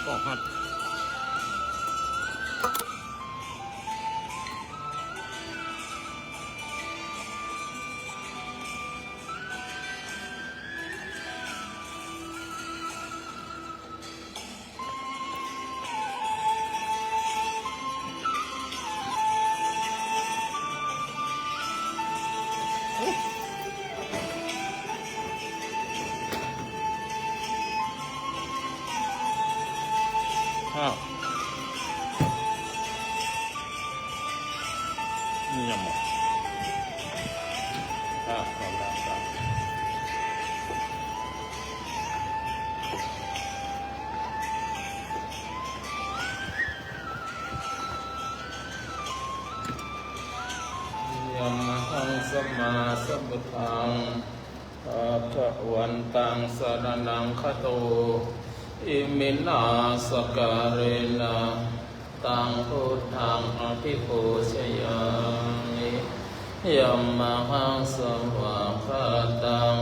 ก็ฮัดนี่ยังหมดความรักกันยมหังสัมมาสัมพุทธังภะคะวันตังสรณังคัจโตอิมินาสการะนะตังพุทธังอภิปูชยามิยัมมหังสวากขาตัง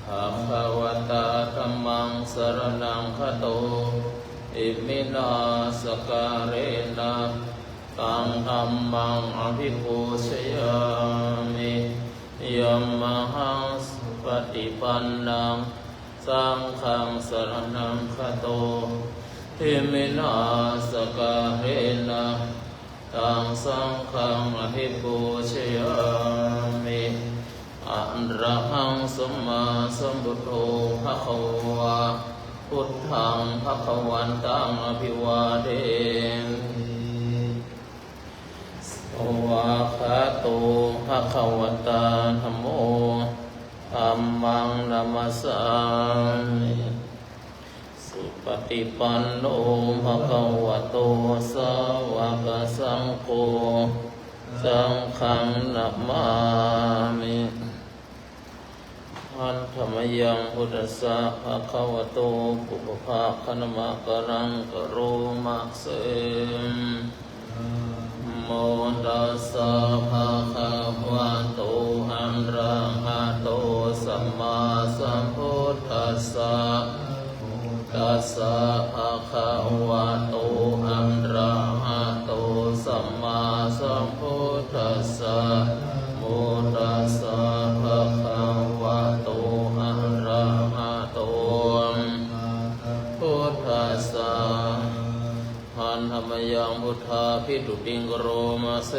ภะคะวะตาธัมมังสรณังคัจโตอิมินาสการะนะตังธัมมังอภิปูชยามิยัมมหังปฏิปันนังสังฆังสรณังคัจโตอิมินาสการะนะตังสังฆังอภิปูชยามิอะระหังสัมมาสัมพุทโธภะคะวะพุทธังภะคะวันตังอภิวาเทมิสวากขาโตภะคะวะตาธัมโมธัมมังนัมมัสสามิสุปฏิปันโนภะคะวะโตสาวกสังโฆสังฆังนัมมามิอันธรรมยังพุทธัสสะภะคะวะโตปุพพะคะนะมะกะรังกะโรมะเสโมตัสสะภะคะวะโตอะระหะโตสัมมาสัมพุทธัสสะตัสสะภะคะวะโตอะระหะโตสัมมาสัมพุทธัสสะโมตัสสะภะคะวะโตอะระหะโตพุทธัสสะหันธรรมยังพุทธาภิตุติงกโรมาเส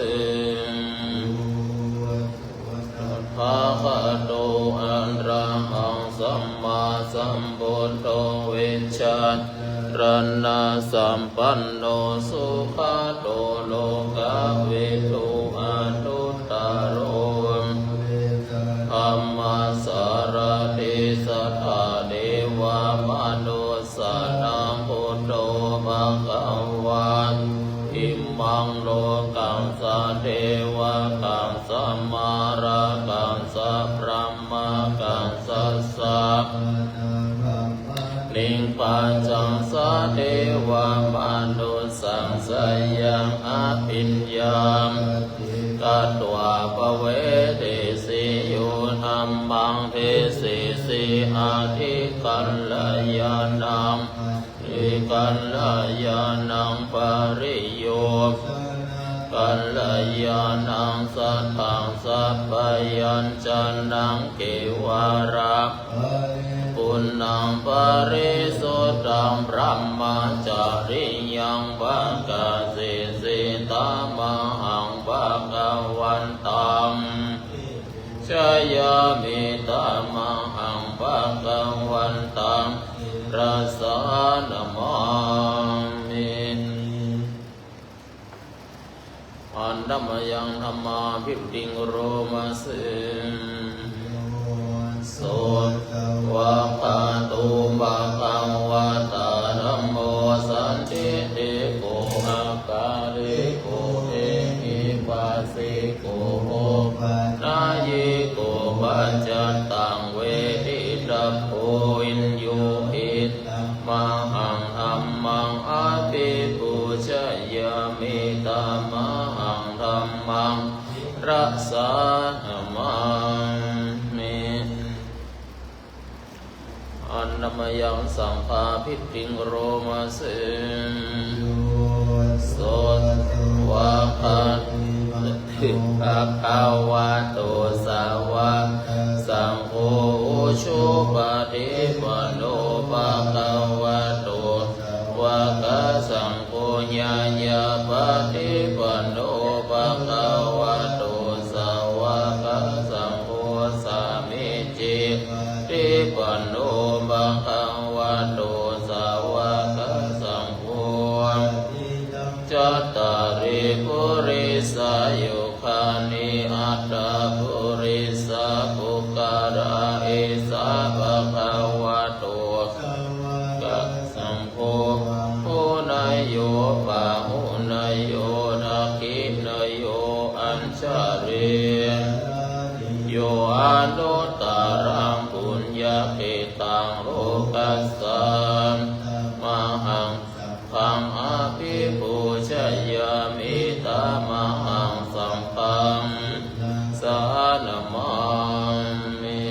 ภะคะโตอะระหังสัมมาสัมพุทโธวิชชารณะสัมปันโนสุขโตโลกวิทูอนุตตโรธัมมาสารติสัทธาเทวมนุสสานังพุทโธภควาอิมังโลกังสเทวกังสัมมารากังสัพพะมะกังสัสสะลิงปัญจังสเทวมนุสสังสยังอภิญญามกัตถวาปเวทิสิโยธัมมังเทสิสิอาทิกัลลยานังอิกัลลยานังปริโยกัลลยานังสัทธังสัพพยัญจนังเกวาระปุณณังปริสุทธังพระมจาริยังภะกะเสสิตามหังภะคะวันตังชยามิตามหังภะคะวันตังรัสสานะมามิอันธัมมยังธัมมาภิตุติงโรมาเสโสวะคาโตภะคะวะตาธัมโมสันติติโกอาการิโกเอหิปัสสิโกโหนายิโกปัจจตังเวทิตัพโพอินโยหิตมหังธัมมังอภิปูชยามิตามหังธัมมังรัสสานะมามิอันนม มยังสังฆาภิติงโรมาเสโสวะคาติภะคะวะโตสาวกสังโฆชุปฏิปันโนภะคะวะโตวะกะสังโฆญาญาปฏิปันโนภะคะวะโตสาวกสังโฆสามิจิติปันโนภะคะวะโตสาวกสังโฆจัตตาริปุริสายุคานิอัตตาปุริสาภุการะเอสาภะคะวะโตกัสสังโฆหุนายโยปะหุนายโยนาคินายโยอัญชาเรโยอนุตตรังปุญญาเกตังโลกัสสะมหังพังอภิปูชยามิตามหังสัมปังสานมามิ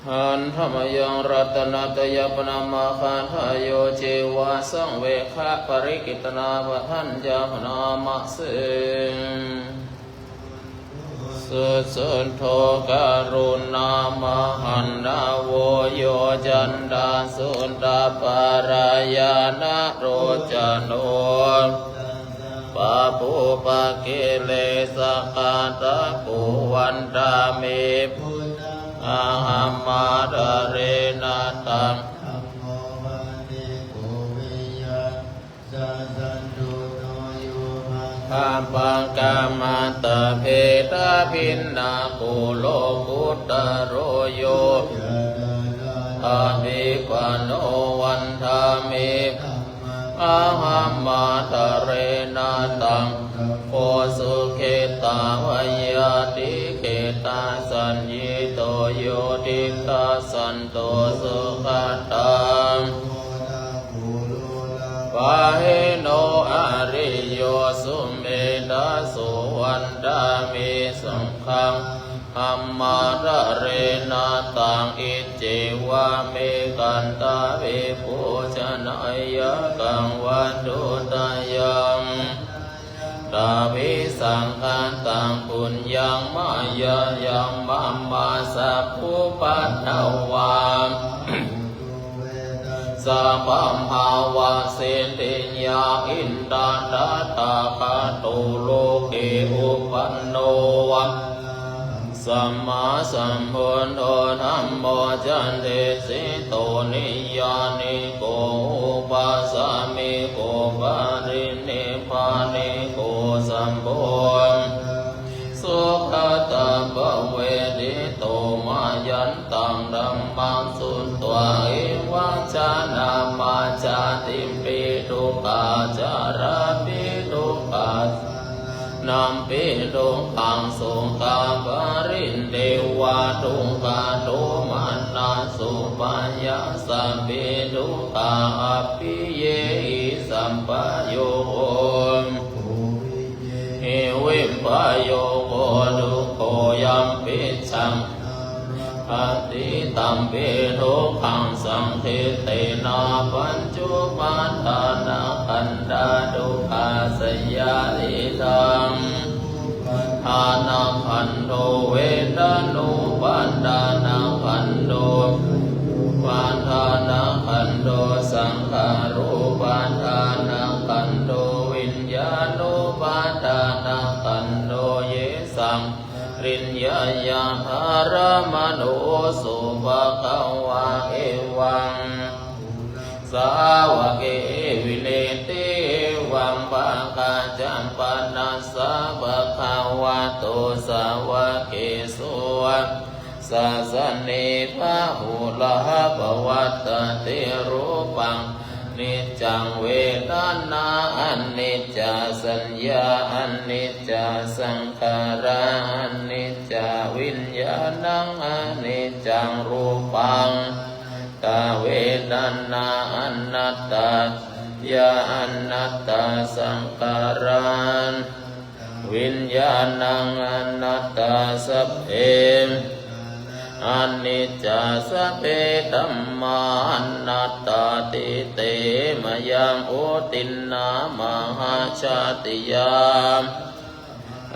หันธรรมยังรัตนาตยปนามาคาทายโยเจวะสังเวคะปริกิตนาปทัญญานามะเสสุสุนโทการุณามหันนาโวโยจันดาสุนตาปารายานาโรจโนปะปุปะเกเลสกาตะกุวันตามิอาหัมมาดาเรนาตังอาปังกามาตะเพตาพินนากุโลกุตโรโยอาภิปันโนวันธามิอาหัมมาตะเรนาตังโพสุเขตาวายาติเขตาสัญญิโตโยติตาสันโตสุขัตตังปะเหโนอริโยสุเมธาสุวันดามิสังฆังอัมมาตะเรนาตังอิเจวะเมกันตาเวปุชนายกังวันตุตายังตาวิสังฆันตังปุญญังมายายังมัมมาสัพพุปัตตวามสัพพมหาวะเสติญาอินทาตาตาคาโตโลเกอุปันโนวะสัมมาสัมพุทโธธัมโมจันติสิโตนิยานิโกอุปัสสามิโกปารินิพพานิโกสัมโพสุขตาภเวทิโตมายันตังธัมมังสุนตวะเอวังชานามาจาติปิทุกขาจาราปิทุกขานัมปิทุกขังสุขาปรินเทวะทุกขาโทมันนาสุปัญญาสัมปิทุกขาอภิเยหิสัมปโยเอวิมปโยโกดุโกยัมปิชังอติตัมปิทุกขังสังคิเตนะปัญจุปัฏฐานะขันธาทุกขาสยาลิตังอานาคันโตเวทานุปัฏฐานะคันโตปัฏฐานะคันโตสังขารูปัฏฐานะคันโตวิญญาณุปัฏฐานะคันโตเยสังริญญาญาหารมโนสุภะคะวะเอวังสาวกเอวิเลติวังปะกาจัมปนัสสะภะคะวะโตสาวกเกสุสะสะเนภะหุลหะภวัตติรูปังนิจจังเวทนาอนิจจสัญญาอนิจจสังขาราอนิจจวิญญาณังอนิจจังรูปังตาเวทนาอนัตตา ยาอนัตตาสังขารังวิญญาณังอนัตตาสัพเพอนิจจสัพเพธัมมาอนัตตาติเตมยังโอตินนามหาชาติยาม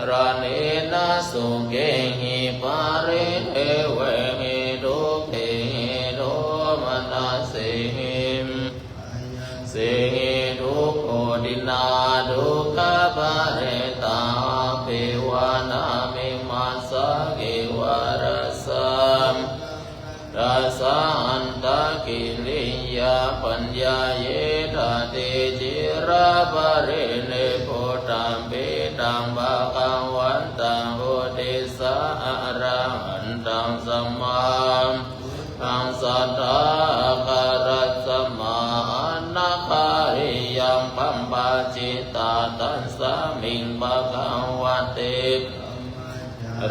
รานินาสุเกหิปาริเทเวหิทุเกหิโทมนัสสิหิสิหิทุกโขดินาทุกขปะเรตาภิวานามิมัสสะเกวารสัมรัสสันตกิริยาปัญญาเยธาติจิระปะเรเนโพธัมเปตังภะคะวันตังโอติสะอะระหันตังสัมมาสัมสัทธาคารัสสมานาคาริยังปัมปะจิตาตัสสะมิงภะคะวะเต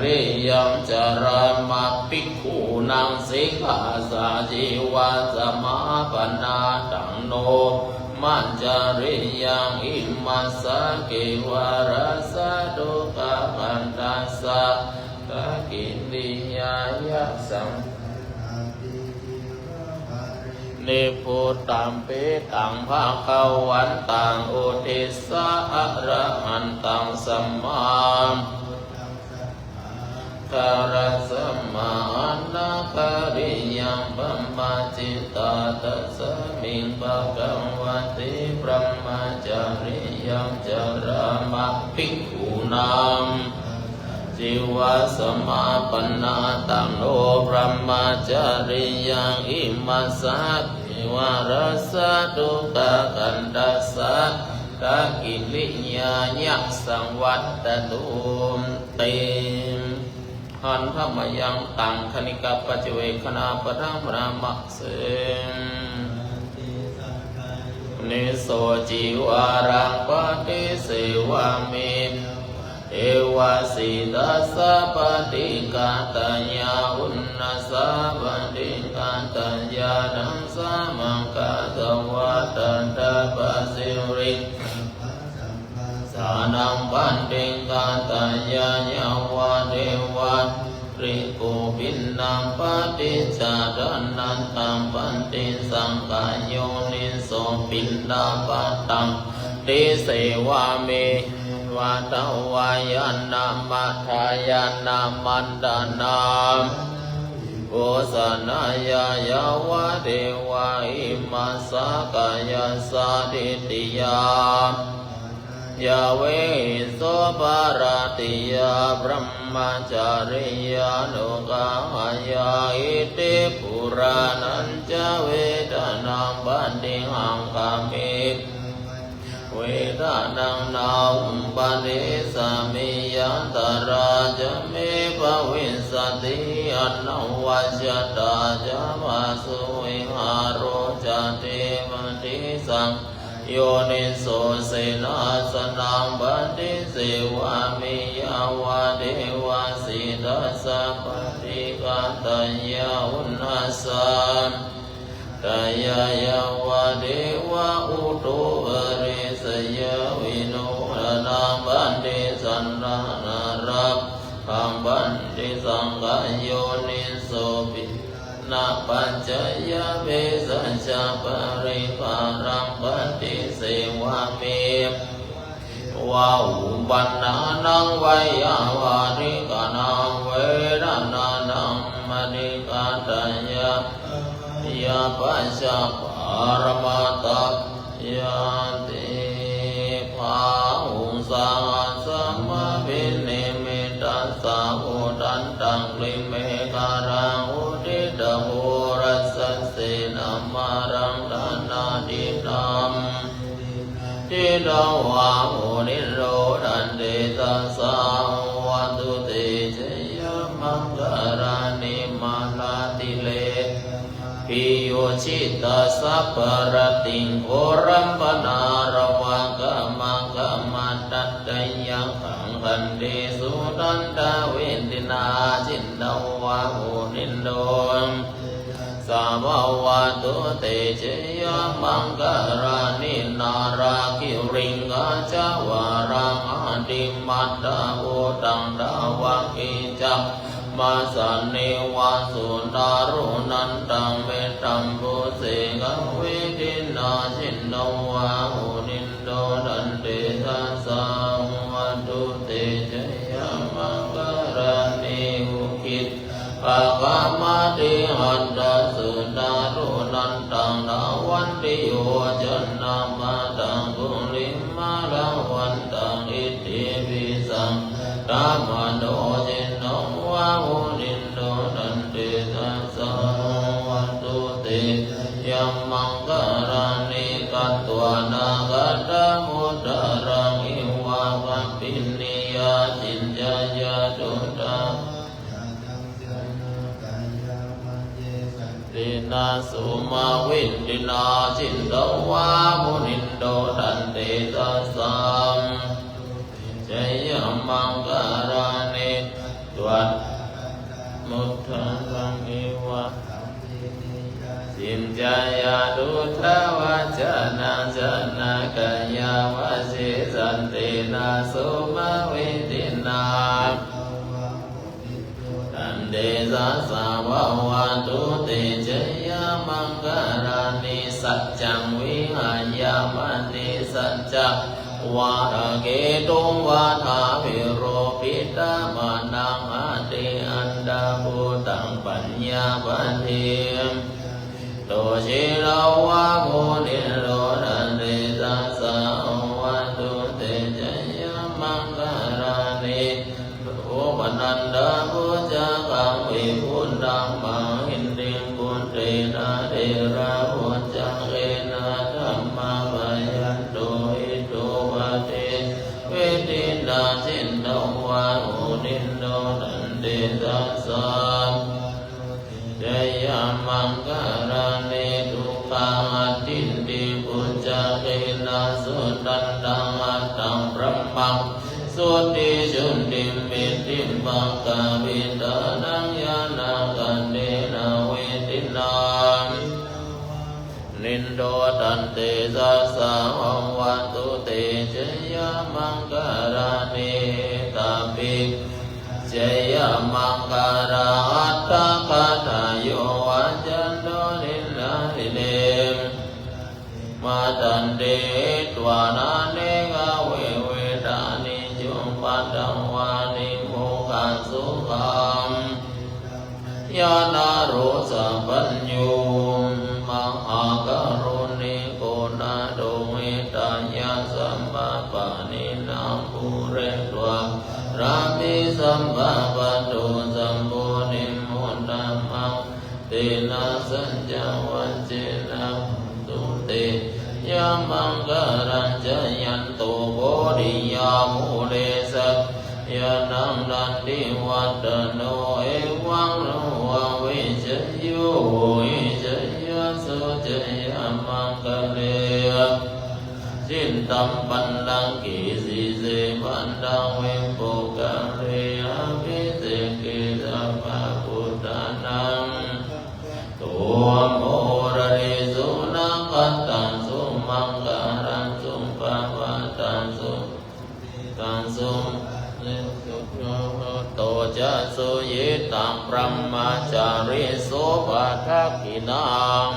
ริยังจารามะภิกขุนังสิกขาสาจิวาสมาปนาตังโนมัจจาริยังอิมัสสะเกวารัสสะทุกขปันตัสสะกกิริยายะสัมนิพุตัมเปตังภะคะวันตังอุทิสะอะระหันตังสัมมาคารัสสัมมานาคาริยังปัมปะจิตาตัสสะมิงภะคะวะเตพระมจาริยังจารามะภิกขุนังจิวาสมาปนาตังโนพระมจาริยังอิมัสสะจิวารัสสะทุกขกันตัสสะกะกิริยายะสังวัตตตุเตหันธรรมยังตังคณิกาปัจเวคณาปทัมรามัสเสนิโสจิวารังปฏิเสวามิเอวาสิตัสสะปฏิกาตญาอุณนัสสะปฏิกาตญาณังสัมมังคาตวัตตันตปัสสิริสานังปันติกาตญาญาวะเทวะริโกปินนังปฏิจารานันตังปันติสังขารโยนิโสปินนาปัตตังติเสวามิวัตวายานามัทายานามันดานาโอสนายายาวะเทวะอิมัสสะกายาสาดิติยายาเวโสปาราติยาพระมจาริยานุกายาอิติปุรานัญจเวทนาบันติหังกามิเวทนานาอุปนิสามิยันตราจเมภวินสติอนุวัจตาจามะสุวิหารโรจเทมติสังโยนิโสเสนาสนังบันติเสวามิยาวะเทวะสิทัสสะปฏิกาตญาอุณนัสสะกายายาวะเทวะอุตุเอริสยวิโนรนังบันติสันนานารักขังบันติสังฆโยนิโสปินาปัจจยเวสัญชาปริภารังปันติเสวามิวะอุปันนานังไวยาวาริกานังเวรนานังมณิกาตยายาปัจจปารมาตยาติภาหุสังสัมมาวินิมิตัสสะโอตันตังลิเมการังอุทิตโหรัสเสนามารังดานาดิตัมทิดาวะโหนิโรธันเตตัสสะวัตุเตชยมังการานิมาลาติเลปิโยชิตาสัพพรติงโอรัมปนารวังกะมังกะมันตัตตยังขังคันเดสุตันตาเวนตินาจินดาวะโหนินโดส สัพวะตุเตชยมังคารานินาราคิริงกาจาวารังอดิมัตตาโอตังดาวังอิจักมาสันนิวาสุตารุนันตังเมตัมปุเสกเวทินาชินโนวาหุนินโดดันเตทัสสังวัตุเตชยมังคารานิอุคิตปะกามาติหันตสุตารุนันตังดาวันติโยจันนามาตังกุลิมาลาวันตังอิติปิสังธรรมโนจินโนวาหุนินโดดันเตทัสสังวัตุเตยัมมังคารานิกัตวานากัตตมุตตะรังอิวะกัปปินิยาจินจายาตุตาตินาสุมาวินตินาจินโตวามุนินโดดันเตทัสสังจยมังคารานิตวัตมุทธะรังเอวะสิมจายาดุทาวาจนะจนะกายาวะเสสันตินาสุมาวินตินาเดชะสาวะวะตุเตชะยะมังคารานิสัจจังวิหายามณิสัจจะวะระเกตุงวะทาภิโรปิตามานังอติอันดาภูตังปัญญาปันธิโตชิโรวะโมนิโรดันเดชะสาวะตุเตชะยะมังคารานิโอปนันดาภูจาคังวิพุทธังมหินติปุตเตนะเดระพุจังเอนะธัมมาปะยันโตอิโตปะเตเวทินาจินโนวะโอนินโนดันเตทัสสังจยมังคารานิทุกขังอทินติปุจจาเกนะสุตันตังอัตตังพระมังสุติชุนติมิติมังกาวิดานังยานากันเดนะเวทินานินโดตันเตสัสสะวัตุเตชยมังคารานิตาปิชยมังคาราอัตตะคาทายโยวัจจันโตนิลาลิเนมาตันเตตวานาเนกะเวเวดานิปัตตวานิโมกัสสุขังยานาโรสัพพัญญูมหากรุณิโกนาโดเมตายาสัมมาปานินาภูเรตวะรามิสัมมาปัตโตสัมโพนิมุตตมังเตนะสัจจวัจเจนะตุเตยะมังคารัญจยันโตโพธิยามุเลสัพยะนังนันติวัตโนเอวังโนวังวิจโยวิจยะสุจยะมังคะเลจินตัมปันดังกิสิเสปันดังเวปุกะเรอภิเสกิสัพพะพุทธานังตัวโมระริสุนังกัตตังสุมังการังสุปะวะตังสุตังสุโตจะสุยิตังพรหมจาริโสภะทักขินัง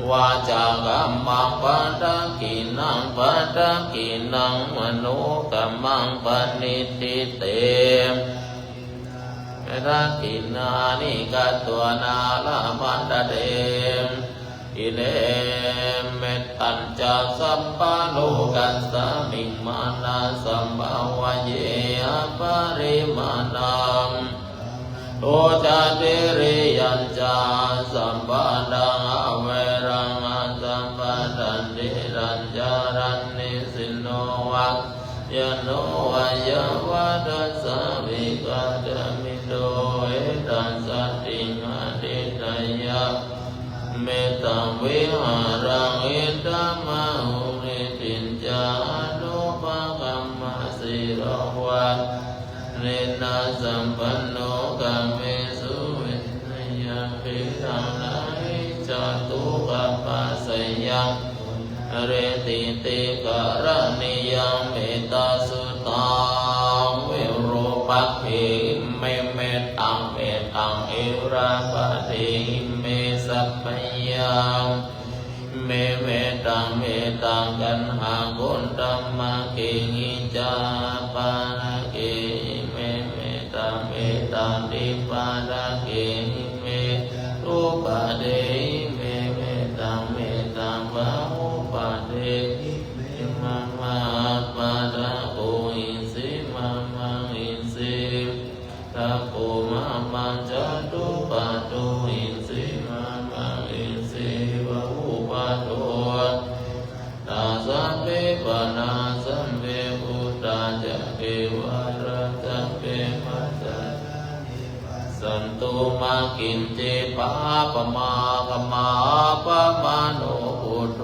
วาจากัมมังปัตตกินังปัตตกินังมโนกัมมังปณิทิเตรักขินานิกัตตัวนาลามันตเตอิเลเมตัญจะสัมปะโลกัสสมิงมานาสัมภาวะเยอปริมาณังโอจาเตริยัญจาสัมปะดังอเวรังสัมปะดันติรัญจารันนิสิโนวัคยโนวายวัตสาวิกัจมิโตเอตัสสติมาติตายะเมตังวิหารังอิตามาหุริตินจานุปกัมมสิโรวะเนนะสัมปันโนกัมเมสุวิทยัง ปิตังนาหิจตุกัปปัสสยังเรติติกะระนิยังเมตตาสุตังวิโรปักขิเมเมตังเมตังอิราปะติเมสัพพยังเมเมตังกันหากุณธัมมากิงิจาปานากิเมตังดิปานากิเมรูปะเดเมตังบาหุปะเดมามาปะดะโกอิสิมามังอิสิตะโกมามังจัตุปะโตอิสิมามังอิสิวะหุปะโตนาสัมเปปะนาสัมเปพุทธาจะเกวะระจะเปมัสสะสันตุมากินเจปาปะมาคะมาปะมาโนพุทโธ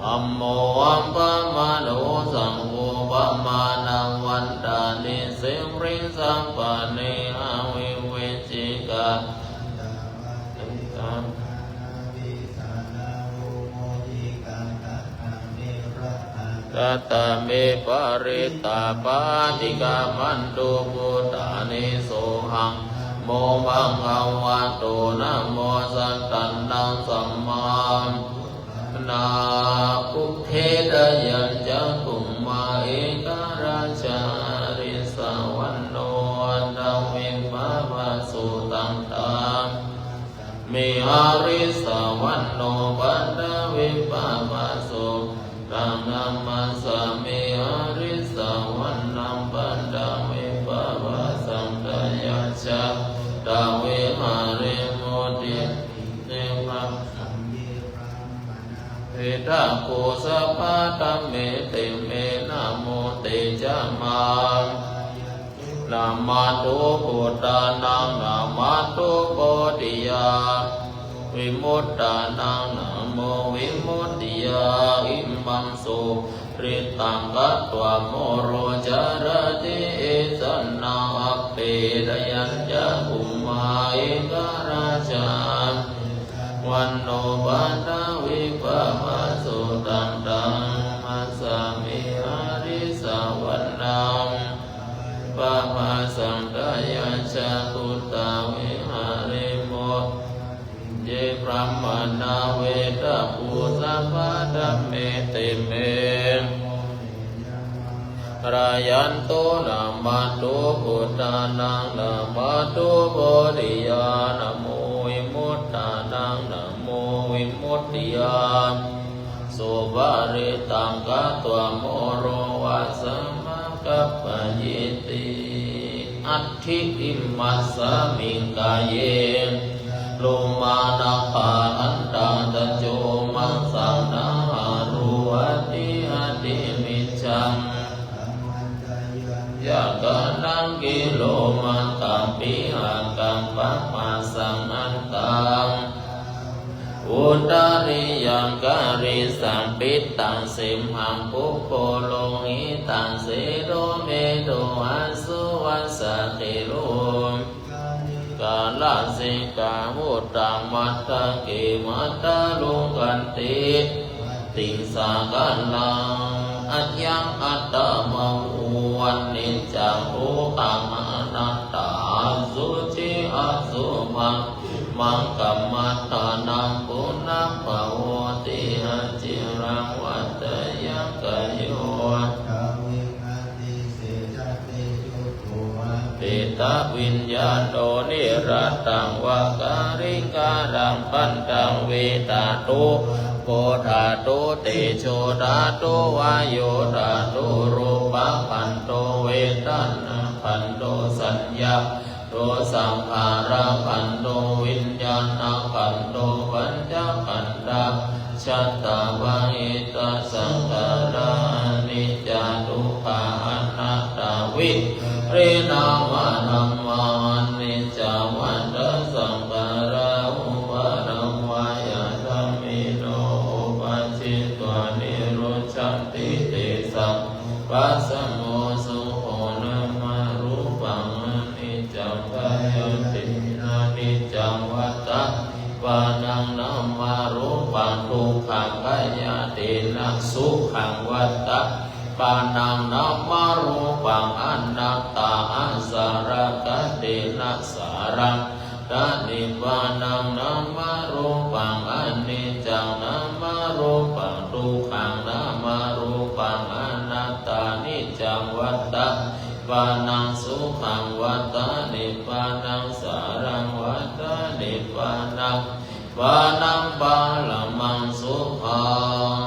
ธัมโมอัมปะมาโนสังโฆปะมานังวันตานิสิริสัมปะเนหะวิเวจิกาตัตตะเมปะริตาปาติกามันตุพุทธานิโสหังโมบังภวะโตนะโมสัตตันนังสัมมานาปุเทดยัญจะกุมมาเอกราชาริสาวันโนดาวิภาวะสุตังตังมิหาริสาวันโนปันดาวิภาวะสุตังนัมมัสสะมิหาริสาวันนัมปันดาวิภาวะสังฆยัจฉะตาวิหาริโมติเตมะเอตาโคสัพพะตัมเมเตเมนะโมเตจามานามาตุพุทธานังนามาตุโพธิยาวิมุตตานังนะโมวิมุตติยาอิมังสุริตังกัตวะโมโรจารติเอสันนาอัปเปดยัญจะกุมมาเอกราชาวันโนปันดาวิภาวะสุตังตังมัสสามิหาริสาวันนังปะมาสังฆยัญชะกุตตาวิหาริโมเยพระมนาเวทะภูสัพพะธัมเมเตเมรายันโตนามาโตพุทธานังนามาโตโพธิยานะโมวิมุตตานังนะโมวิมุตติยาสุภาริตังกัตวะโมโรวะสัมมากัปปะยิติอัตถิอิมัสสะมิงกายเยโลมานะปาอันตาตะโจมังสังนาหารุวัติหติมิจังยะกะนังกิโลมันตัมปิหะกัมปะมาสังอันตังอุตาริยังกะริสัมปิตตังสิมหังปุโคโลหิตังเสโรเมโตอาสุวัสสะเทโลกาลสิกามุตตังมัตตะเกมัตตะลุกันติติสากันลังอัจยังอัตตะมังอุวันนิจจังโอตังอนัตตาสุจิอสุมังกัมมัตตานังปุณังภวติหจิรังวัตยังกโยปิตาวิญญาโนนิรัตตังวะการิการังปันตังเวตาตุโพธาตุเตโชธาตุวายโยธาตุรูปะพันโตเวทันพันโตสัญญาโตสังขาระพันโตวิญญาณขันโตปัญจขันธาชัตตาวาหิตาสังขารานิจจทุกขาอนัตตาวิเรนามะธัมมานิจจวัฏสังขาราอุปาทวายาธัมมิโนอุปัชชิตวานิโรชันติเตสัมปัสสโมสุโหนะมารูปังอนิจจังกายตินานิจ สุขังวัตตะปานังนามารูปังอนัตตาอาสารกเตนะสารังตานิปานังนามารูปังอนิจจังนามารูปังทุกขังนามารูปังอนัตตานิจังวัตตะปานังสุขังวัตตานิปานังสารังวัตตานิปานังปานังบาลมังสุขั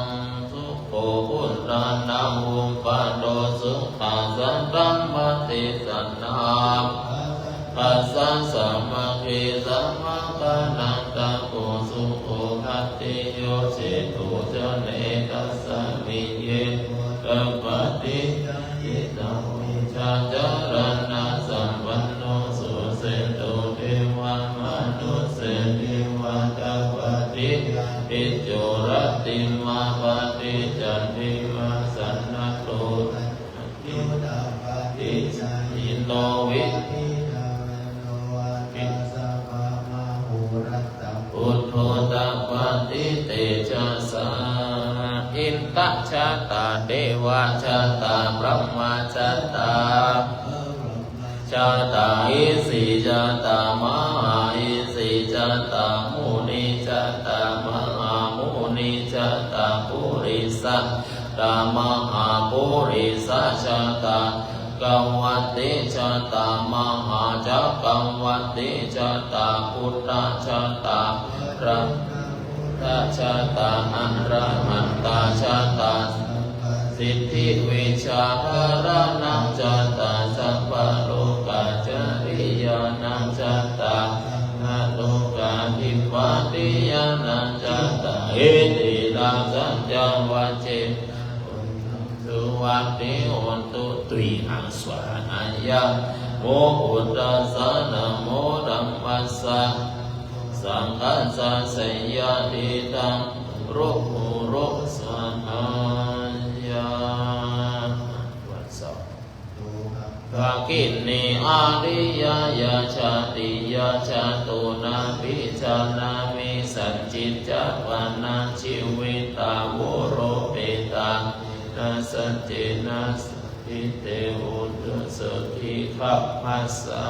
งสุโขพุทธานังอุปาโดสุขังสันตัมมติสันนาปัสสังสัมมาคิสัมมาคานังตะโกสุโขภัตติโยเชตุจเนตัสสมิเยกัปปติยิตังวิชาจารณะสัมปันโนสุเสตุเทวามนุสเสติวาตาปฏิปิจโจรติมาปฏิจันติมาสันนโตอินโนวิพุทโธตปฏิเตชะสาอินตชะตาเทวะชะตาพระมชะตาชะตาอิสิชะตามหาอิสิชะตามุนิชะตามหามุนิชะตาปุริสัตตามหาปุริสัชะตากังวัติชะตามหาจักกังวัติชะตาพุทธชะตาพระชะตาอันรหันตาชะตาสิทธิวิชาภรนังชะตาสัพพโลกาจริยานังชะตานาโลกาทิปาติยานังชะตาเอติลังสัจจวัจเจสุวัตติโหตุตุยหังสวานัญญาโมพุทธัสสะนะโมธัมมัสสะสังฆัสสะสัยยะติตังรุหุรุสังฆัญญาวัสสะภาคินีอาริยยาชาติยาชาตุนาภิชานามิสัจจิจจปานาชีวิตาวุโรเปตานาสัจเจนะสิเตอุตสติขัพพัสสะ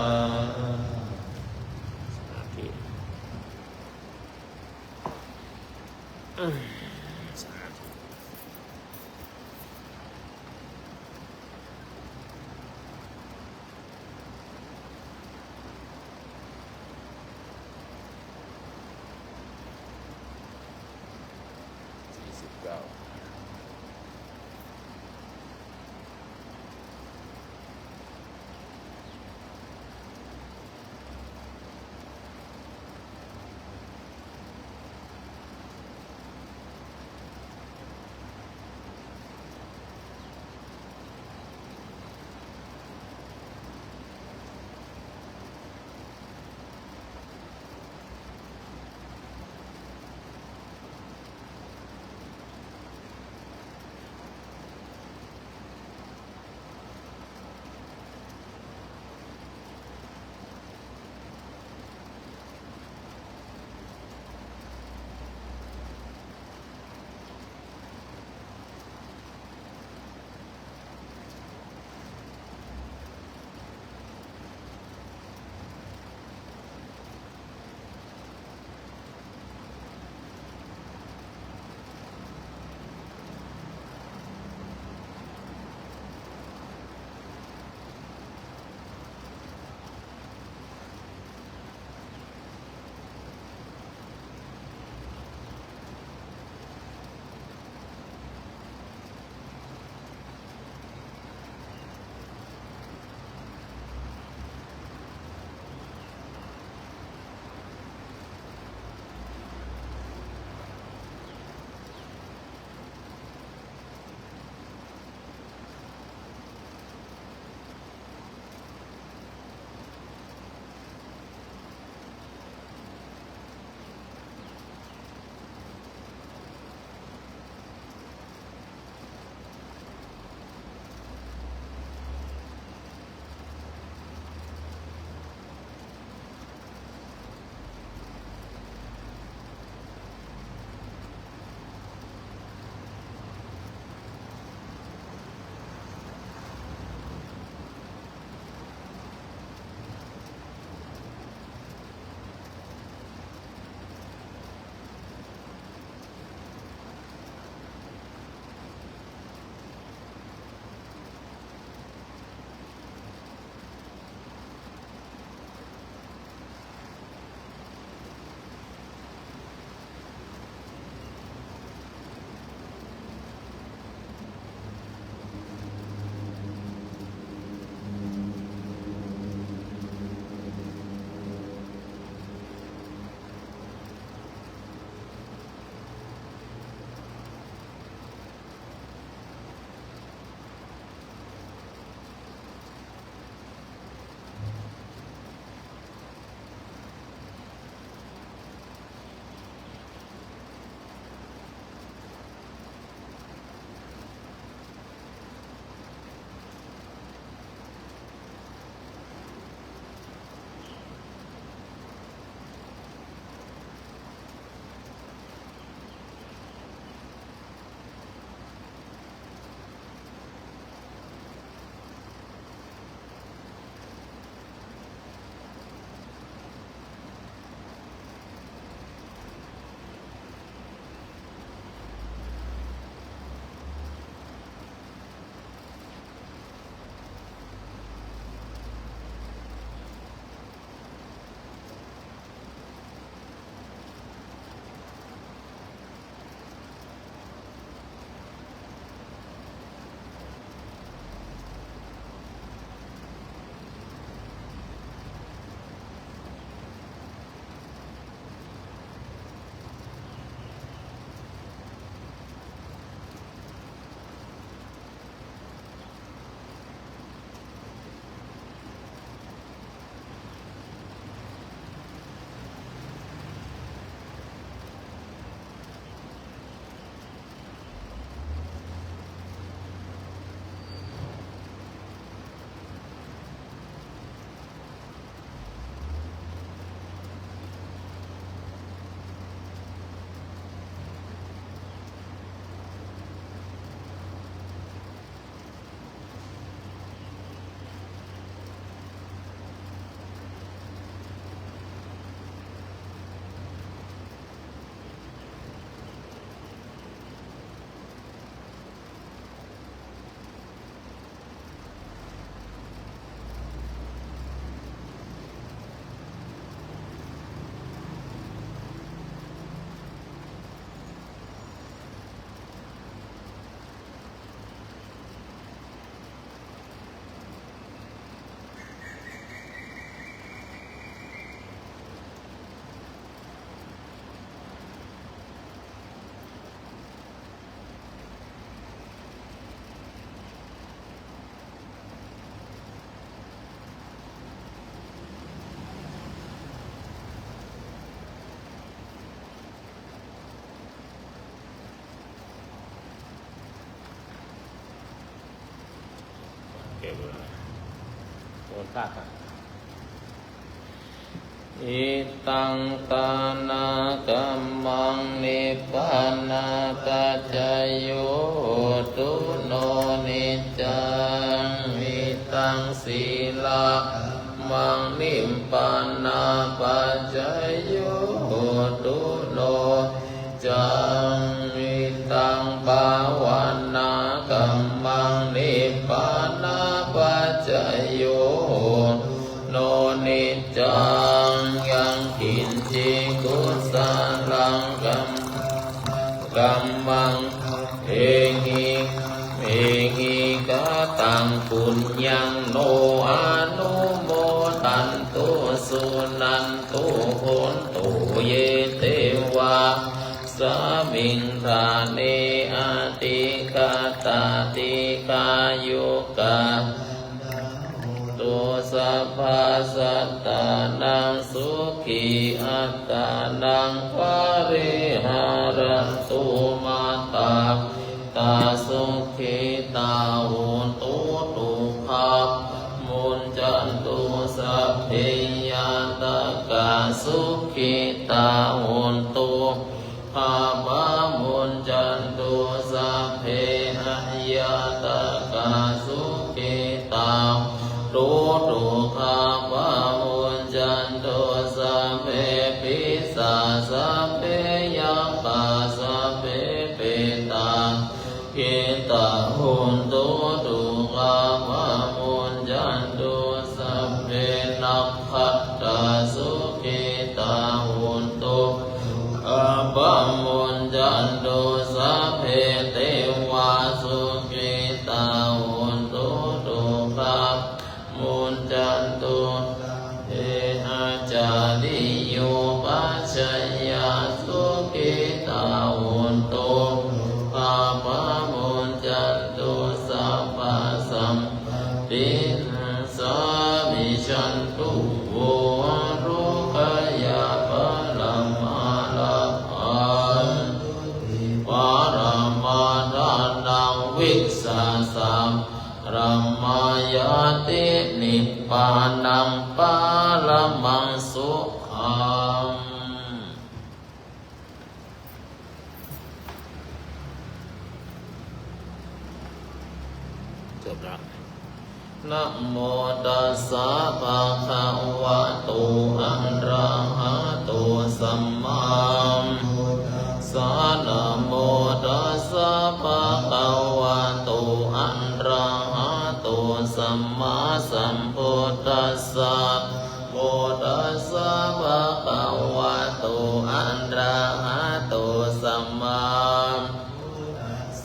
เก็บเลยโดนฆ่ากันอิตังตานากัมมังนิพพานากัจจโยตุโนนิจจังอิตังศีลามังนิพพานาปัจจโยตุโนจังอิตังภาวนากัมมังนิพพานาปัจจโยโนนิจจังยังกินจิกุสาลังกัมมังเอหิกตังปุญญังโนอนุโมทันตุสุนันตุโหนตุเยเทวาสามิงทาเนอติกาตาติกายุกาตุสัพพะสัตตานังสุขีอัตตานังปริหารันตุมาตาตาสุขิตาหุนตุตุภามุนจันตุสัพเพยาตกาสุขิตาหุนตุภาบามุนจันตุสัพเพหยาตกาสุขิตาตุตุภาบามุนจันตุสัพเพปิสาสัพเพยังปาสัพเพเปตากิตาหุนตุตุภาบามุนจันตุสัพเพนัพพัตตาสุขิตาหุนตุอาบามุนจันตุสัพเพเทวาสุขิตาหุนตุตุภามุนจันตุเออาจาริโยปัจจยาสุขิตาหุนตุภาบามุนจันตุสัพพะสัมปิสามิชันตุโวรุขยาปะละมาลาอันปารมาทานังวิสสาสัมรัมมายาตินิพพานังปาลมังสุขังจบแล้วนะโมตัสสะภะคะวะโตอะระหะโตสัมมาสะนะโมตัสสะภะคะวะโตอะระหะโตสัมมาสัมพุทธัสสะโมตัสสะภะคะวะโตอะระหะโตสัมมา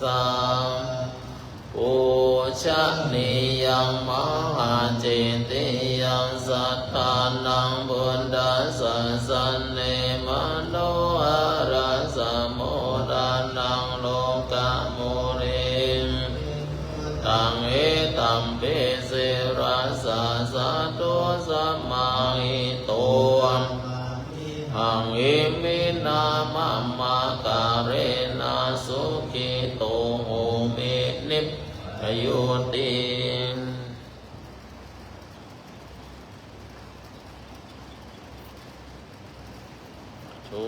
สัมปุชนิยังมหาเจติยังสัทธานังบุญดาสัสสะเนมโนอาราสโมดานังโลกะโมริมตังเอตัมเปเสราสาสะโตสัมมาหิโตหังเอมินามะมะการเรนะสุขิโตโหมินิพพายุติชุ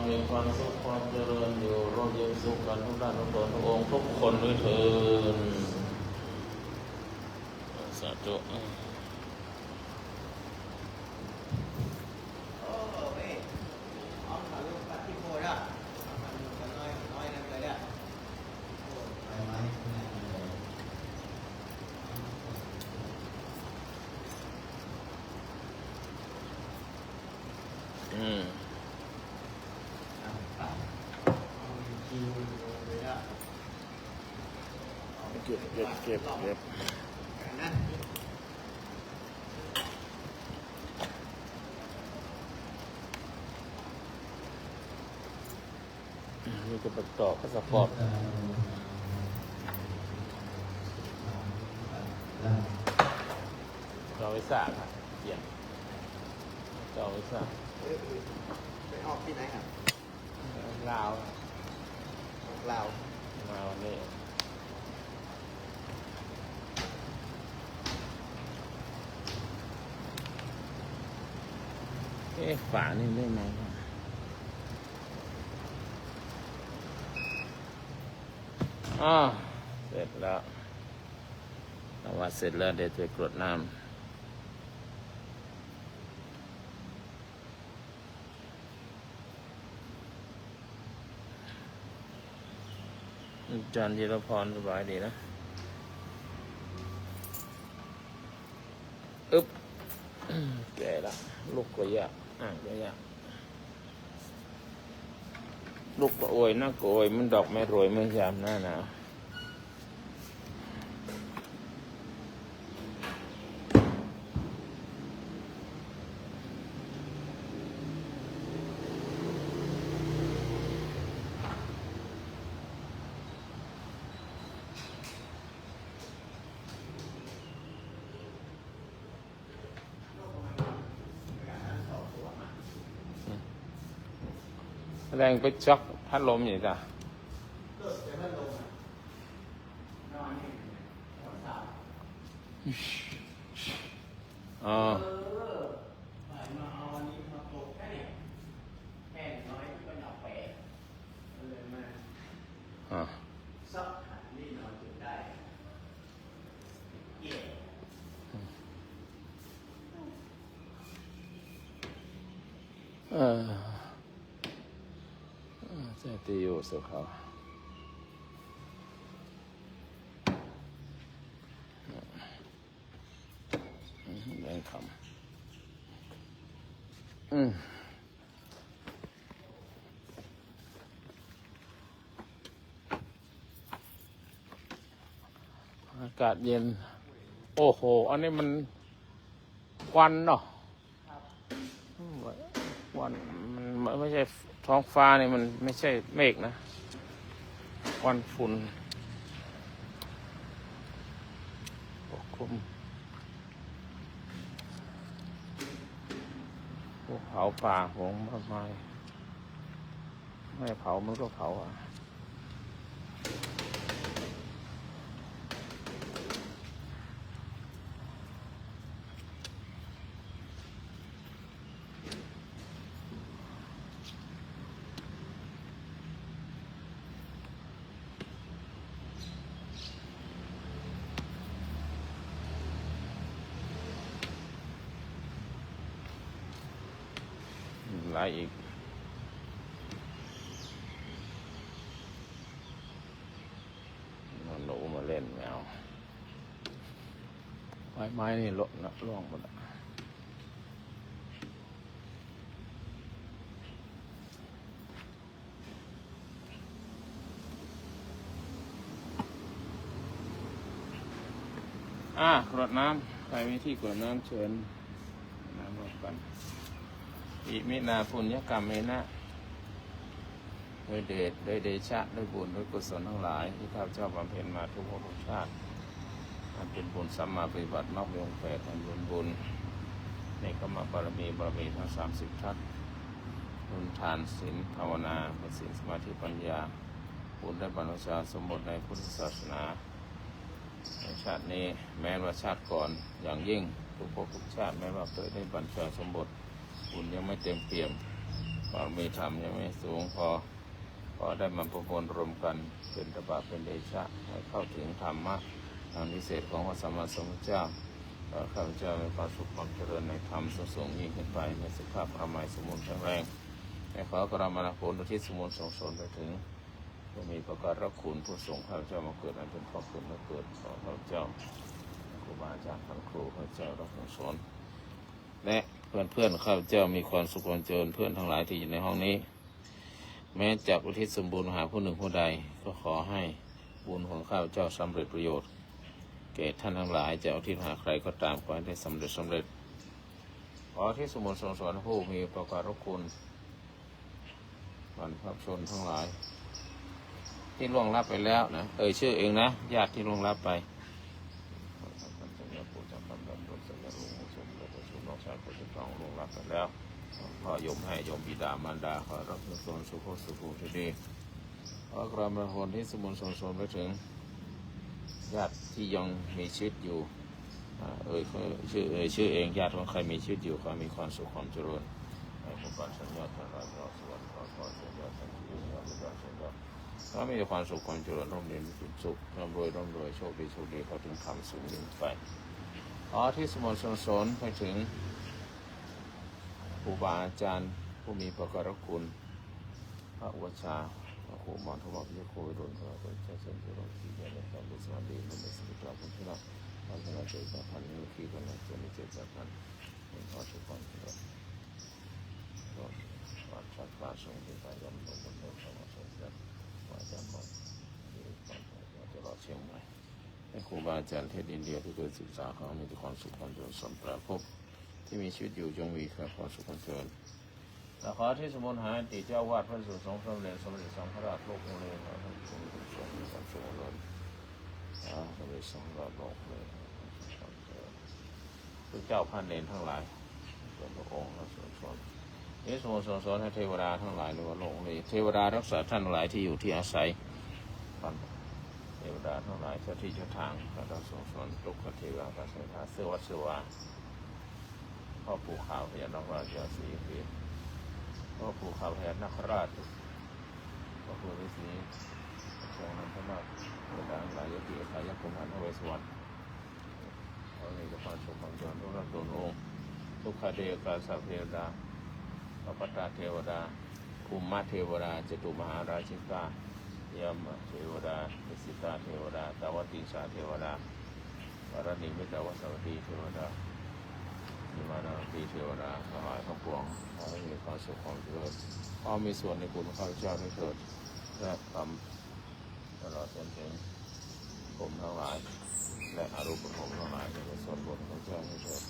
มีความสุขความเจริญอยู่ร่มเย็นสุขกันทุกด้านทุกคนทุกองค์ทุกคนด้วยเถิดสาธุเก็บนี่ก็ประกอบพาสปอร์ตเราวิสาครับเขียนเราวิสาไปออกที่ไหนครับลาวลาวลาว ฝานี่ได้ไหมเสร็จแล้วถ้าว่าเสร็จแล้วเดี๋ยวจะกรดน้ำอาจารย์จิรพรสบายดีนะแก่ละลูกก็ยากก็ยากลูกก็โอยน่าก็โอยมันดอกไม่โรยไม่ยามหน้าหนาวแรงไปช็อกพัดลมอย่างจ้ะอ๋อซับหันนี่นอนจนได้เกี่ยวจะตีอยู่สุขเขาแรงคำอากาศเย็นโอ้โหอันนี้มันควันเนาะควันมันไม่ใช่ท้องฟ้านี่มันไม่ใช่เมฆนะควันฝุ่นปกคลุมพวกเผาป่าหงมากมายไม่เผามันก็เผาหลายอีกหนูมาเล่นแมวไม้นี่ล่วงหมดกรวดน้ำใครมีที่กรวดน้ำเชิญน้ำรบกันอิมินาปุญญกรรมเมนะด้วยเดชด้วยเดชะด้วยบุญด้วยกุศลทั้งหลายที่ข้าพเจ้าบำเพ็ญมาทุกภพทุกชาติอันเป็นบุญสัมมาปฏิบัติมรรคองค์8แห่งบุญในกรรมบารมีทั้ง30ทัศบุญทานศีลภาวนาเป็นศีลสมาธิปัญญาบุญได้บรรลุชาสมบูรณ์ในพุทธศาสนาในชาตินี้แม้ว่าชาติก่อนอย่างยิ่งทุกภพทุกชาติแม้ว่าเคยได้บรรลุชาสมบูรณ์บุญยังไม่เต็มเปี่ยมบารมีธรรมยังไม่สูงพอได้มาประมวลรวมกันเป็นตบะเป็นเดชะให้เข้าถึงธรรมะทางพิเศษของพระสัมมาสัมพุทธเจ้าข้าพเจ้ามีความสุขความเจริญในธรรมสูงยิ่งขึ้นไปในสุขภาพพระมัยสมบูรณ์แข็งแรงในขอกราบมาผลที่สมบูรณ์ส่งสนไปถึงผู้มีประการรักคุณผู้ส่งข้าพเจ้ามาเกิดนั้นเป็นครอบครัวมาเกิดของข้าพเจ้าครูบาอาจารย์ท่านครูข้าพเจ้ารักสงสนและเพื่อนข้าพเจ้ามีความสุขความเจริญเพื่อนทั้งหลายที่อยู่ในห้องนี้แม้จากอุทิศสมบูรณ์หาผู้หนึ่งผู้ใดก็ขอให้บุญของข้าพเจ้าสำเร็จประโยชน์แก่ท่านทั้งหลายจะอุทิศหาใครก็ตามขอให้ได้สำเร็จขอที่สมุนสอนผู้มีประการคุณบรรพชนทั้งหลายที่ล่วงลับไปแล้วนะชื่อเองนะญาติที่ล่วงลับไปล่วงลับไปแล้วขอยมให้ยมบิดามารดาขอรับส่วนสุขสุขที่ดีขอกราบมาผลที่สมุนสอนไปถึงญาติที่ยังมีชีวิตอยู่ชื่อเองญาติของใครมีชีวิตอยู่ขอมีความสุขความเจริญ ให้ผู้การสัญญาทางราชการสวรรค์ขอสัญญาทางที่ยอมรับสัญญาถ้ามีความสุขความเจริญร่มเย็นเป็นสุขร่ำรวยโชคดีเขาถึงทำสูงยิ่งไปที่สโมสรไปถึงครูบาอาจารย์ผู้มีพระกรุณาคุณพระอุปชาพระครูหมอธรรมพิโควิรุณพระพุทธเจ้าเสด็จโลกที่ใหญ่ในความเป็นสวัสดีในสิ่งที่เราเป็นที่รักความเป็นใจสัมพันธ์นี้คือกันในตัวนี้เจตสัมพันธ์เป็นข้อสุขความเจริญวัดชัดป่าทรงที่ไปยอมลงบนโลกธรรมชาติว่าจะมองที่ความจะรอเชียงใหม่ให้ครูบาอาจารย์เทศอินเดียที่เกิดศึกษาเขามีความสุขความเจริญสมปรารถนาที่มีชีวิตอยู่จงมีความสุขความเจริญและขอที่สมุนหาติเจ้าวาดพระสุสงฆ์สมเด็จสังฆราชโลกโมเลขอท่านทรงมีความสุขความเจริญสมเด็จสังฆราชโลกเลยพระเจ้าพระเนรทั้งหลายส่วนพระองค์และส่วนนี้ทรงสอนให้เทวดาทั้งหลายหรือว่าโลกนี้เทวดารักษาท่านทั้งหลายที่อยู่ที่อาศัยเทวดาทั้งหลายเจ้าที่เจ้าทางพระราชสอนทุกขเทวาพระเสนาเสื้อวัดเสื้อวาพ่อปู่ขาวพญานคราชสีพีพ่อปู่ขาวพญานาคราชพ่อปู่ฤาษีทรงนำพระนาคเทวดาหลายยติขายกุมารพระเวสสวรรณเขามีความสุขความเจริญทุกระดับองค์ทุกขเดกาสัพเทวดาพระปตาเทวดาภูมิเทวดาจตุมหาราชิกายมเทวดานิสิตาเทวดาตาวติสาเทวดาวรณิมิตาวสวัสดีเทวดานิมานาตีเทวดาทั้งหลายทั้งปวงขอให้มีความสุขความเจริญขอมีส่วนในบุญข้าพเจ้าได้เถิดและทำตลอดจนถึงผมทั้งหลายและอารุณผมทั้งหลายในส่วนบุญข้าพเจ้าได้เถิด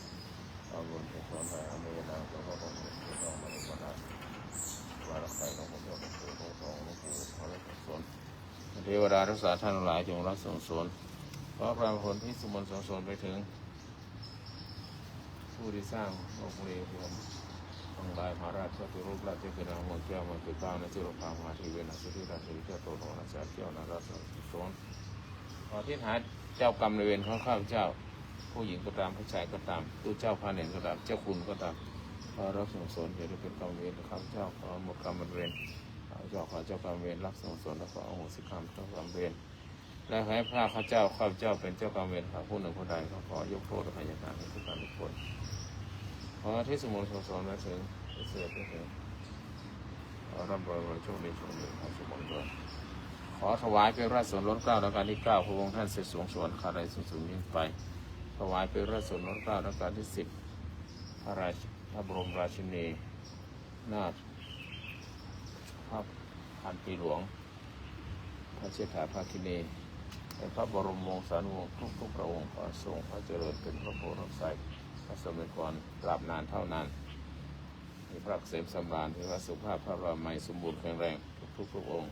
เอาบุญไปสอนไปอเมริกาแล้วก็ต้องมาในวันนั้นว่าเราใครต้องผมจะเป็นผู้ทรงหลวงปู่พระราชสนเทวดารักษาท่านทั้งหลายจงรักษาสนขอพระผลที่สมบูรณ์สนไปถึงผู้ที่สร้างโลกนี้รวมทั้งหลายพระราชติรูปราชกิจนาหมดแก้วมันคือก้าวในจิโรภามหาทีเวนัสติราชวิเจ้าโตโตนัสสัจเจ้านาราชสนขอที่หาเจ้ากรรมในเวรของข้าพเจ้าผู้หญิงก็ตามผู้ชายก็ตามผู้เจ้าพาเนรก็ตามเจ้าคุณก็ตามขอรับส่งสนอย่าได้เป็นกรรมเวรข้าพเจ้าขอหมดกรรมเวรข้าพเจ้าขอเจ้ากรรมเวรรับส่งสนและขออโหสิกรรมเจ้ากรรมเวรและให้พระข้าพเจ้าเป็นเจ้ากรรมเวรข้าผู้หนึ่งผู้ใดขอยกโทษและพยาการให้ทุกท่านทุกคนขอที่สมุนสอนมาถึงเสด็จไปถึงร่ำรวยโชคดีขอสมุนด้วยขอถวายเป็นราชส่วนล้นเกล้ารัชกาลที่9พระองค์ท่านเสด็จสวงสวรรค์คาไดสูงยิ่งไปถวายเป็นราชส่วนล้นเกล้ารัชกาลที่10พระบรมราชินีนาถพระพันปีหลวงพระเชษฐาภาคินีเป็นพระบรมวงศานุวงศ์ทุกพระองค์ขอทรงพระเจริญเป็นพระโพธิ์รับใสพระสมเด็จก่อนตราบนานเท่านานมีพระเกษมสำราญมีพระสุภาพพระบรมีสมบูรณ์แข็งแรงทุกพระองค์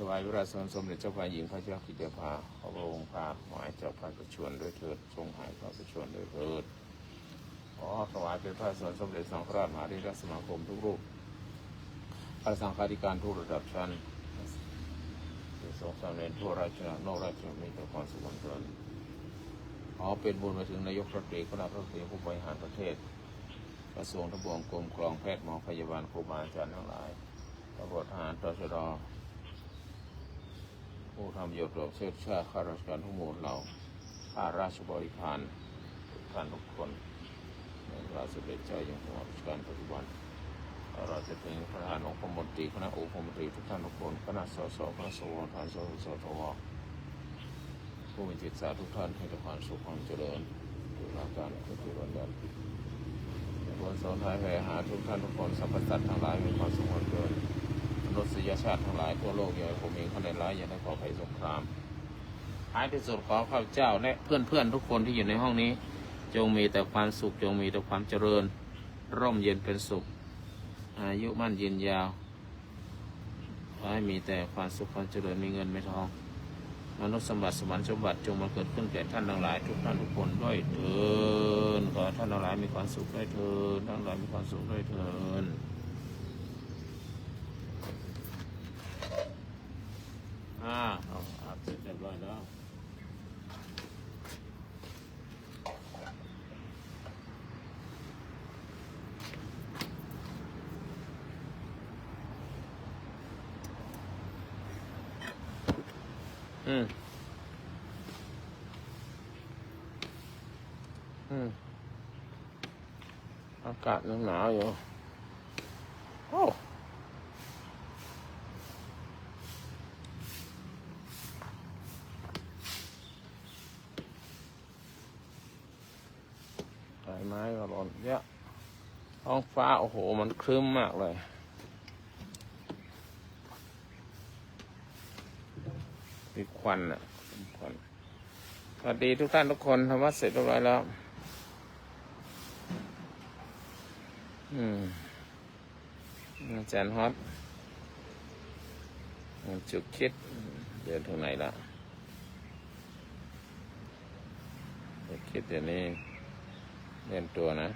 ถวายพระราชสมเด็จเจ้าฟ้าหญิงพระเจ้ากิติยาภาขอพระองค์พาหมายเจ้าพระประชวรด้วยเถิดทรงหายพระประชวรด้วยเถิดขอถวายเป็นพระสมเด็จสังฆราชมหาธิราชสมาคมทุกรูปพระสังฆาธิการทุกระดับชั้นทรงสำเร็จทั่วราชอาณาจักรนอกราชอาณาจักรมีแต่ความสุขความเจริญขอเป็นบุญไปถึงนายกรัฐมนตรีคณะรัฐมนตรีผู้บริหารประเทศกระทรวงทบวงกรมกรองแพทย์หมอพยาบาลครูบาอาจารย์ทั้งหลายตำรวจทหารตชด.ผู้ทำประโยชน์ต่อประเทศชาติข้าราชการทุกหมู่เหล่าข้าราชบริพารทุกท่านทุกคนในพระสมเด็จเจ้าอยู่หัวรัชกาลปัจจุบันเราจะถึงประธานองค์คมนตรีคณะองค์คมนตรีทุกท่านทุกคนคณะสสคณะสวทานสสทวผู้มีจิตศรัทธาทุกท่านให้ทุกความสุขความเจริญดูแลการทุกวันยันบนสอนท้ายแผ่หาทุกท่านทุกคนสรรพสัตว์ทั้งหลายมีความสุขความเจริญมนุษยชาติทั้งหลายทั่วโลกอย่าให้ผมเองข้าในร้ายอย่าได้ก่อภัยสงครามท้ายที่สุดขอข้าพเจ้าและเพื่อนทุกคนที่อยู่ในห้องนี้จงมีแต่ความสุขจงมีแต่ความเจริญร่มเย็นเป็นสุขอายุมั่นยืนยาวขอให้มีแต่ความสุขความเจริญมีเงินไม่ทองมนุษย์สมบัติสวรรค์สมบัติจงมาเกิดขึ้นแก่ท่านทั้งหลายทุกท่านทุกคนด้วยเถิดขอท่านทั้งหลายมีความสุขด้วยเถิดทั้งหลายมีความสุขด้วยเถิดอาบเสร็จเรียบร้อยแล้ว อืมอากาศหนาวอยู่โอ้ใบไม้ก็หล่นเยอะท้องฟ้าโอ้โหมันครึ้มมากเลยมีควันอ่ะควันสวัสดีทุกท่านทุกคนทำวัดเสร็จเรียบร้อยแล้วอาจารย์ฮอตจุกคิดเดินถึงไหนละจุกคิดเดี๋ยวนี้เล่นตัวนะ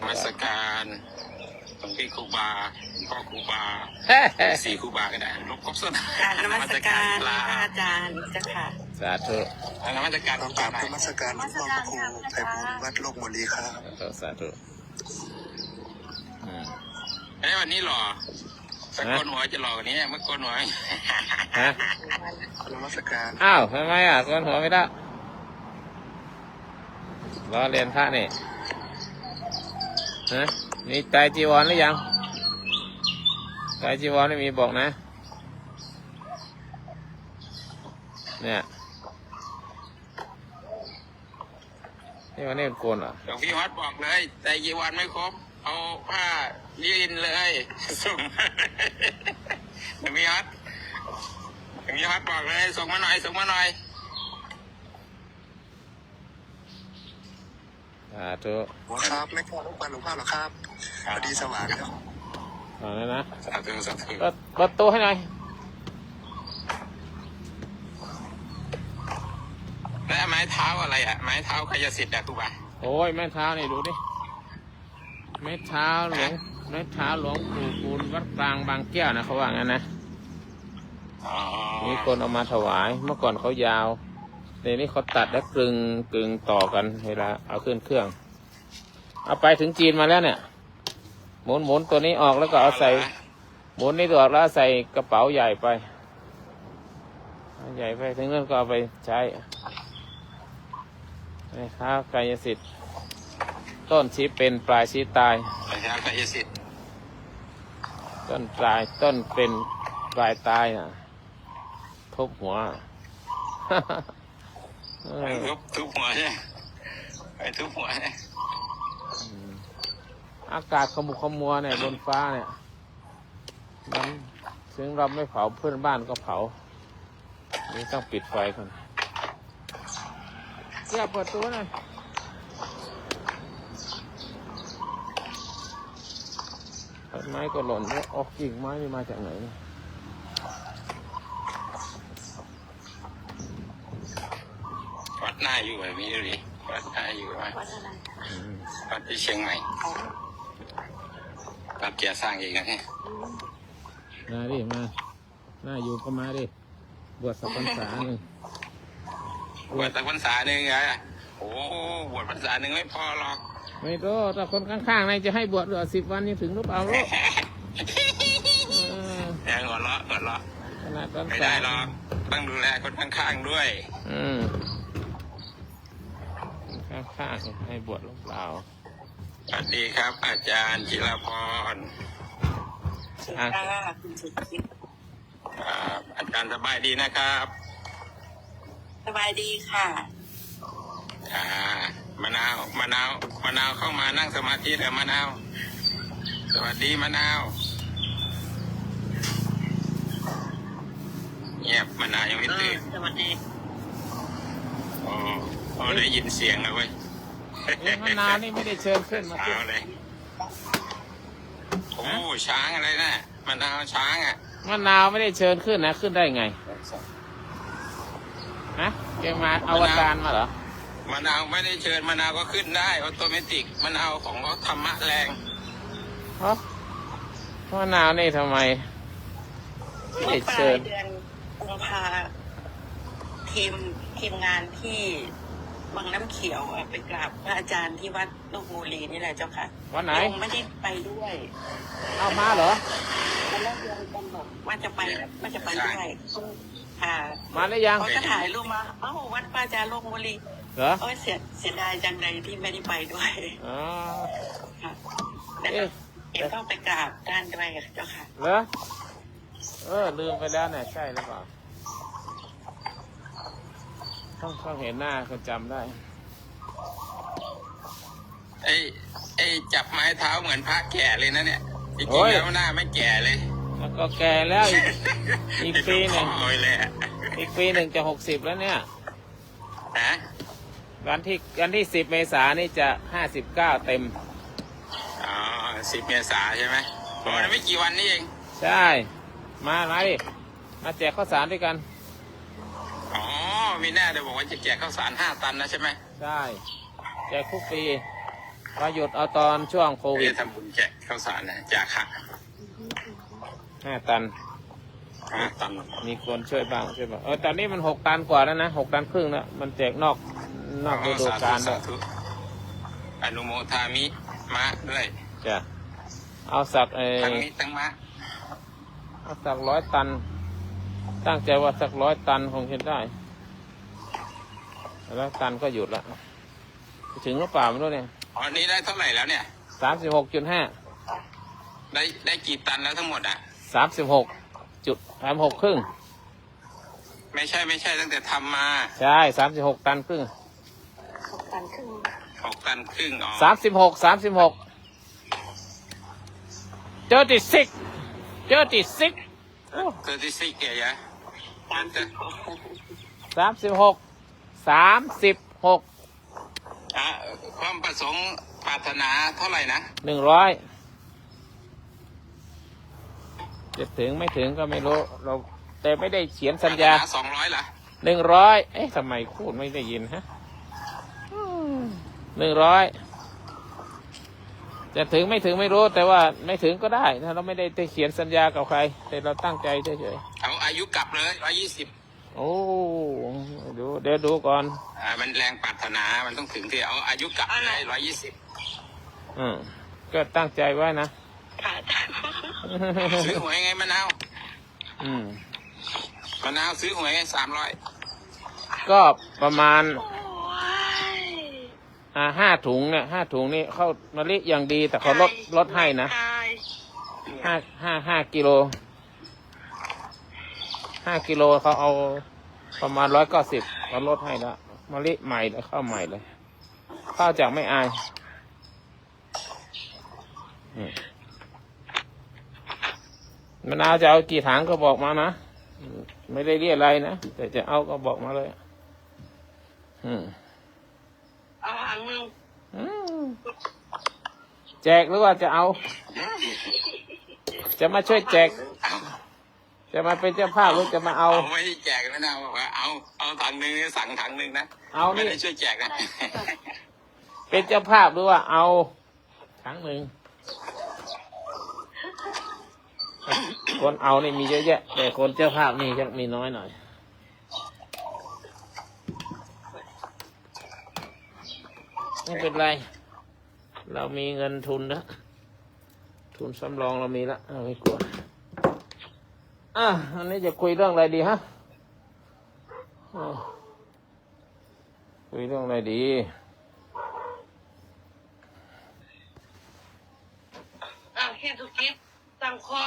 นมัสการหลวงพี่ครูบาหลวงพ่อครูบาสี่ครูบาก็ได้ลบครบส้น นมัสการพระอาจารย์เจ้าค่ะ สาธุ นมัสการ กราบนมัสการหลวงพ่อพระครูไพบูลย์วัดโลกมลีครับ สาธุ วันนี้หล่อสักคนหัวจะหล่อกว่านี้เมื่อคนหัว ฮะ นมัสการ อ้าวทำไมอ่ะก้นหัวไม่ได้รอเรียนพระนี่ฮะมีไตรจีวรหรือยังไตรจีวรไม่มีบอกนะเนี่ยนี่วันนี้เป็นโกนเหรอ หลวงพี่วัดบอกเลยแต่ยีวันไม่ครบเอาผ้ายืนเลยส่งหลวงพี่วัดบอกเลยส่งมาหน่อยส่งมาหน่อย สาธุ หัวครับไม่กล้าลุกวันหลวงพ่อหรอครับพอดีสว่างแล้ว เอาแล้วนะ สาธุสาธุ เปิดประตูให้หน่อย แล้วไม้เท้าอะไรอ่ะไม้เท้าขยสิทธิ์อ่ะครูบา โอ้ยแม่เท้านี่ดูดิแม่เท้าหลวงแม่เท้าหลวงปู่คูณวัดกลางบางแก้วนะเขาว่างั้นนะ อ๋อ มีคนเอามาถวายเมื่อก่อนเขายาวเดี๋ยวนี้เขาตัดแล้วกลึงต่อกันเวลาเอาขึ้นเครื่องเอาไปถึงจีนมาแล้วเนี่ยหมุนตัวนี้ออกแล้วก็เอาใส่หมุนนี่ตัวออกแล้วใส่กระเป๋าใหญ่ไปใหญ่ไปถึงนั้นก็เอาไปใช้นะครับกายสิทธิ์ต้นชี้เป็นปลายชี้ตาย ไม้เท้าขยสิทธิ์ ต้นเป็นปลายตายนะทุบหัว ทุบหัวใช่ไหมไปทุบหัวใช่ไหม อากาศขมุกขมัวเนี่ยบนฟ้าเนี่ยมันถึงเราไม่เผาเพื่อนบ้านก็เผานี่ต้องปิดไฟก่อนเปิดตัวหน่อยต้นไม้ก็หล่นแล้วออกกิ่งไม้นี่มาจากไหนเนี่ย วัดหน้าอยู่แบบนี้ดูดิวัดหน้าอยู่ไหม วัดอะไร วัดที่เชียงใหม่วัดเกียร์สร้างเองนะเนี่ย มาดิมาหน้าอยู่ก็มาดิบวชสักพรรษาหนึ่ง บวชสักพรรษาหนึ่งไงโอ้บวชพรรษาหนึ่งไม่พอหรอก ไม่รู้ถ้าคนข้างๆในจะให้บวชเหลือ10 วันนี่ถึงหรือเปล่าลูก ยังหัวเราะ ขนาดพรร ไม่ ษา ได้หรอกต้องดูแลคนข้างๆด้วย ข้างๆให้บวชหรือเปล่า สวัสดีครับ อาจารย์จิรพร ค่ะคุณสุขิต อาจารย์สบายดีนะครับ สบายดีค่ะ มะนาวเข้ามานั่งสมาธิเถอะมะนาว สวัสดีมะนาวเงียบมะนาวยังไม่ตื่น สวัสดี โอ้ได้ยินเสียงแล้วเว้ย มะนาวนี่ไม่ได้เชิญขึ้นมาขึ้น เอาเลยโอ้ช้างอะไรนะมะนาวช้างอ่ะ มะนาวไม่ได้เชิญขึ้นนะขึ้นได้ไงนะแกมาอวตารมาเหรอ มะนาวไม่ได้เชิญมะนาวก็ขึ้นได้ออโตเมติกมะนาวของเขาธรรมะแรง เพราะมะนาวนี่ทำไมไม่ เมื่ ได้ อปลา เชิ ย ญ เดือนกุมภาทีมงานที่ วังน้ำเขียวอะไปกราบพระอาจารย์ที่วัดลูกมูลีนี่แหละเจ้าค่ะ วันไหน ยังไม่ได้ไปด้วย เอามาเหรอ ตอนแรกยังกำหนดว่าจะไปด้วยค่ะ มาได้ยัง เขาก็ถ่ายรูปมาวัดพระอาจารย์ลูกมูลี เหรอ เสียดายจังใดที่ไม่ได้ไปด้วย อ๋อ ค่ะแต่เอ็มต้องไปกราบท่านด้วยเจ้าค่ะ เหรอลืมไปแล้วเนี่ยใช่หรือเปล่าต้องเห็นหน้าเขาจำได้ ไอ้จับไม้เท้าเหมือนพระแก่เลยนะเนี่ยจริงๆแล้วหน้าไม่แก่เลย แล้วก็แก่แล้วอีกปีหนึ่ง โอ้ยเลยอะ อีกปีหนึ่งจะ60แล้วเนี่ย ฮะ วันที่10 เมษายนนี่จะ59เต็ม อ๋อ10 เมษาใช่ไหมโอ้ยไม่กี่วันนี้เอง ใช่มาดิมาแจกข้าวสารด้วยกัน อ๋อมีแน่เลยบอกว่าจะแจกข้าวสาร5 ตันนะใช่ไหม ใช่แจกทุกปีมาหยุดเอาตอนช่วงโควิด จะทำบุญแจกข้าวสารนะจากค่ะ 5 ตัน 5 ตัน มีคนช่วยบ้างตอนนี้มัน6 ตันกว่าแล้วนะ6 ตันครึ่งแล้วมันแจกนอกฤดูกาล สา ด้วย ธุอนุโมทามิมะด้วย จ้ะเอาสักทั้งนี้ทั้งมะ เอาสัก100 ตัน ตั้งใจว่าสัก100 ตันคงจะได้100 ตันก็หยุดละถึงหรือเปล่าไม่รู้เนี่ย อ๋อนี้ได้เท่าไหร่แล้วเนี่ย 36.5ได้กี่ตันแล้วทั้งหมดอ่ะ 36.36ครึ่ง ไม่ใช่ตั้งแต่ทำมา ใช่36 ตันครึ่ง 6 ตันครึ่ง 6 ตันครึ่งอ๋อ 3636 36 เธอที่ซิกเก๋ยะ 36 ความประสงค์ปรารถนาเท่าไหร่นะ 100จะถึงไม่ถึงก็ไม่รู้เราแต่ไม่ได้เขียนสัญญาปรรถนา200เหรอ 100ทำไมพูดไม่ได้ยินฮะ100จะถึงไม่ถึงไม่รู้แต่ว่าไม่ถึงก็ได้ถ้าเราไม่ได้เขียนสัญญากับใครแต่เราตั้งใจเฉย เอาอายุกลับเลย120 โอ้เดี๋ยวดูก่อน มันแรงปรารถนามันต้องถึงที่เอาอายุกลับเลย120 ก็ตั้งใจไว้นะ ค่ะ ซื้อหวยไงมะนาว มะนาวซื้อหวยไง300ก็ประมาณ5 ถุงเนี่ย5 ถุงนี่เข้ามะลิอย่างดีแต่เขาลดให้นะ5 กิโล5 กิโลเขาเอาประมาณ190เขาลดให้แล้วมะลิใหม่แล้วข้าวใหม่เลยข้าวจากไม่อายมะนาวจะเอากี่ถังก็บอกมานะไม่ได้เรียกอะไรนะแต่จะเอาก็บอกมาเลยเอาถังนึง แจกหรือว่าจะเอา จะมาช่วยแจก จะมาเป็นเจ้าภาพหรือจะมาเอา ไม่ได้แจกมะนาวบอกว่าเอาถังนึงสั่งถังนึงนะ เอานี่ ไม่ได้ช่วยแจกนะ เป็นเจ้าภาพหรือว่าเอาถังหนึ่งคนเอานี่มีเยอะแยะแต่คนเจ้าภาพนี่จะมีน้อยหน่อยไม่เป็นไรเรามีเงินทุนนะทุนสำรองเรามีละไม่กลัวอันนี้จะคุยเรื่องอะไรดีฮะคุยเรื่องอะไรดีแค่ทุกคลิปตั้งข้อ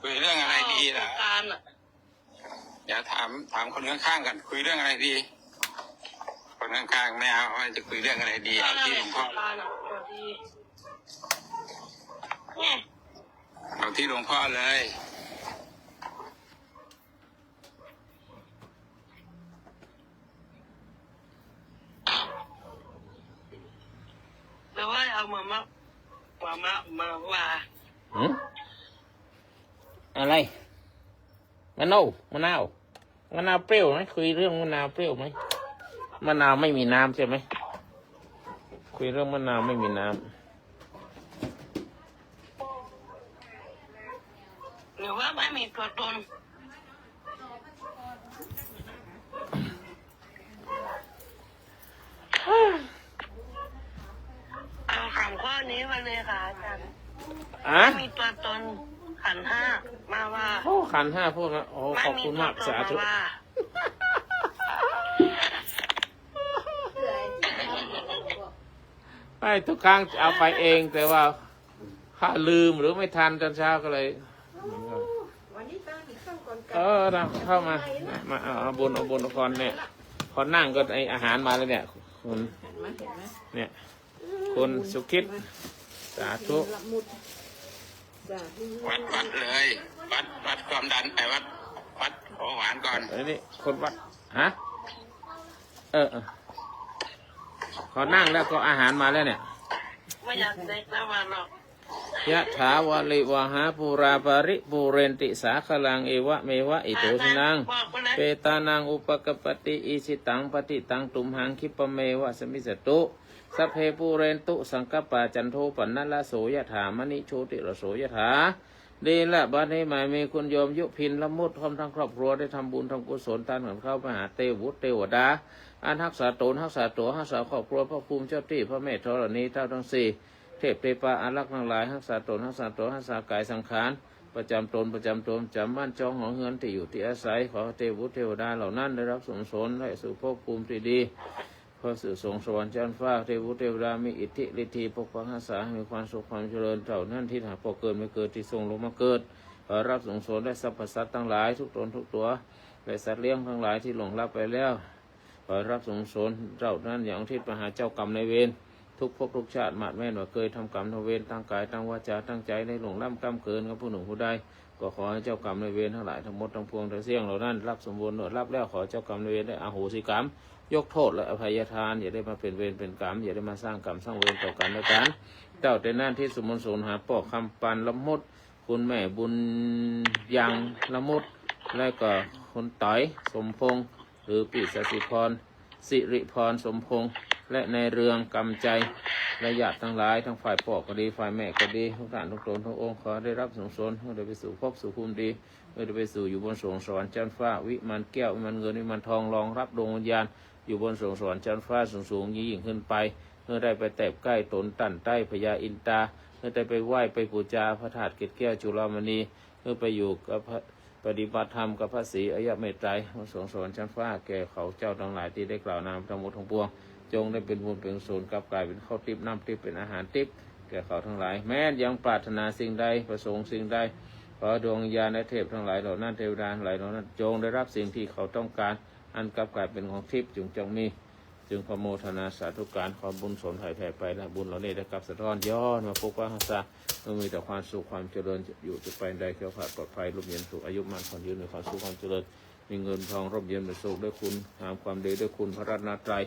คุยเรื่องอะไรดีล่ะ การอ่ะ เดี๋ยวถามคนข้างๆกันคุยเรื่องอะไรดี คนข้างๆไม่เอาว่าจะคุยเรื่องอะไรดีเอาที่หลวงพ่อเอาที่หลวงพ่อเลยแล้วว่าเอามาว่า อะไรมะนาวเปรี้ยวไหมคุยเรื่องมะนาวเปรี้ยวไหมมะนาวไม่มีน้ำใช่ไหมคุยเรื่องมะนาวไม่มีน้ำ หรือว่าไม่มีตัวตน เอาคำข้อนี้มาเลยค่ะอาจารย์ อ่ะ มีตัวตนขันธ์ห้ามาว่า โอ้ขันห้าพวกนั้นโอ้ขอบคุณมากสาธุ ไม่ทุกครั้งเอาไปเองแต่ว่าถ้าลืมหรือไม่ทันตอนเช้าก็เลย วันนี้ตั้งอีกข้างก่อน นะเข้ามาเอาบนก่อนเนี่ยพอนั่งก็ไออาหารมาแล้วเนี่ยคุณ เห็นไหมเนี่ยคุณสุขิตสาธุ ละมุดจ้ะ วัดเลยวัดความดันไปวัดของหวานก่อน อันนี้คนวัดฮะพอนั่งแล้วก็อาหารมาแล้วเนี่ย ไม่อยากได้แล้วมาหรอก ยะถาวาลิวหาปูราปาริปูเรนติสาคลังเอวะเมวะอิโตทินัง บอกไปเลย เปตานังอุปกปปติอิสิตังปฏิตังตุมหังคิปะเมวะสมิสตุสัพเพปูเรนตุสังกปปะจันโทปนัลละโสยถามณิโชติระโสยถาดีละบัดนี้หมายมีคุณโยมยุพินละมุดพร้อมทั้งครอบครัวได้ทำบุญทำกุศลทานของเข้าไปหาเทวุฒิเทวดาอันรักษาตนรักษาตัวรักษาครอบครัวพระภูมิเจ้าที่พระแม่ธรณีเท่าทั้งสี่เทพเทปาอารักษ์ทั้งหลายรักษาตนรักษาตัวรักษากายสังขารประจำตนประจำตัวจำบ้านจองหอเงินที่อยู่ที่อาศัยขอเทวุฒิเทวดาเหล่านั้นได้รับสมสนและสู่ภพภูมิที่ดีเพื่อสื่อส่งสวรรค์ชั้นฟ้าเทวุฒิเทวดามีอิทธิฤทธิปกปักรักษามีความสุขความเจริญเท่านั้นที่หาพอเกิดไม่เกิดที่ทรงลงมาเกิดขอรับสงสนและสรรพสัตว์ทั้งหลายทุกตนทุกตัวและสัตว์เลี้ยงทั้งหลายที่หลงรับไปแล้วขอรับสงสนเจ้านั้นอย่างที่มหาเจ้ากรรมในเวรทุกภพทุกชาติมาดแม่นว่าเคยทำกรรมทำเวรตั้งกายตั้งวาจาตั้งใจในหลงล่ำกรรมเกินกับผู้หนุ่มผู้ใดก็ขอให้เจ้ากรรมในเวรทั้งหลายทั้งหมดทั้งปวงทั้งเสี่ยงเหล่านั้นรับสมบูรณ์รับแล้วขอเจ้ากรรมในเวรได้อโหสิกรรมยกโทษและอภัยทานอย่าได้มาเป็นเวรเป็นกรรมอย่าได้มาสร้างกรรมสร้างเวรต่อกันและกันเจ้าแต่นั่นที่สมบูรณ์หาปอกคำปันละมุดคุณแม่บุญยังละมุดและก็คุณต่อยสมพงษ์หรือปิศสิพรสิริพรสมพงษ์และในเรืองกำใจและญาติทั้งหลายทั้งฝ่ายพ่อก็ดีฝ่ายแม่ก็ดีทุกท่านทุกตนทุกองค์ขอได้รับสงสนเมื่อได้ไปสู่ภพสู่ภูมิดีเมื่อได้ไปสู่อยู่บนสวงสวรรค์ชั้นฟ้าวิมานแก้ววิมานเงินวิมานทองรองรับดวงวิญญาณอยู่บนสวงสวรรค์ชั้นฟ้าสูงยิ่งขึ้นไปเมื่อได้ไปแตบใกล้ตนตันใต้พญาอินตาเมื่อได้ไปไหว้ไปบูชาพระธาตุเกศแก้วจุฬามณีเมื่อไปอยู่กับปฏิบัติธรรมกับพระศรีอริยเมตไตรบนสวงสวรรค์ชั้นฟ้าแก่เขาเจ้าทั้งหลายที่ได้กล่าวนามทั้งหมดทั้งปวงจงได้เป็นบุญเป็นกุศลกลับกลายเป็นข้าวทิพย์น้ำทิพย์เป็นอาหารทิพย์แก่เขาทั้งหลายแม้ยังปรารถนาสิ่งใดประสงค์สิ่งใดขอดวงวิญญาณและเทพทั้งหลายเหล่านั้นเทวดาทั้งหลายเหล่านั้นจงได้รับสิ่งที่เขาต้องการอันกลับกลายเป็นของทิพย์จงมีจึงขโมทนาสาธุการขอบุญสนไถ่แผ่ไปและบุญเหล่านี้ได้กลับสะท้อนย้อนมาพบว่าฮัสซาเมื่อมีแต่ความสุขความเจริญอยู่จะไปใดเขียวขาดปลอดภัยร่มเย็นสุขอายุมั่นขวัญยืนมีความสุขความเจริญมีเงินทองร่มเย็นเป็นสุขด้วยคุณงามความดีด้วยคุณพระรัตนตรัย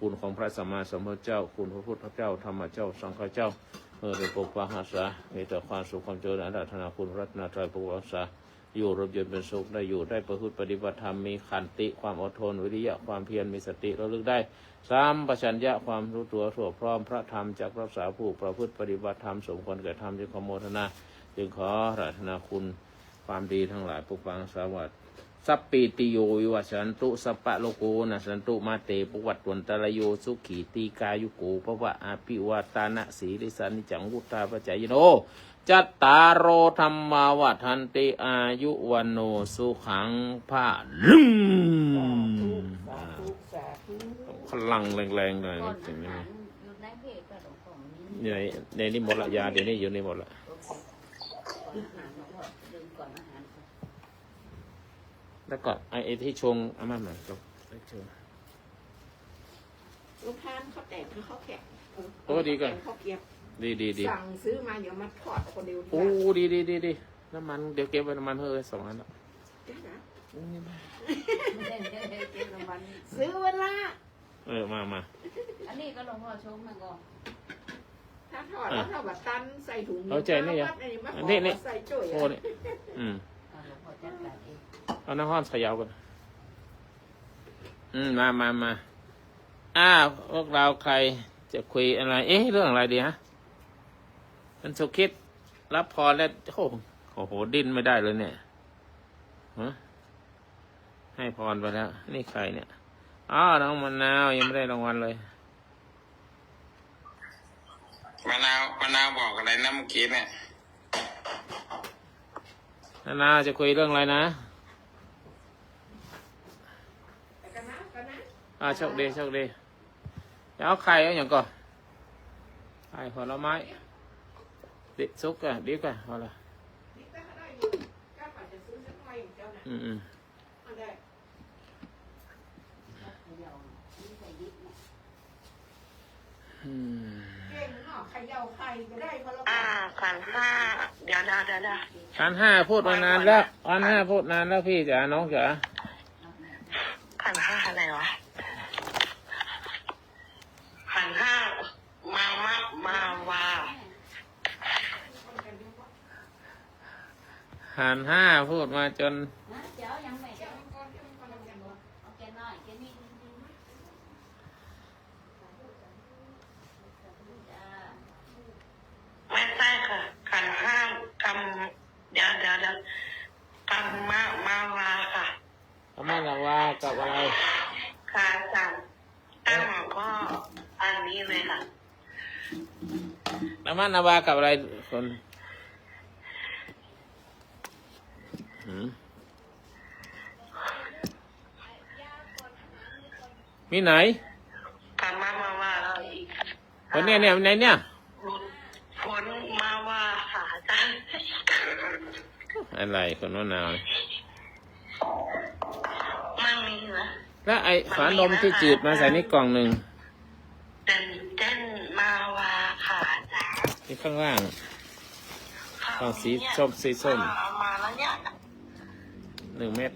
คุณของพระสัมมาสัมพุทธเจ้าคุณพระพุทธเจ้าธรรมเจ้าสังฆเจ้าเมื่อได้ปกปักรักษามีแต่ความสุขความเจริญอาราธนาคุณพระรัตนตรัยปกปักรักษาอยู่ร่มเย็นเป็นสุขได้อยู่ได้ประพฤติปฏิบัติธรรมมีขันติความอดทนวิริยะความเพียรมีสติระลึกได้สัมปชัญญะความรู้ตัวทั่วพร้อมพระธรรมจากรักษาผู้ประพฤติปฏิบัติธรรมสมควรแก่ธรรมจึงขอโมทนาจึงขออาราธนาคุณความดีทั้งหลายปกปักรักษาวัดสัพปิติโยวิวัชชันตุสัพพะโลโกนัสสันตุมาเตปวัตตวันตรโยสุขีตีกายุโกภวะอาภิวาตานะสีลิสานิจังวุฒาปัจจายโนจัตตารโอธรรมาวัฏันติอายุวันโนสุขังภาลึงพลังแรงๆหน่อยสิ่งนี้ในนี้หมดละยาเดี๋ยวนี้อยู่ในหมดละแล้วก็ไอ้ที่ชงอาม่าหน่อยก็ชง ลูกค้าเขาแตกเขาแข็ง โอ้ดีก่อน เขาเกียบ ดีสั่งซื้อมาเดี๋ยวมาทอดคนเดียว โอ้ดีน้ำมันเดี๋ยวเก็บไว้น้ำมันเฮ้ย2 อันละ ซื้อเวลา มา อันนี้ก็หลวงพ่อชมมาก่อน ถ้าทอดแล้วถ้าแบบตันใส่ถุง เอาใจนี่ยัง นี่ใส่จุ๋ย โอ้นี่เอาหลวงพ่อจัดการเอง เอาน้ำห้อนใส่ยาวกันมาพวกเราใครจะคุยอะไรเรื่องอะไรดีฮะมันสุขิตรับพรแล้วโอ้โหดิ้นไม่ได้เลยเนี่ยให้พรไปแล้วนี่ใครเนี่ยน้องมะนาวยังไม่ได้รางวัลเลย มะนาวบอกอะไรนะเมื่อกี้เนี่ย นาจะคุยเรื่องอะไรนะ โชคดีจะเอาไข่เอาอย่างก่อนไข่ผลไม้ดิซุกอะดิบอะพอละอืมขันห้าเดี๋ยว ขันห้าพูดมานานแล้วขันห้าพูดนานแล้วพี่จ๋าน้องจ๋า ขันห้าอะไรวะขันห้ามาวา ขันห้าพูดมาจน เจ้ายังไม่เจ้าโอเคหน่อยแค่นี้ ไม่ใช่ค่ะขันห้ากำเดี๋ยวกำมาวาค่ะ พม่าละว่ากับอะไร ค่ะจันตั้งก็อันนี้เลยค่ะ พม่าละว่ากับอะไรคนมีไหน กำมาวาแล้วอีก คนเนี้ยไหนเนี่ย ฝนมาวาค่ะอาจารย์ อะไรคนมะนาว มันมีเหรอ แล้วไอ้ฝานมที่จืดมาใส่นี่กล่องหนึ่ง เต้นมาวาค่ะอาจารย์ ที่ข้างล่างกล่องสีส้มเอามาแล้วเนี่ย 1 เม็ด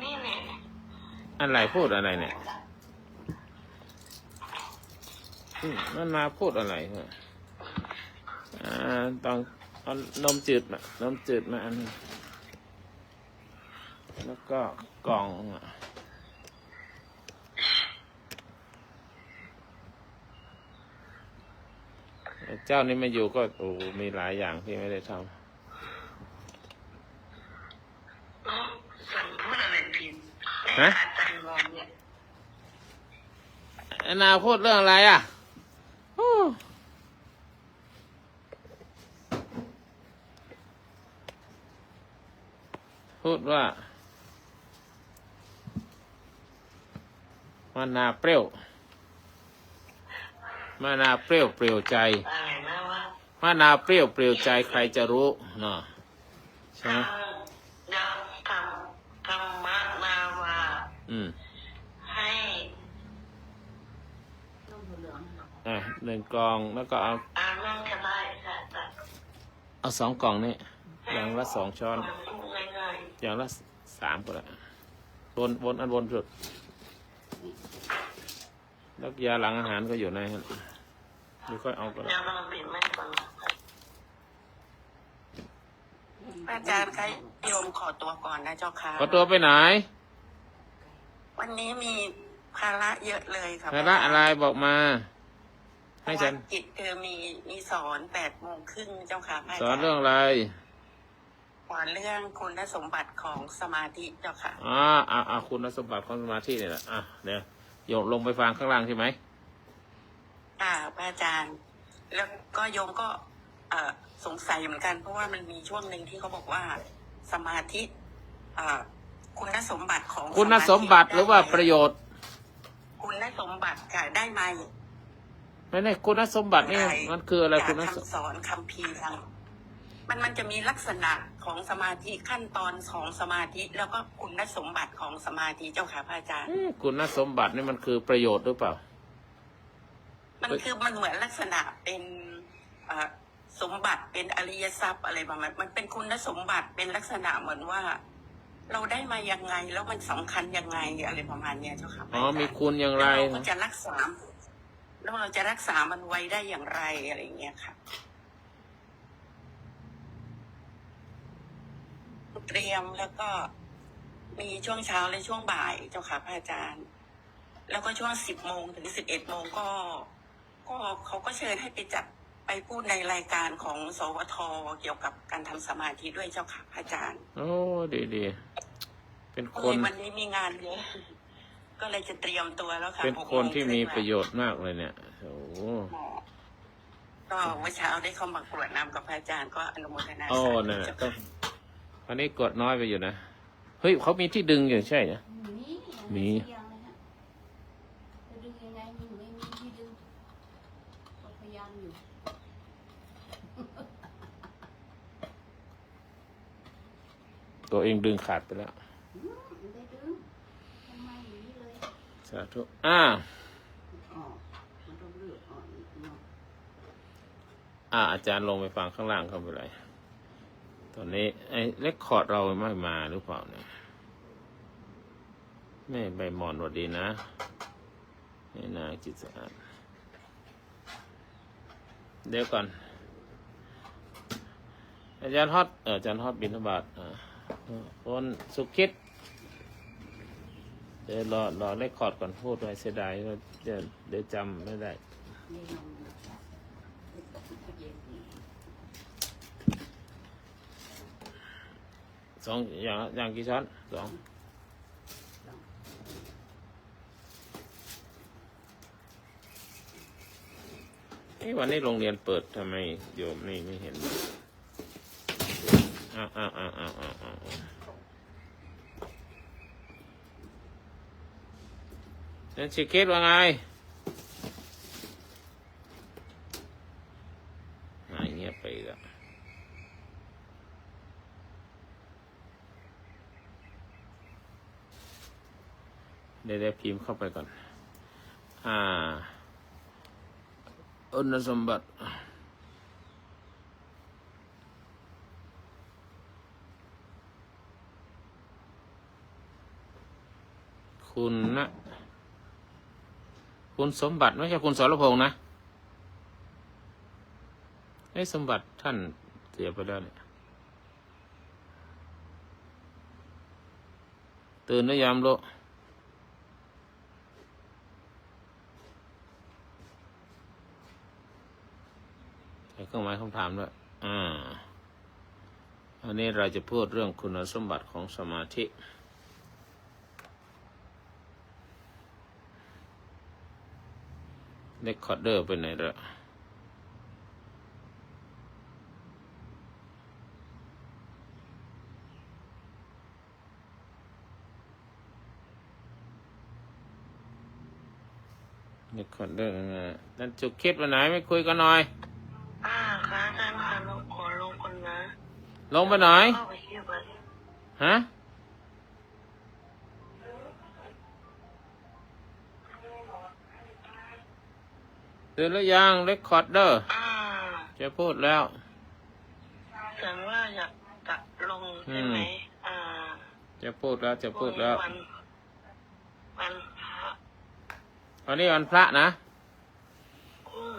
นี่เนี่ย อะไรพูดอะไรเนี่ยมันมาพูดอะไรเหรอต้องเอานมจืดมาอันนึงแล้วก็กล่องเจ้านี่ไม่อยู่ก็มีหลายอย่างที่ไม่ได้ทำ สั่งพูดอะไรผิด ฮะ อาจารย์งงเนี่ย นาพูดเรื่องอะไรอ่ะพูดว่ามะนาวเปรี้ยวมะนาวเปรี้ยวเปรี้ยวใจ อะไรนะวะ มะนาวเปรี้ยวเปรี้ยวใจใครจะรู้เนาะใช่ไหม เดี๋ยวกำมะนาวาให้ ต้องเหลือง 1 กล่องแล้วก็เอา นั่งก็ได้ค่ะอาจารย์ เอา2 กล่องนี่อย่างละ2 ช้อน พูดง่าย อย่างละ3ก็ได้วนอันวนสุดแล้วยาหลังอาหารก็อยู่ในนั้นเดี๋ยวค่อยเอาก็ ๆ ได้ เดี๋ยวเราปิดไม่ก่อนอาจารย์คะโยมขอตัวก่อนนะเจ้าค่ะ ขอตัวไปไหน วันนี้มีภาระเยอะเลยครับ ภาระอะไรบอกมาให้ฉัน กิจคือมีสอน8:30เจ้าค่ะพระาจาย์ สอนเรื่องอะไร สอนเรื่องคุณสมบัติของสมาธิเจ้าค่ะ คุณสมบัติของสมาธินี่แหละเดี๋ยวโยมลงไปฟังข้างล่างใช่ไหม พระอาจารย์ แล้วก็โยมก็สงสัยเหมือนกัน เพราะว่ามันมีช่วงหนึ่งที่เขาบอกว่าสมาธิคุณสมบัติของ คุณสมบัติหรือว่าประโยชน์ คุณสมบัติค่ะได้ไหม ไม่ใช่คุณสมบัตินี่มันคืออะไรคุณสมบัติ คำสอนคำพีร์มันจะมีลักษณะของสมาธิขั้นตอนของสมาธิ แล้วก็คุณสมบัติของสมาธิเจ้าค่ะพระอาจารย์ คุณสมบัตินี่มันคือประโยชน์หรือเปล่า มันเหมือนลักษณะเป็นสมบัติเป็นอริยทรัพย์อะไรประมาณมันเป็นคุณสมบัติเป็นลักษณะเหมือนว่า เราได้มายังไงแล้วมันสำคัญยังไงอะไรประมาณเนี้ยเจ้าค่ะพระอาจารย์ มีคุณอย่างไร แล้วเราก็จะรักษาแล้วเราจะรักษามันไว้ได้อย่างไรอะไรอย่างเงี้ยค่ะ เตรียมแล้วก็มีช่วงเช้าและช่วงบ่ายเจ้าค่ะพระอาจารย์ แล้วก็ช่วง10 โมงถึง11 โมงก็เขาก็เชิญให้ไปจัดไปพูดในรายการของสวทเกี่ยวกับการทำสมาธิด้วยเจ้าค่ะพระอาจารย์ โอ้ดีเป็นคน วันนี้มีงานเยอะ ก็เลยจะเตรียมตัวแล้วค่ะ เป็น 6 คนที่มี โงคง ประโยชน์มากเลยเนี่ยโอ้โห ก็เมื่อเช้าได้เข้ามากรวดน้ำกับพระอาจารย์ก็อนุโมทนา โอ้ สาธุ นั่นแหละ เจ้า ต้อ ค่ะ งอันนี้กดน้อยไปอยู่นะเฮ้ยเขามีที่ดึงอยู่ใช่ไหม มี เสียงเลยฮะจะดึงยังไงมันไม่มีที่ดึงก็พยายามอยู่ ตัวเองดึงขาดไปแล้ว ไม่ได้ดึงทำไมอย่างนี้เลย สาธุ อ๋อมันต้องเลือกอ่อนอีกเนาะ อาจารย์ลงไปฟังข้างล่างเขาไปเลยตอนนี้ไอ้เรคคอร์ดเราไม่มาหรือเปล่าเนี่ยแม่ใบหมอนสวัสดีนะนี่นาจิตสะอาดเดี๋ยวก่อนอาจารย์ฮอตอาจารย์ฮอตบิณฑบาตคนสุขิตเดี๋ยวรอเรคคอร์ดก่อนพูดไว้เสียดายว่าเดี๋ยวจำไม่ได้ นี่ลองดูค่ะเย็นดี สองอย่างกี่ช้อนสองวันนี้โรงเรียนเปิดทำไมโยมนี่ไม่เห็นอ้าวนั่นชิคเกตว่าไงหายเงียบไปอีกแล้วเดี๋ยวพิมพ์เข้าไปก่อนคุณสมบัติคุณสมบัติไม่ใช่คุณสรพงษ์นะไอ้สมบัติท่านเสียไปแล้วเนี่ยตื่นหรือยังโลใช้เครื่องหมายคำถามด้วยอันนี้เราจะพูดเรื่องคุณสมบัติของสมาธิเรคคอร์ดเดอร์ไปไหนละเรคคอร์ดเดอร์นั่นจุกคิดไปไหนไม่คุยกันหน่อยค่ะอาจารย์ค่ะลงขอลงคนนะ ลงไปไหนเข้าไปที่วัด ฮะเตือนแล้วยังเรคคอร์ดเดอร์จะพูดแล้วฉันว่าอยากจะลงใช่ไหมจะพูดแล้ววันพระ วันนี้วันพระนะ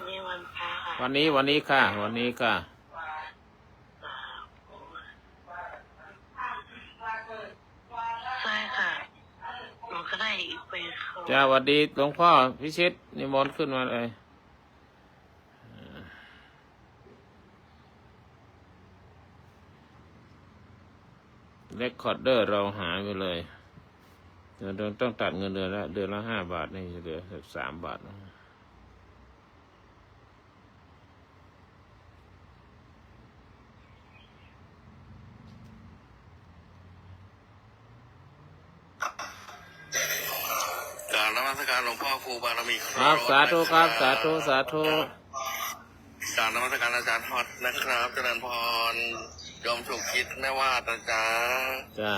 มีวันพระค่ะ วันนี้ค่ะใช่ค่ะหนูก็ได้อีกไปเขา จ้าสวัสดีหลวงพ่อพิชิตนิมนต์ขึ้นมาเลยเรคคอร์ดเดอร์เราหายไปเลยเดือนต้องตัดเงินเดือนละ5 บาทนี่เหลือ3 บาทการนมัสการหลวงพ่อครูบารมีครับสาธุครับสาธุการนมัสการอาจารย์ฮอตนะครับเจริญพรยมสุขคิดไม่ว่านะจ๊ะ จ้า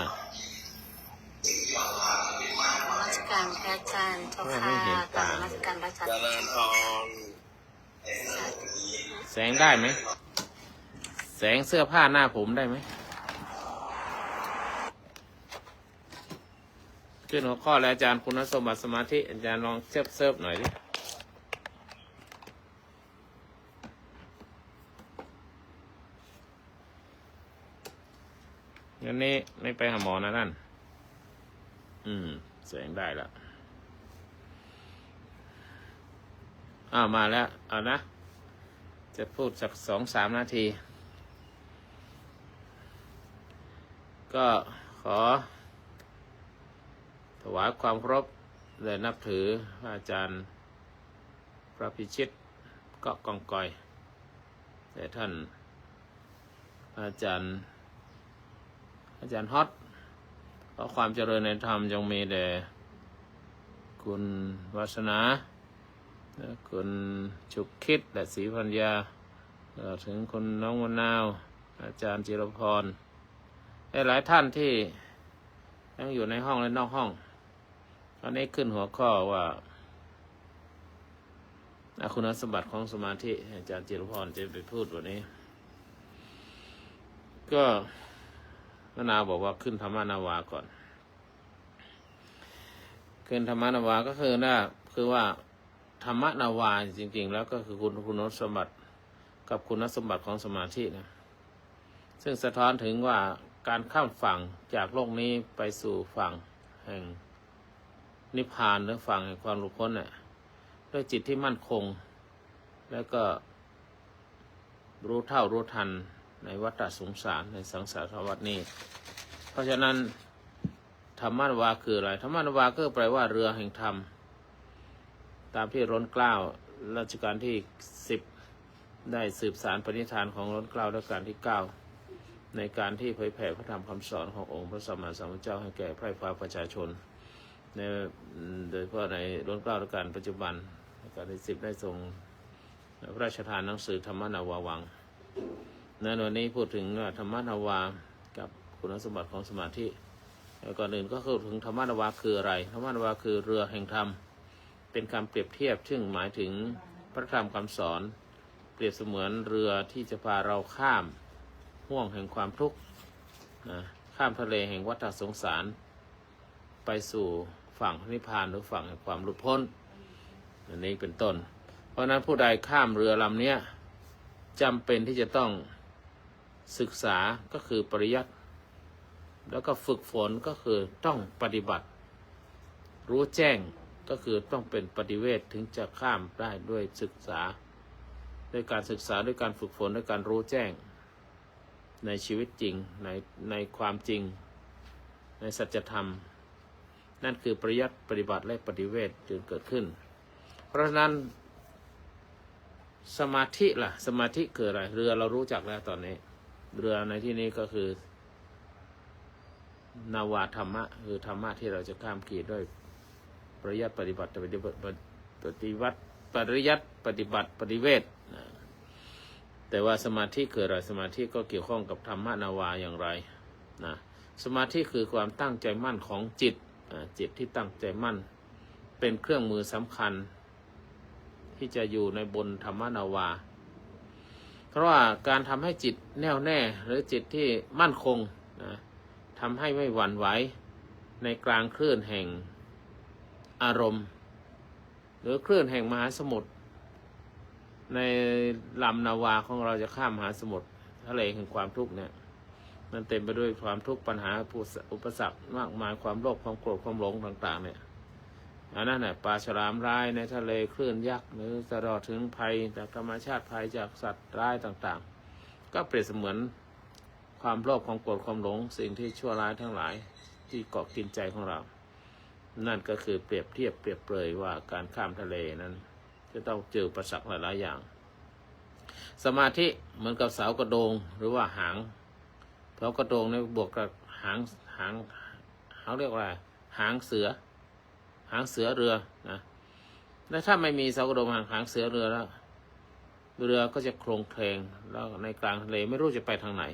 ราชการพระอาจารย์เจ้าค่ะตามราชการพระอาจาร เจ ย์ ริญพร แสงได้ไหมแสงเสื้อผ้าหน้าผมได้ไหมขึ้นหัวข้อแล้วอาจารย์คุณสมบัติสมาธิอาจารย์ลองเซิร์ฟหน่อยดิงั้นนี้ไม่ไปหาหมอนะท่านแสงได้แล้วมาแล้วเอานะจะพูดสัก2-3 นาที ก็ขอถวายความเคารพ ได้นับถืออาจารย์พระพิชิตเกาะกองกอยแต่ท่านอาจารย์ฮอตเพราะความเจริญในธรรมยังมีแด่คุณวาสนาคุณฉุกคิดและศรีพัญญาถึงคุณน้องมะนาวอาจารย์จิรพรหลายท่านที่ยังอยู่ในห้องและนอกห้องตอนนี้ขึ้นหัวข้อว่าคุณสมบัติของสมาธิอาจารย์จิรพรจะไปพูดวันนี้ก็มะนาวบอกว่าขึ้นธรรมนาวาก่อนขึ้นธรรมนาวาก็คือว่าธรรมนาวาจริงๆแล้วก็คือคุณสมบัติกับคุณสมบัติของสมาธินะซึ่งสะท้อนถึงว่าการข้ามฝั่งจากโลกนี้ไปสู่ฝั่งแห่งนิพพานหรือฝั่งแห่งความหลุดพ้นเนี่ยด้วยจิตที่มั่นคงแล้วก็รู้เท่ารู้ทันในวัฏสงสารในสังสารวัฏนี้เพราะฉะนั้นธรรมนาวาคืออะไรธรรมนาวาก็แปลว่าเรือแห่งธรรมตามที่ล้นเกล้ารัชกาลที่10ได้สืบสานปณิธานของล้นเกล้ารัชกาลที่9ในการที่เผยแผ่พระธรรมคำสอนขององค์พระสัมมาสัมพุทธเจ้าให้แก่ไพร่ฟ้าประชาชนโดยเฉพาะในล้นเกล้ารัชกาลปัจจุบันรัชกาลที่10ได้ทรงพระราชทานหนังสือธรรมนาวาวังในวันนี้พูดถึงธรรมนาวากับคุณสมบัติของสมาธิก่อนอื่นก็คือถึงธรรมนาวาคืออะไรธรรมนาวาคือเรือแห่งธรรมเป็นคำเปรียบเทียบซึ่งหมายถึงพระธรรมคำสอนเปรียบเสมือนเรือที่จะพาเราข้ามห่วงแห่งความทุกข์ข้ามทะเลแห่งวัฏสงสารไปสู่ฝั่งนิพพานหรือฝั่งแห่งความหลุดพ้นอันนี้เป็นต้นเพราะนั้นผู้ใดข้ามเรือลำนี้จำเป็นที่จะต้องศึกษาก็คือปริยัติแล้วก็ฝึกฝนก็คือต้องปฏิบัติรู้แจ้งก็คือต้องเป็นปฏิเวทถึงจะข้ามได้ด้วยศึกษาด้วยการศึกษาด้วยการฝึกฝนด้วยการรู้แจ้งในชีวิตจริงในความจริงในสัจธรรมนั่นคือปริยัติปฏิบัติและปฏิเวทจึงเกิดขึ้นเพราะฉะนั้นสมาธิล่ะสมาธิคืออะไรเรือเรารู้จักแล้วตอนนี้เรือในที่นี้ก็คือนาวาธรรมะคือธรรมะที่เราจะข้ามขีดด้วยปริยัติปฏิบัติปริยัติปฏิบัติปฏิเวทแต่ว่าสมาธิคืออะไรสมาธิก็เกี่ยวข้องกับธรรมนาวาอย่างไรนะสมาธิคือความตั้งใจมั่นของจิตจิตที่ตั้งใจมั่นเป็นเครื่องมือสำคัญที่จะอยู่ในบนธรรมนาวาเพราะว่าการทำให้จิตแน่วแน่หรือจิตที่มั่นคงนะทำให้ไม่หวั่นไหวในกลางคลื่นแห่งอารมณ์หรือคลื่นแห่งมหาสมุทรในลำนาวาของเราจะข้ามมหาสมุทรทะเลแห่งความทุกข์เนี่ยมันเต็มไปด้วยความทุกข์ปัญหาอุปสรรคมากมายความโลภความโกรธความหลงต่างๆเนี่ยอันนั้นปลาฉลามร้ายในทะเลคลื่นยักษ์หรือตลอดถึงภัยจากธรรมชาติภัยจากสัตว์ร้ายต่างๆก็เปรียบเสมือนความโลภความโกรธความหลงสิ่งที่ชั่วร้ายทั้งหลายที่เกาะกินใจของเรานั่นก็คือเปรียบเทียบเปรียบเปรยว่าการข้ามทะเลนั้นจะต้องเจออุปสรรคหลายๆอย่างสมาธิเหมือนกับเสากระโดงหรือว่าหางเสากระโดงเนี่ยบวกกับหางเขาเรียกว่าหางเสือเรือนะและถ้าไม่มีเสากระโดงหางเสือเรือแล้วเรือก็จะโคลงเคลงแล้วในกลางทะเลไม่รู้จะไปทางไหน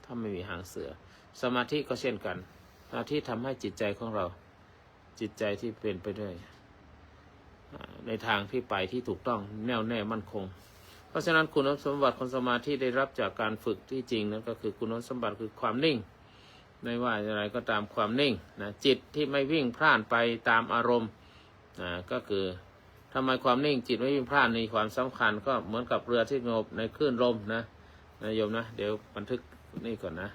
ถ้าไม่มีหางเสือสมาธิก็เช่นกันหน้าที่ทำให้จิตใจของเราจิตใจที่เป็นไปด้วยในทางที่ไปที่ถูกต้องแน่วแน่มั่นคงเพราะฉะนั้นคุณสมบัติของสมาธิได้รับจากการฝึกที่จริงนั้นก็คือคุณสมบัติคือความนิ่งไม่ว่าอะไรก็ตามความนิ่งนะจิตที่ไม่วิ่งพล่านไปตามอารมณ์ก็คือทำไมความนิ่งจิตไม่วิ่งพล่านมีความสำคัญก็เหมือนกับเรือที่สงบในคลื่นลมนะโยมนะเดี๋ยวบันทึกนี่ก่อนนะ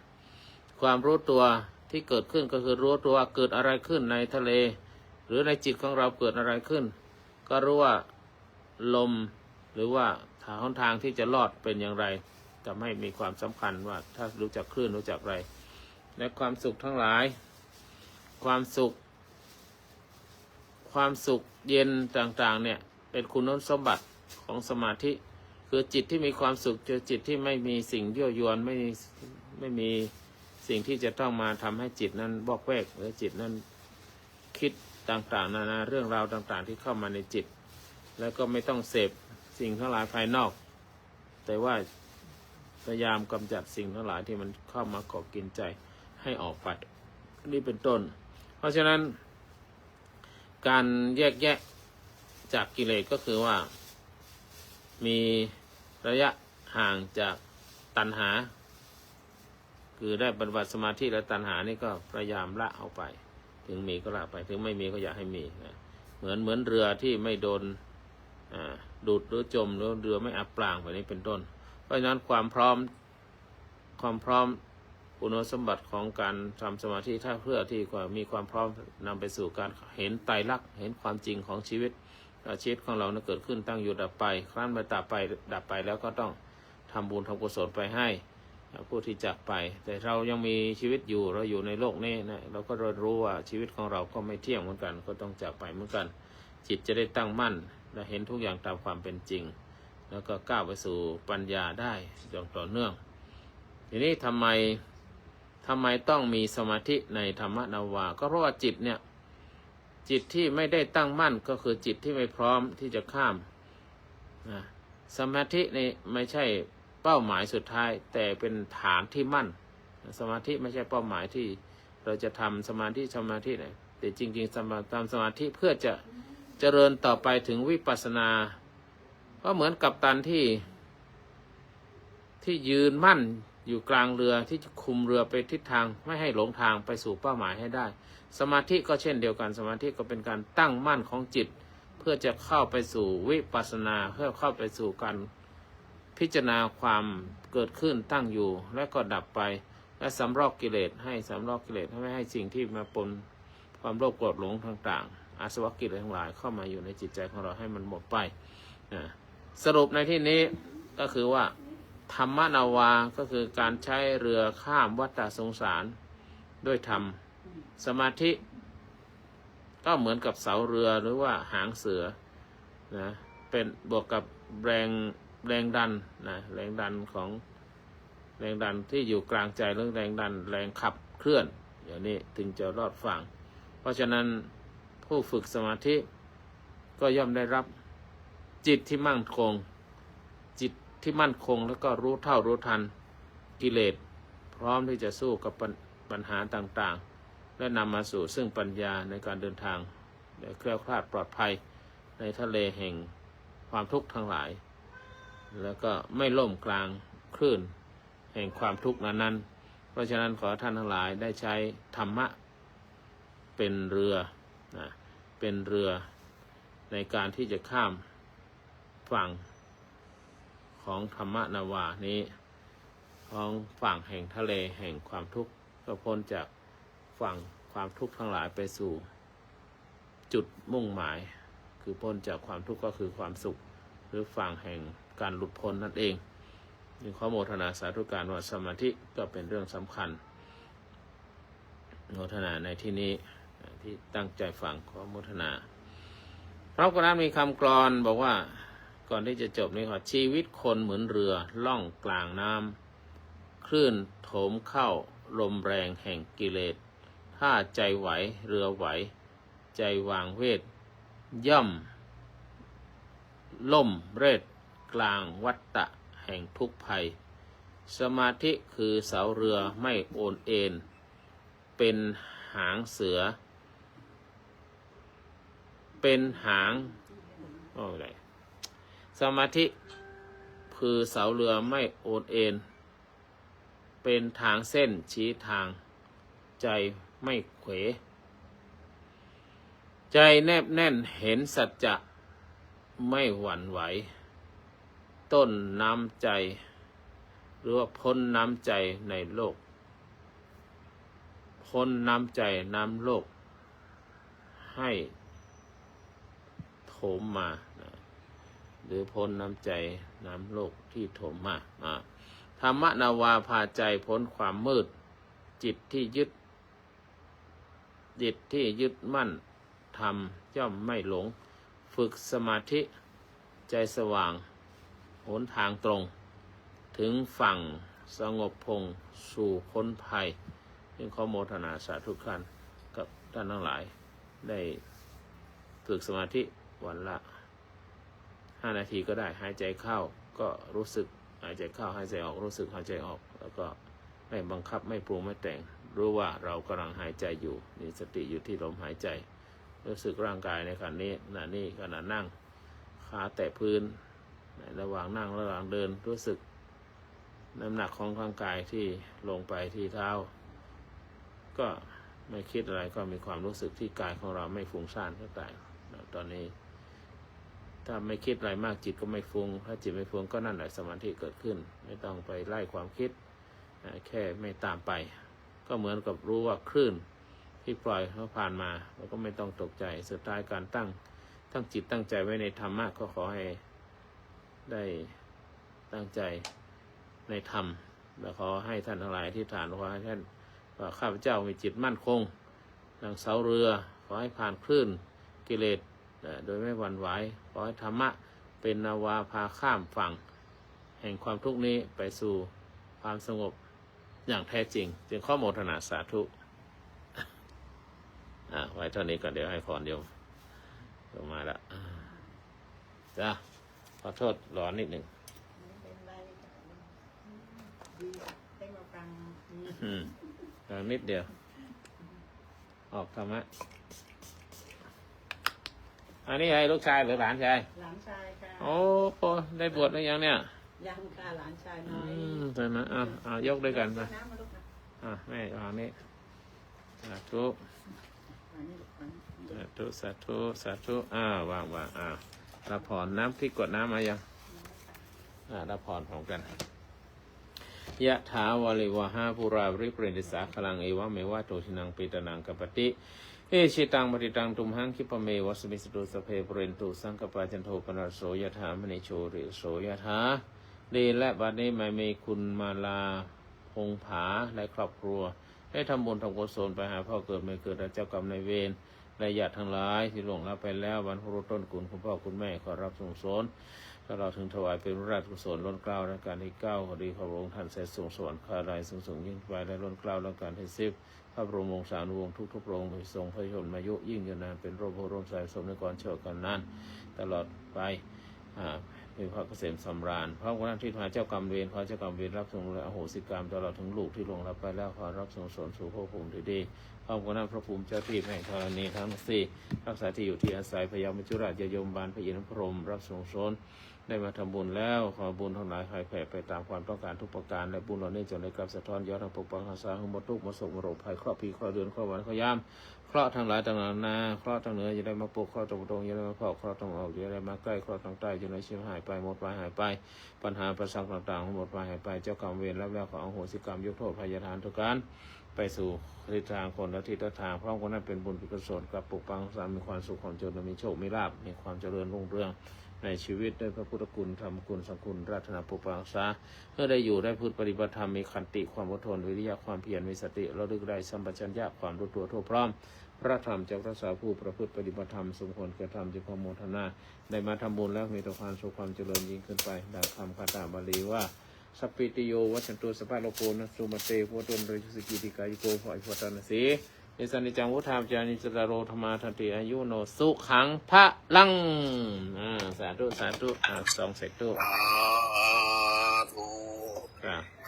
ความรู้ตัวที่เกิดขึ้นก็คือรู้ตัวเกิดอะไรขึ้นในทะเลหรือในจิตของเราเกิดอะไรขึ้นก็รู้ว่าลมหรือว่าทางที่จะรอดเป็นอย่างไรจะไม่มีความสำคัญว่าถ้ารู้จักคลื่นรู้จักอะไรและความสุขทั้งหลายความสุขค ความสุขเย็นต่างๆเนี่ยเป็นคุณสมบัติของสมาธิคือจิตที่มีความสุขคือจิตที่ไม่มีสิ่งยั่วยวนไม่มีสิ่งที่จะต้องมาทำให้จิตนั้นบอกแวกหรือจิตนั้นคิดต่างๆนานาเรื่องราวต่างๆที่เข้ามาในจิตแล้วก็ไม่ต้องเสพสิ่งทั้งหลายภายนอกแต่ว่าพยายามกำจัดสิ่งทั้งหลายที่มันเข้ามาเกาะกินใจให้ออกไปนี่เป็นต้นเพราะฉะนั้นการแยกแยะจากกิเลสก็คือว่ามีระยะห่างจากตัณหาคือได้ปฏิบัติสมาธิและตัณหานี่ก็พยายามละเอาไปถึงมีก็ละไปถึงไม่มีก็อย่าให้มีเหมือนเรือที่ไม่โดนดูดหรือจมหรือเรือไม่อับปางแบบนี้เป็นต้นเพราะฉะนั้นความพร้อมคุณสมบัติของการทำสมาธิถ้าเพื่อที่มีความพร้อมนำไปสู่การเห็นไตรลักษณ์เห็นความจริงของชีวิตของเราเกิดขึ้นตั้งอยู่ดับไปครั้นไปดับไปแล้วก็ต้องทำบุญทำกุศลไปให้ผู้ที่จากไปแต่เรายังมีชีวิตอยู่เราอยู่ในโลกนี้นะเราก็รู้ว่าชีวิตของเราก็ไม่เที่ยงเหมือนกันก็ต้องจากไปเหมือนกันจิตจะได้ตั้งมั่นและเห็นทุกอย่างตามความเป็นจริงแล้วก็ก้าวไปสู่ปัญญาได้อย่างต่อเนื่องทีนี้ทำไมต้องมีสมาธิในธรรมนาวาก็เพราะว่าจิตที่ไม่ได้ตั้งมั่นก็คือจิตที่ไม่พร้อมที่จะข้ามสมาธินี่ไม่ใช่เป้าหมายสุดท้ายแต่เป็นฐานที่มั่นสมาธิไม่ใช่เป้าหมายที่เราจะทำสมาธิเนี่ยแต่จริงๆทำสมาธิเพื่อจะเจริญต่อไปถึงวิปัสสนาก็เหมือนกัปตันที่ยืนมั่นอยู่กลางเรือที่จะคุมเรือไปทิศทางไม่ให้หลงทางไปสู่เป้าหมายให้ได้สมาธิก็เช่นเดียวกันสมาธิก็เป็นการตั้งมั่นของจิตเพื่อจะเข้าไปสู่วิปัสสนาเพื่อเข้าไปสู่การพิจารณาความเกิดขึ้นตั้งอยู่และก็ดับไปและสำรอกกิเลสให้ไม่ให้สิ่งที่มาปนความโลภโกรธหลงต่างๆอาสวะกิเลสทั้งหลายเข้ามาอยู่ในจิตใจของเราให้มันหมดไปสรุปในที่นี้ก็คือว่าธรรมนาวาก็คือการใช้เรือข้ามวัฏสงสารด้วยธรรมสมาธิก็เหมือนกับเสาเรือหรือว่าหางเสือนะเป็นบวกกับแรงดันแรงดันที่อยู่กลางใจเรื่องแรงดันแรงขับเคลื่อนอย่างนี้ถึงจะรอดฝั่งเพราะฉะนั้นผู้ฝึกสมาธิก็ย่อมได้รับจิตที่มั่นคงแล้วก็รู้เท่ารู้ทันกิเลสพร้อมที่จะสู้กับปัญหาต่างๆและนำมาสู่ซึ่งปัญญาในการเดินทางและแคล้วคลาดปลอดภัยในทะเลแห่งความทุกข์ทั้งหลายแล้วก็ไม่ล่มกลางคลื่นแห่งความทุกข์นั้นเพราะฉะนั้นขอท่านทั้งหลายได้ใช้ธรรมะเป็นเรือในการที่จะข้ามฝั่งของธรรมนาวานี้ของฝั่งแห่งทะเลแห่งความทุกข์ก็พ้นจากฝั่งความทุกข์ทั้งหลายไปสู่จุดมุ่งหมายคือพ้นจากความทุกข์ก็คือความสุขหรือฝั่งแห่งการหลุดพ้นนั่นเองจึงขอโมทนาสาธุการว่าสมาธิก็เป็นเรื่องสำคัญโมทนาในที่นี้ที่ตั้งใจฟังขอโมทนาพระพุทธเจ้ามีคำกลอนบอกว่าก่อนที่จะจบนี้ว่าชีวิตคนเหมือนเรือล่องกลางน้ำคลื่นโถมเข้าลมแรงแห่งกิเลสถ้าใจไหวเรือไหวใจวางเวทย่อมล่มเร็ดกลางวัฏฏะแห่งทุกข์ภัยสมาธิคือเสาเรือไม่โอนเอ็นเป็นหางเสือเป็นหางอะไรสมาธิคือเสาเรือไม่โอนเอ็นเป็นทางเส้นชี้ทางใจไม่เขวใจแนบแน่นเห็นสัจจะไม่หวั่นไหวต้นน้ำใจหรือว่าพ้นน้ำใจในโลกพ้นน้ำใจน้ำโลกให้โถมมาหรือพ้นน้ำใจน้ำโลกที่โถมมาธรรมนาวาพาใจพ้นความมืดจิตที่ยึดมั่น ธรรมย่อมไม่หลงฝึกสมาธิใจสว่างหนทางตรงถึงฝั่งสงบพงสู่พ้นภัยจึงขอโมทนาสาธุท่านกับท่านทั้งหลายได้ฝึกสมาธิวันละ5 นาทีก็ได้หายใจเข้าก็รู้สึกหายใจเข้าหายใจออกรู้สึกหายใจออกแล้วก็ไม่บังคับไม่ปรุงไม่แต่งรู้ว่าเรากำลังหายใจอยู่มีสติอยู่ที่ลมหายใจรู้สึกร่างกายในขณะนี้ขณะนั่งขาแตะพื้นระหว่างนั่งระหว่างเดินรู้สึกน้ำหนักของร่างกายที่ลงไปที่เท้าก็ไม่คิดอะไรก็มีความรู้สึกที่กายของเราไม่ฟุ้งซ่านก็ได้ตอนนี้ถ้าไม่คิดอะไรมากจิตก็ไม่ฟุ้งถ้าจิตไม่ฟุ้งก็นั่นแหละสมาธิเกิดขึ้นไม่ต้องไปไล่ความคิดแค่ไม่ตามไปก็เหมือนกับรู้ว่าคลื่นที่ปล่อยเขาผ่านมาเราก็ไม่ต้องตกใจสุดท้ายการตั้งจิตตั้งใจไว้ในธรรมะก็ขอให้ได้ตั้งใจในธรรมและขอให้ท่านทั้งหลายที่ฐานขอให้ท่านว่าข้าพเจ้ามีจิตมั่นคงดังเสาเรือขอให้ผ่านคลื่นกิเลสโดยไม่หวั่นไหวขอให้ธรรมะเป็นนาวาพาข้ามฝั่งแห่งความทุกข์นี้ไปสู่ความสงบอย่างแท้จริงจึงขอโมทนาสาธุไว้เท่านี้ก่อนเดี๋ยวให้พรโยมลงมาละจ้าขอโทษร้อนนิดหนึ่งร้อนนิดเดียวออกธรรมะอันนี้ไงลูกชายหรือหลานชายหลานชายค่ะ โอ้โหได้บวชหรือยังเนี่ยยังค่ะหลานชายน้อยใช่ไหมยกด้วยกันนะ น้ำมาลูกนะ แม่วางนี้สาธุสาธุวางรับพรน้ำที่กดน้ำมายังรับพรพร้อมกันยะถาวาลิวหาปุราบริปรินิสาขลังเอวะเมวะโตชินังปิตนังกัปติเอชิตังปฏิตังตุมหังคิปะเมวะสมิสตุสเพปเรนตุสังกปะจันโทปนัสโสยะถามณิโชริโสยะถาดีและบัดนี้ไม่มีคุณมาลาพงผาและครอบครัวได้ทำบุญทำกุศลไปหาพ่อเกิดไม่เกิดเจ้ากรรมนายเวรและญาติทั้งหลายที่ล่วงลับไปแล้วบรรพบุรุษต้นกุลคุณพ่อคุณแม่ขอรับส่งสนถ้าเราถึงถวายเป็นราชกุศลล้นเกล้าและการที่9พอดีขอพระองค์ท่านเสด็จส่งสวรรค์ข้าราชสูงยิ่งไปและล้นเกล้าและการที่10พระบรมวงศานุวงศ์ทุกพระองค์ทรงพระชนมายุยิ่งยืนนานเป็นร่มโพร่มไทรสมในก่อนเชื่อกันนั้นตลอดไปมีพระเกษมสำราญพระองค์ท่านที่หาเจ้ากรรมเวรขอเจ้ากรรมเวรรับส่งและอโหสิกรรมตลอดถึงลูกที่ล่วงลับไปแล้วขอรับส่งสนสู่ภพภูมิที่ดีพระองค์นั้นพระภูมิเจ้าที่แห่งธรณีทั้ง4รักษาที่อยู่ที่อาศัยพยามิจุราชยมบาลพระอินทร์พรหมรับส่งสนได้มาทำบุญแล้วขอบุญทั้งหลายให้แผ่ไปตามความต้องการทุกประการและบุญเหล่านี้จงได้กลับสะท้อนย้อนทางปกปักรักษาให้หมดทุกข์หมดโศกหมดโรคภัยเคราะห์ผีเคราะห์เดือนเคราะห์วันเคราะห์ยามเคราะห์ทั้งหลายต่างๆนาเคราะห์ทั้งเหนืออย่าได้มาปกเคราะห์ตรงอย่าได้มาเผาเคราะห์ตรงออกอย่าได้มาใกล้เคราะห์ทางใต้อย่าได้ชิมหายไปหมดไปหายไปปัญหาประสังต่างๆหมดไปหายไปเจ้ากรรมเวรรับแล้วขออโหสิกรรมยกโทษภัยทานทุกการไปสู่ทิศทางคนและทิศทางพร้อมกันนั้นเป็นบุญกุศลกับปกปักรักษามีความสุขความเจริญมีโชคมีลาภมีความเจริญรุ่งเรืองในชีวิตด้วยพระพุทธคุณธรรมคุณสังคุณราชนาปกปักรักษาเมื่อได้อยู่ได้พูดปฏิบัติธรรมมีขันติความอดทนวิริยะความเพียรมีสติระลึกได้สัมปชัญญะความรู้ตัวทั่วพร้อมพระธรรมจากรักษาผู้ประพฤติปฏิบัติธรรมสมควรแก่ธรรมจึงขอโมทนาได้มาทำบุญแล้วมีแต่ความสุขความเจริญยิ่งขึ้นไปดังคำคาถาบาลีว่าสัพพิติโยวัชันตุสัพพะโลโกนัสสุมาเตโพตุนริสุกิติกายโกภอยพุทธนาสีเอสันนิจังวุฒามจานิจตโรธรรมาทันติอายุโนสุขังพระลังสาธุสองเสกตุ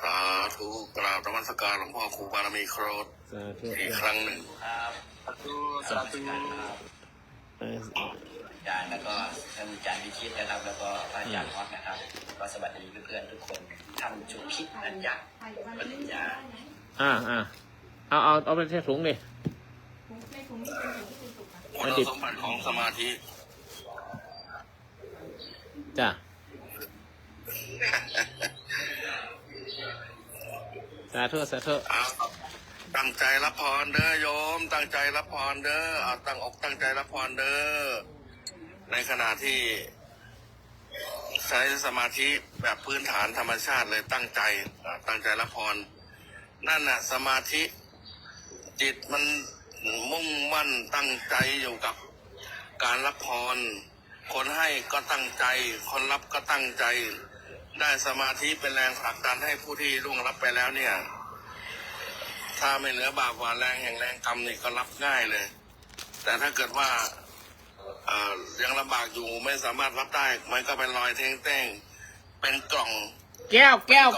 สาธุกราบนมัสการหลวงพ่อครูบารมีโครดอีกครั้งหนึ่งครับสาธุอาจารย์แล้วก็ท่านอาจารย์วิชิตนะครับแล้วก็พระอาจารย์ฮอตนะครับก็สวัสดีเพื่อนๆทุกคนท่านชุคิดอาจารย์ปริญญาเอาไปเทถุงดิคุณสมบัติของสมาธิจ้ะสาธุตั้งใจรับพรเด้อโยมตั้งใจรับพรเด้อตั้งอกตั้งใจรับพรเด้อในขณะที่ใช้สมาธิแบบพื้นฐานธรรมชาติเลยตั้งใจรับพรนั่นน่ะสมาธิจิตมันมุ่งมั่นตั้งใจอยู่กับ การรับพร คนให้ก็ตั้งใจ คนรับก็ตั้งใจ ได้สมาธิเป็นแรงผลักดันให้ผู้ที่ล่วงรับไปแล้วเนี่ย ถ้าไม่เหลือบาปหวานแรงแห่งแรงกรรมนี่ก็รับง่ายเลย แต่ถ้าเกิดว่ายังลำบากอยู่ไม่สามารถรับได้มันก็เป็นรอยเท้งเต้งเป็นกล่อง แก้ว กล่อง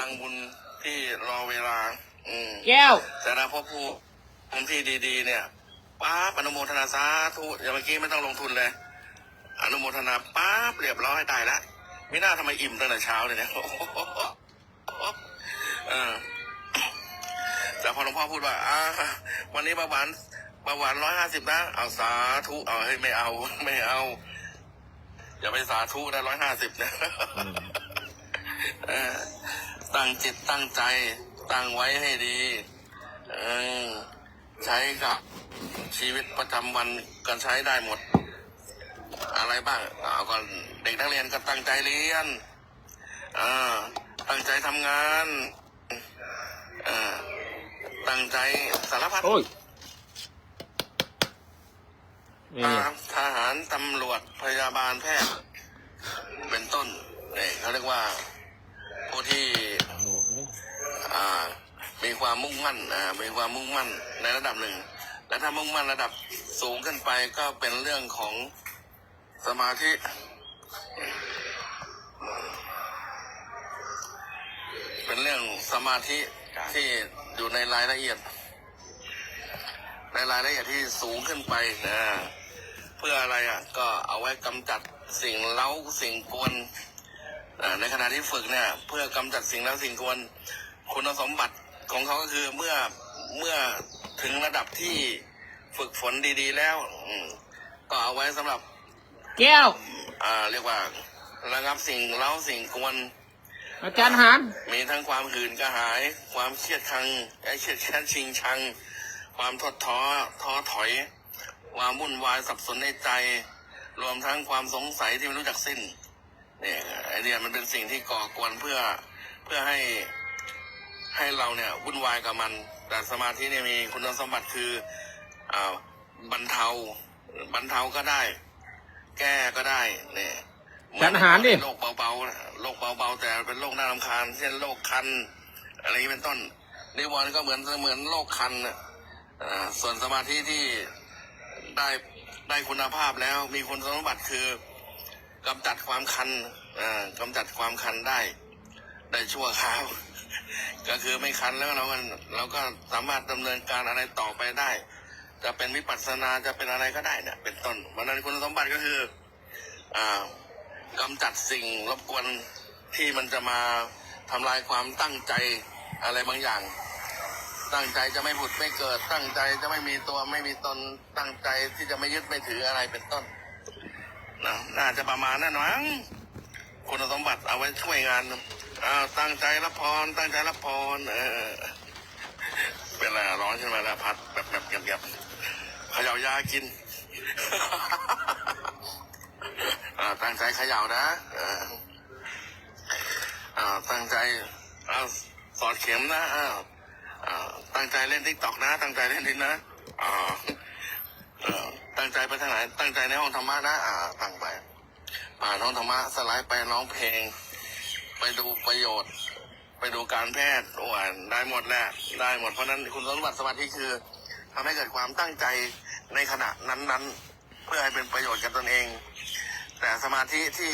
ทางบุญที่รอเวลาแก้ว แต่ถ้าพบผู้ที่ดีๆเนี่ยป๊าบอนุโมทนาสาธุอย่างเมื่อกี้ไม่ต้องลงทุนเลยอนุโมทนาป๊าบเรียบร้อยตายแล้วไม่น่าทำไมอิ่มตั้งแต่เช้าเลยเนี่ยแต่พอหลวงพ่อพูดว่าวันนี้เบาหวาน150นะเอาสาธุเอาให้ไม่เอาอย่าไปสาธุนะ150นะตั้งจิตตั้งใจตั้งไว้ให้ดีใช้กับชีวิตประจำวันก็ใช้ได้หมดอะไรบ้างเอาก่อนเด็กนักเรียนก็ตั้งใจเรียนตั้งใจทำงานตั้งใจสารพัดทหารตำรวจพยาบาลแพทย์เป็นต้นเนี่ยเขาเรียกว่าผู้ที่มีความมุ่งมั่นมีความมุ่งมั่นในระดับหนึ่งและถ้ามุ่งมั่นระดับสูงขึ้นไปก็เป็นเรื่องของสมาธิเป็นเรื่องสมาธิที่อยู่ในรายละเอียดที่สูงขึ้นไปนะเพื่ออะไรก็เอาไว้กำจัดสิ่งเร้าสิ่งกวนในขณะที่ฝึกเนี่ยเพื่อกำจัดสิ่งเร้าสิ่งกวนคุณสมบัติของเขาก็คือเมื่อถึงระดับที่ฝึกฝนดีๆแล้วก็เอาไว้สำหรับแก้วเรียกว่าระงับสิ่งเร้าสิ่งกวนอาจารย์หานมีทั้งความหื่นกระหายความเครียดชังเครียดแค้นชิงชังความท้อถอยความวุ่นวายสับสนในใจรวมทั้งความสงสัยที่ไม่รู้จักสิ้นเนี่ยไอเดียมันเป็นสิ่งที่ก่อกวนเพื่อให้เราเนี่ยวุ่นวายกับมันแต่สมาธิเนี่ยมีคุณสมบัติคือบรรเทาก็ได้แก้ก็ได้เนี่ยฉันหารดิโรคเบาแต่เป็นโรคน่ารำคาญเช่นโรคคันอะไรนี้เป็นต้นนิวรณ์ก็เหมือนโรคคันส่วนสมาธิที่ได้คุณภาพแล้วมีคุณสมบัติคือกำจัดความคันได้ชั่วคราวก็คือไม่คันแล้วเราก็สามารถดำเนินการอะไรต่อไปได้จะเป็นวิปัสสนาจะเป็นอะไรก็ได้เนี่ยเป็นต้นวันนั้นคุณสมบัติก็คือกำจัดสิ่งรบกวนที่มันจะมาทำลายความตั้งใจอะไรบางอย่างตั้งใจจะไม่ผุดไม่เกิดตั้งใจจะไม่มีตัวไม่มีตนตั้งใจที่จะไม่ยึดไม่ถืออะไรเป็นต้นน่าจะประมาณนั้นมั้งคุณสมบัติเอาไว้ช่วยงานตั้งใจรับพรเป็นอะไรร้อนใช่ไหมล่ะพัดแบบเก็บเขย่ายากิน ตั้งใจเขย่านะตั้งใจสอดเข็มนะตั้งใจเล่นTikTokนะตั้งใจเล่นนะตั้งใจไปทางไหนตั้งใจในห้องธรรมะนะตั้งไปห้องธรรมะสไลด์ไปร้องเพลงไปดูประโยชน์ไปดูการแพทย์ได้หมดแหละได้หมดเพราะนั้นคุณสมบัติสมาธิคือทำให้เกิดความตั้งใจในขณะนั้นๆเพื่อให้เป็นประโยชน์กับตนเองแต่สมาธิที่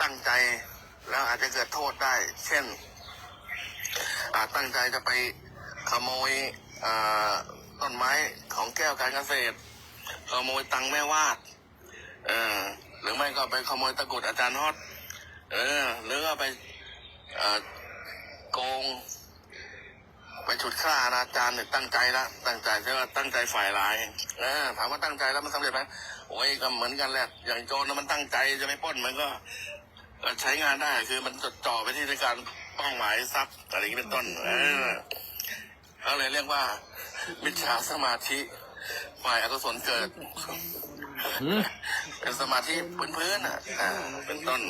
ตั้งใจแล้วอาจจะเกิดโทษได้เช่นตั้งใจจะไปขโมยต้นไม้ของแก้วการเกษตรขโมยตังแม่วาดหรือไม่ก็ไปขโมยตะกรุดอาจารย์ฮอตหรือก็ไปโกงไปฉุดฆ่าอนาจารเนี่ยตั้งใจแล้วตั้งใจใช่ไหมตั้งใจฝ่ายร้ายถามว่าตั้งใจแล้วมันสำเร็จไหมโอ้ยก็เหมือนกันแหละอย่างโจรนะมันตั้งใจจะไม่ปล้นมันก็ใช้งานได้คือมันจดจ่อไปที่ในการเป้าหมายทรัพย์อะไรอย่างนี้เป็นต้นเขาเลยเรียกว่ามิจฉาสมาธิฝ่ายอกุศลเกิดเป็นสมาธิพื้นๆเป็นต้น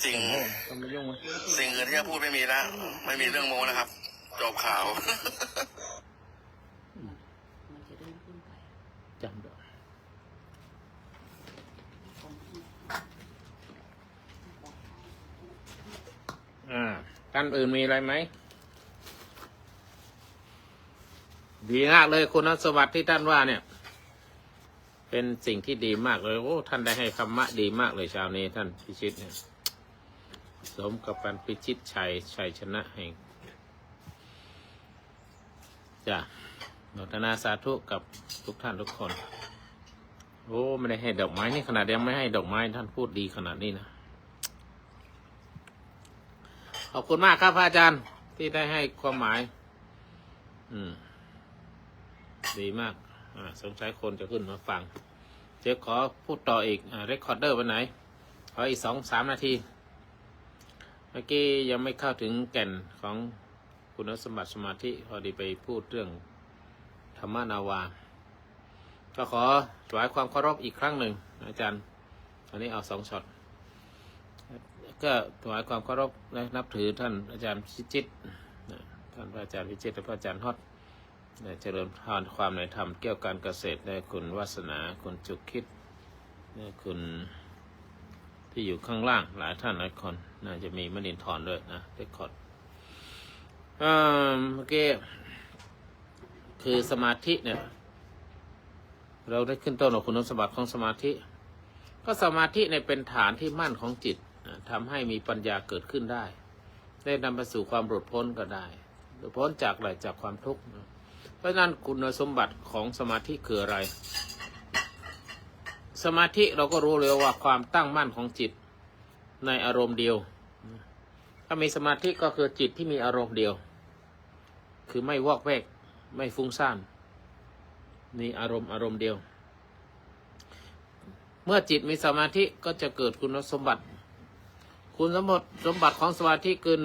สิ่งอื่นที่จะพูดไม่มีแล้วไม่มีเรื่องโม้แล้วครับจบข่าวจำได้ ท่านอื่นมีอะไรไหมดีมากเลยคุณสมบัติที่ท่านว่าเนี่ยเป็นสิ่งที่ดีมากเลยโอ้ท่านได้ให้ธรรมะดีมากเลยเช้านี้ท่านพิชิตเนี่ยสมกับการพิชิตชัยชนะแห่งจ้ะอนุโมทนาสาธุกับทุกท่านทุกคนโอ้ไม่ได้ให้ดอกไม้นี่ขนาดยังไม่ให้ดอกไม้ท่านพูดดีขนาดนี้นะขอบคุณมากครับพระอาจารย์ที่ได้ให้ความหมายดีมากสงสัยคนจะขึ้นมาฟังเดี๋ยวขอพูดต่ออีกเรคคอร์เดอร์วันไหนขออีก2-3 นาทีเมื่อกี้ยังไม่เข้าถึงแก่นของคุณสมบัติสมาธิพอดีไปพูดเรื่องธรรมนาวาก็ขอถวายความเคารพอีกครั้งหนึ่งอาจารย์อันนี้เอา2 ช็อตก็ถวายความเคารพและนับถือท่านอาจารย์พิจิตรท่านพระอาจารย์พิจิตรและพระอาจารย์ฮอดเจริญพรความในธรรมเกี่ยวกับการเกษตรได้คุณวาสนาคุณจุกคิดได้คุณที่อยู่ข้างล่างหลายท่านหลายคนน่าจะมีมณินทรด้วยนะเรคคอร์ดเมื่อกี้คือสมาธิเนี่ยเราได้ขึ้นต้นของคุณสมบัติของสมาธิก็สมาธิเนี่ยเป็นฐานที่มั่นของจิตทำให้มีปัญญาเกิดขึ้นได้นำไปสู่ความหลุดพ้นก็ได้หลุดพ้นจากอะไรจากความทุกข์เพราะฉะนั้นคุณสมบัติของสมาธิคืออะไรสมาธิเราก็รู้เลยว่าความตั้งมั่นของจิตในอารมณ์เดียวถ้ามีสมาธิก็คือจิตที่มีอารมณ์เดียวคือไม่วอกแวกไม่ฟุ้งซ่านมีอารมณ์เดียวเมื่อจิตมีสมาธิก็จะเกิดคุณสมบัติของสมาธิคือ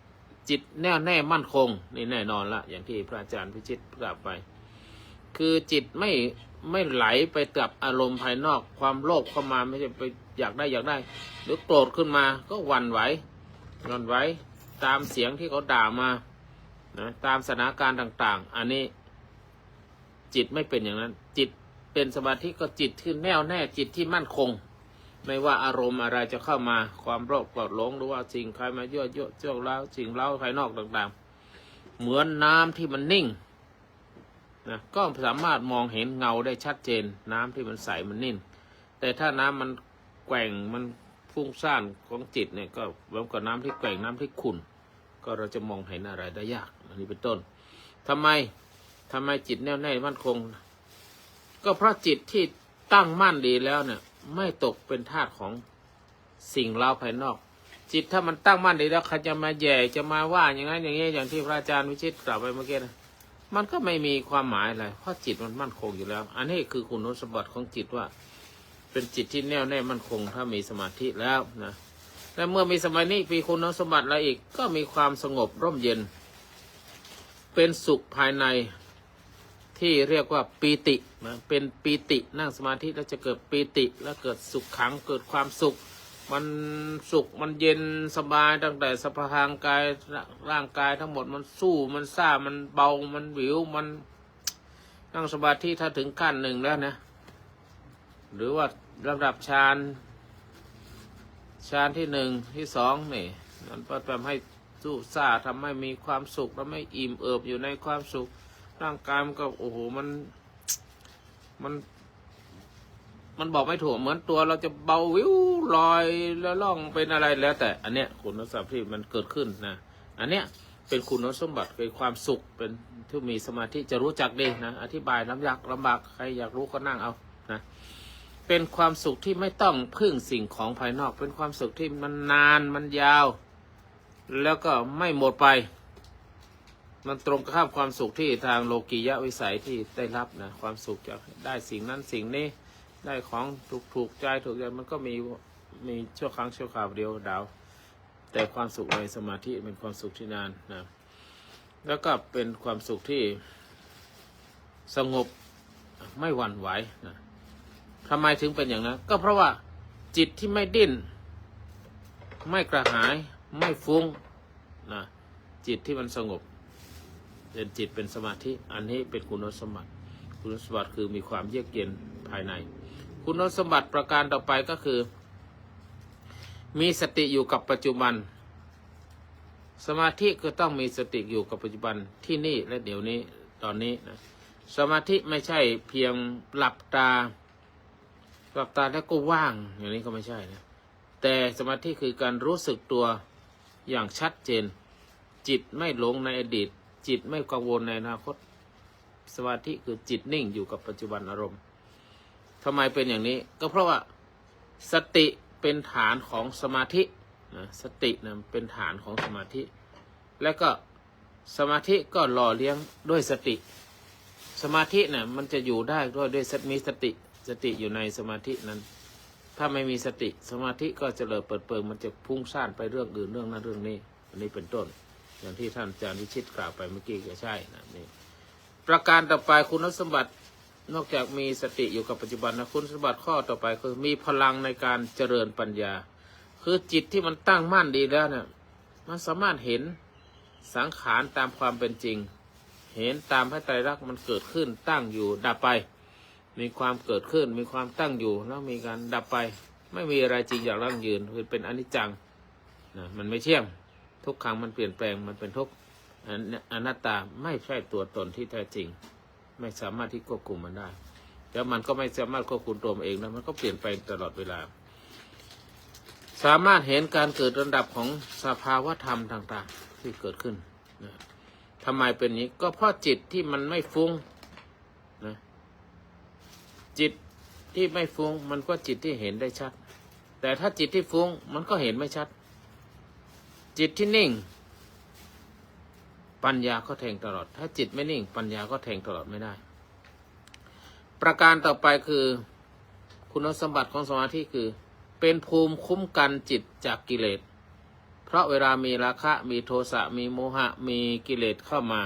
1จิตแน่วแน่มั่นคงนี่แน่นอนละอย่างที่พระอาจารย์พิชิตกล่าวไปคือจิตไม่ไหลไปกับอารมณ์ภายนอกความโลภเข้ามาไม่ใช่ไปอยากได้หรือโกรธขึ้นมาก็หวั่นไหวตามเสียงที่เขาด่ามานะตามสถานการณ์ต่างๆอันนี้จิตไม่เป็นอย่างนั้นจิตเป็นสมาธิก็จิตที่แน่วแน่จิตที่มั่นคงไม่ว่าอารมณ์อะไรจะเข้ามาความโลภโกรธหลงหรือว่าสิ่งใครมายั่วเจ้าเล้าสิ่งเล้าภายนอกต่างๆเหมือนน้ำที่มันนิ่งนะก็สามารถมองเห็นเงาได้ชัดเจนน้ำที่มันใสมันนิ่งแต่ถ้าน้ำมันแกว่งมันฟุ้งซ่านของจิตเนี่ยก็เหมือนกับน้ำที่แกว่งน้ำที่ขุ่นก็เราจะมองเห็นอะไรได้ยากอันนี้เป็นต้นทำไมจิตแน่วแน่มั่นคงก็เพราะจิตที่ตั้งมั่นดีแล้วเนี่ยไม่ตกเป็นทาสของสิ่งเล้าภายนอกจิตถ้ามันตั้งมั่นดีแล้วใครจะมาแย่จะมาว่าอย่างนั้นอย่างนี้อย่างที่พระอาจารย์วิชิตกล่าวไปเมื่อกี้นะมันก็ไม่มีความหมายอะไรเพราะจิตมันมั่นคงอยู่แล้วอันนี้คือคุณสมบัติของจิตว่าเป็นจิตที่แน่วแน่มั่นคงถ้ามีสมาธิแล้วนะและเมื่อมีสมาธิมีคุณสมบัติอะไรอีกก็มีความสงบร่มเย็นเป็นสุขภายในที่เรียกว่าปีตินะเป็นปีตินั่งสมาธิแล้วจะเกิดปีติแล้วเกิดสุขขังเกิดความสุขมันเย็นสบายตั้งแต่สะพางกายร่างกายทั้งหมดมันสู้มันซ่ามันเบามันหวิวมันนั่งสมาธิถ้าถึงขั้นหนึ่งแล้วนะหรือว่าระดับฌานที่1ที่2นี่มันก็ทำให้สู้ซ่าทำให้มีความสุขทำให้อิ่มเอิบอยู่ในความสุขร่างกายมันก็โอ้โหมันบอกไม่ถูกเหมือนตัวเราจะเบาวิวลอยแล้วล่องเป็นอะไรแล้วแต่อันเนี้ยคุณสมบัติที่มันเกิดขึ้นนะอันเนี้ยเป็นคุณสมบัติคือความสุขเป็นที่มีสมาธิจะรู้จักดีนะอธิบายลำบากใครอยากรู้ก็นั่งเอานะเป็นความสุขที่ไม่ต้องพึ่งสิ่งของภายนอกเป็นความสุขที่มันนานมันยาวแล้วก็ไม่หมดไปมันตรงข้ามความสุขที่ทางโลกียะวิสัยที่ได้รับนะความสุขจะได้สิ่งนั้นสิ่งนี้ได้ของถูกใจมันก็มีชั่วครั้งชั่วคราวเดียวดาวแต่ความสุขในสมาธิเป็นความสุขที่นานนะแล้วก็เป็นความสุขที่สงบไม่หวั่นไหวนะทำไมถึงเป็นอย่างนั้นก็เพราะว่าจิตที่ไม่ดิ้นไม่กระหายไม่ฟุ้งนะจิตที่มันสงบเป็นจิตเป็นสมาธิอันนี้เป็นคุณสมบัติคือมีความเยือกเย็นภายในคุณสมบัติประการต่อไปก็คือมีสติอยู่กับปัจจุบัน สมาธิก็ต้องมีสติอยู่กับปัจจุบันที่นี่และเดี๋ยวนี้ตอนนี้นะสมาธิไม่ใช่เพียงหลับตาแล้วก็ว่างอย่างนี้ก็ไม่ใช่นะแต่สมาธิคือการรู้สึกตัวอย่างชัดเจนจิตไม่หลงในอดีตจิตไม่กังวลในอนาคตสมาธิคือจิตนิ่งอยู่กับปัจจุบันอารมณ์ทำไมเป็นอย่างนี้ก็เพราะว่าสติเป็นฐานของสมาธินะสตินะเป็นฐานของสมาธิและก็สมาธิก็หล่อเลี้ยงด้วยสติสมาธินะมันจะอยู่ได้ด้วยมีสติอยู่ในสมาธินั้นถ้าไม่มีสติสมาธิก็จะเปิดเปิงมันจะพุ่งซ่านไปเรื่องอื่นเรื่องนั้นเรื่องนี้อันนี้เป็นต้นอย่างที่ท่านอาจารย์วิชิตกล่าวไปเมื่อกี้ก็ใช่นะนี่ประการต่อไปคุณสมบัตินอกจากมีสติอยู่กับปัจจุบันนะคุณสมบัติข้อต่อไปคือมีพลังในการเจริญปัญญาคือจิตที่มันตั้งมั่นดีแล้วเนี่ยมันสามารถเห็นสังขารตามความเป็นจริงเห็นตามพระไตรลักษณ์มันเกิดขึ้นตั้งอยู่ดับไปมีความเกิดขึ้นมีความตั้งอยู่แล้วมีการดับไปไม่มีอะไรจริงอย่างยั่งยืนคือเป็นอนิจจังนะมันไม่เที่ยงทุกครั้งมันเปลี่ยนแปลงมันเป็นทุกข์อนัตตาไม่ใช่ตัวตนที่แท้จริงไม่สามารถที่ควบคุมมันได้แล้วมันก็ไม่สามารถควบคุมตัวมันเองนะมันก็เปลี่ยนไปตลอดเวลาสามารถเห็นการเกิดระดับของสภาวะธรรมต่างๆที่เกิดขึ้นนะทำไมเป็นนี้ก็เพราะจิตที่มันไม่ฟุ้งนะจิตที่ไม่ฟุ้งมันก็จิตที่เห็นได้ชัดแต่ถ้าจิตที่ฟุ้งมันก็เห็นไม่ชัดจิตที่นิ่งปัญญาก็แทงตลอดถ้าจิตไม่นิ่งปัญญาก็แทงตลอดไม่ได้ประการต่อไปคือคุณสมบัติของสมาธิคือเป็นภูมิคุ้มกันจิตจากกิเลสเพราะเวลามีราคะมีโทสะมีโมหะมีกิเลสเข้ามา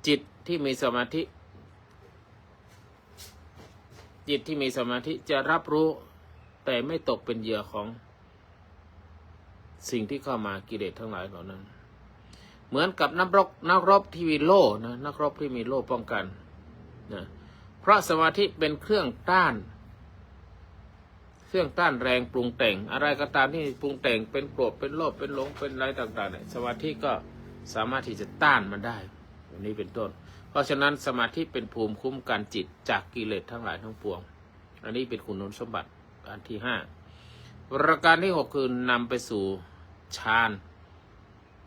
จิตที่มีสมาธิจะรับรู้แต่ไม่ตกเป็นเหยื่อของสิ่งที่เข้ามากิเลสทั้งหลายเหล่านั้นเหมือนกับนักรบที่มีโล่นะนักรบที่มีโล่ป้องกันนะเพราะสมาธิเป็นเครื่องต้านแรงปรุงแต่งอะไรก็ตามที่ปรุงแต่งเป็นโกรธเป็นโลภเป็นหลงเป็นอะไรต่างๆเนี่ยสมาธิก็สามารถที่จะต้านมันได้อย่างนี้เป็นต้นเพราะฉะนั้นสมาธิเป็นภูมิคุ้มกันจิตจากกิเลสทั้งหลายทั้งปวงอันนี้เป็นคุณสมบัติอันที่5ประการที่6คือนำไปสู่ฌาน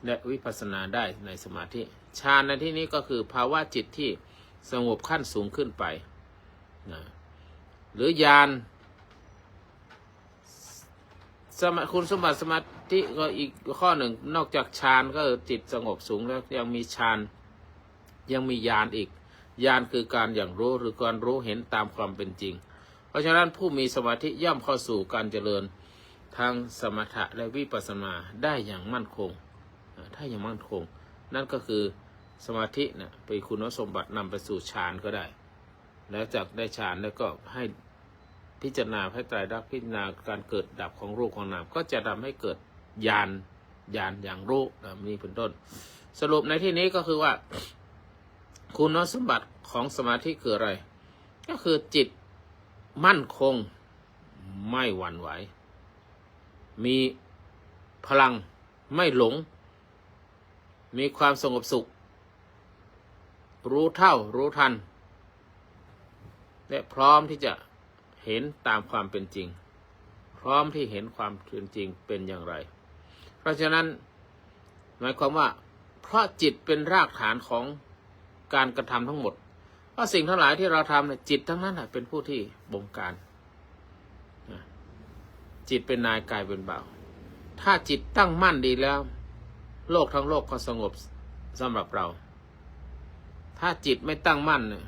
และวิปัสสนาได้ในสมาธิฌานในที่นี้ก็คือภาวะจิตที่สงบขั้นสูงขึ้นไปนะหรือญาณคุณสมบัติสมาธิก็อีกข้อหนึ่งนอกจากฌานก็จิตสงบสูงแล้วยังมีฌานยังมีญาณอีกญาณคือการอย่างรู้หรือการรู้เห็นตามความเป็นจริงเพราะฉะนั้นผู้มีสมาธิย่อมเข้าสู่การเจริญทางสมถะและวิปัสสนาได้อย่างมั่นคงถ้าอย่างมั่นคงนั่นก็คือสมาธินะเป็นคุณสมบัตินำไปสู่ฌานก็ได้แล้วจากได้ฌานแล้วก็ให้พิจารณาให้ไตรลักษณ์พิจารณาการเกิดดับของรูปของนามก็จะทำให้เกิดญาณอย่างรู้นี่เป็นต้นสรุปในที่นี้ก็คือว่าคุณสมบัติของสมาธิคืออะไรก็คือจิตมั่นคงไม่หวั่นไหวมีพลังไม่หลงมีความสงบสุขรู้เท่ารู้ทันและพร้อมที่จะเห็นตามความเป็นจริงพร้อมที่เห็นความเป็นจริงเป็นอย่างไรเพราะฉะนั้นหมายความว่าเพราะจิตเป็นรากฐานของการกระทำทั้งหมดเพราะสิ่งทั้งหลายที่เราทำเนี่ยจิตทั้งนั้นเป็นผู้ที่บงการจิตเป็นนายกายเป็นบ่าวถ้าจิตตั้งมั่นดีแล้วโลกทั้งโลกก็สงบสำหรับเราถ้าจิตไม่ตั้งมั่นเนี่ย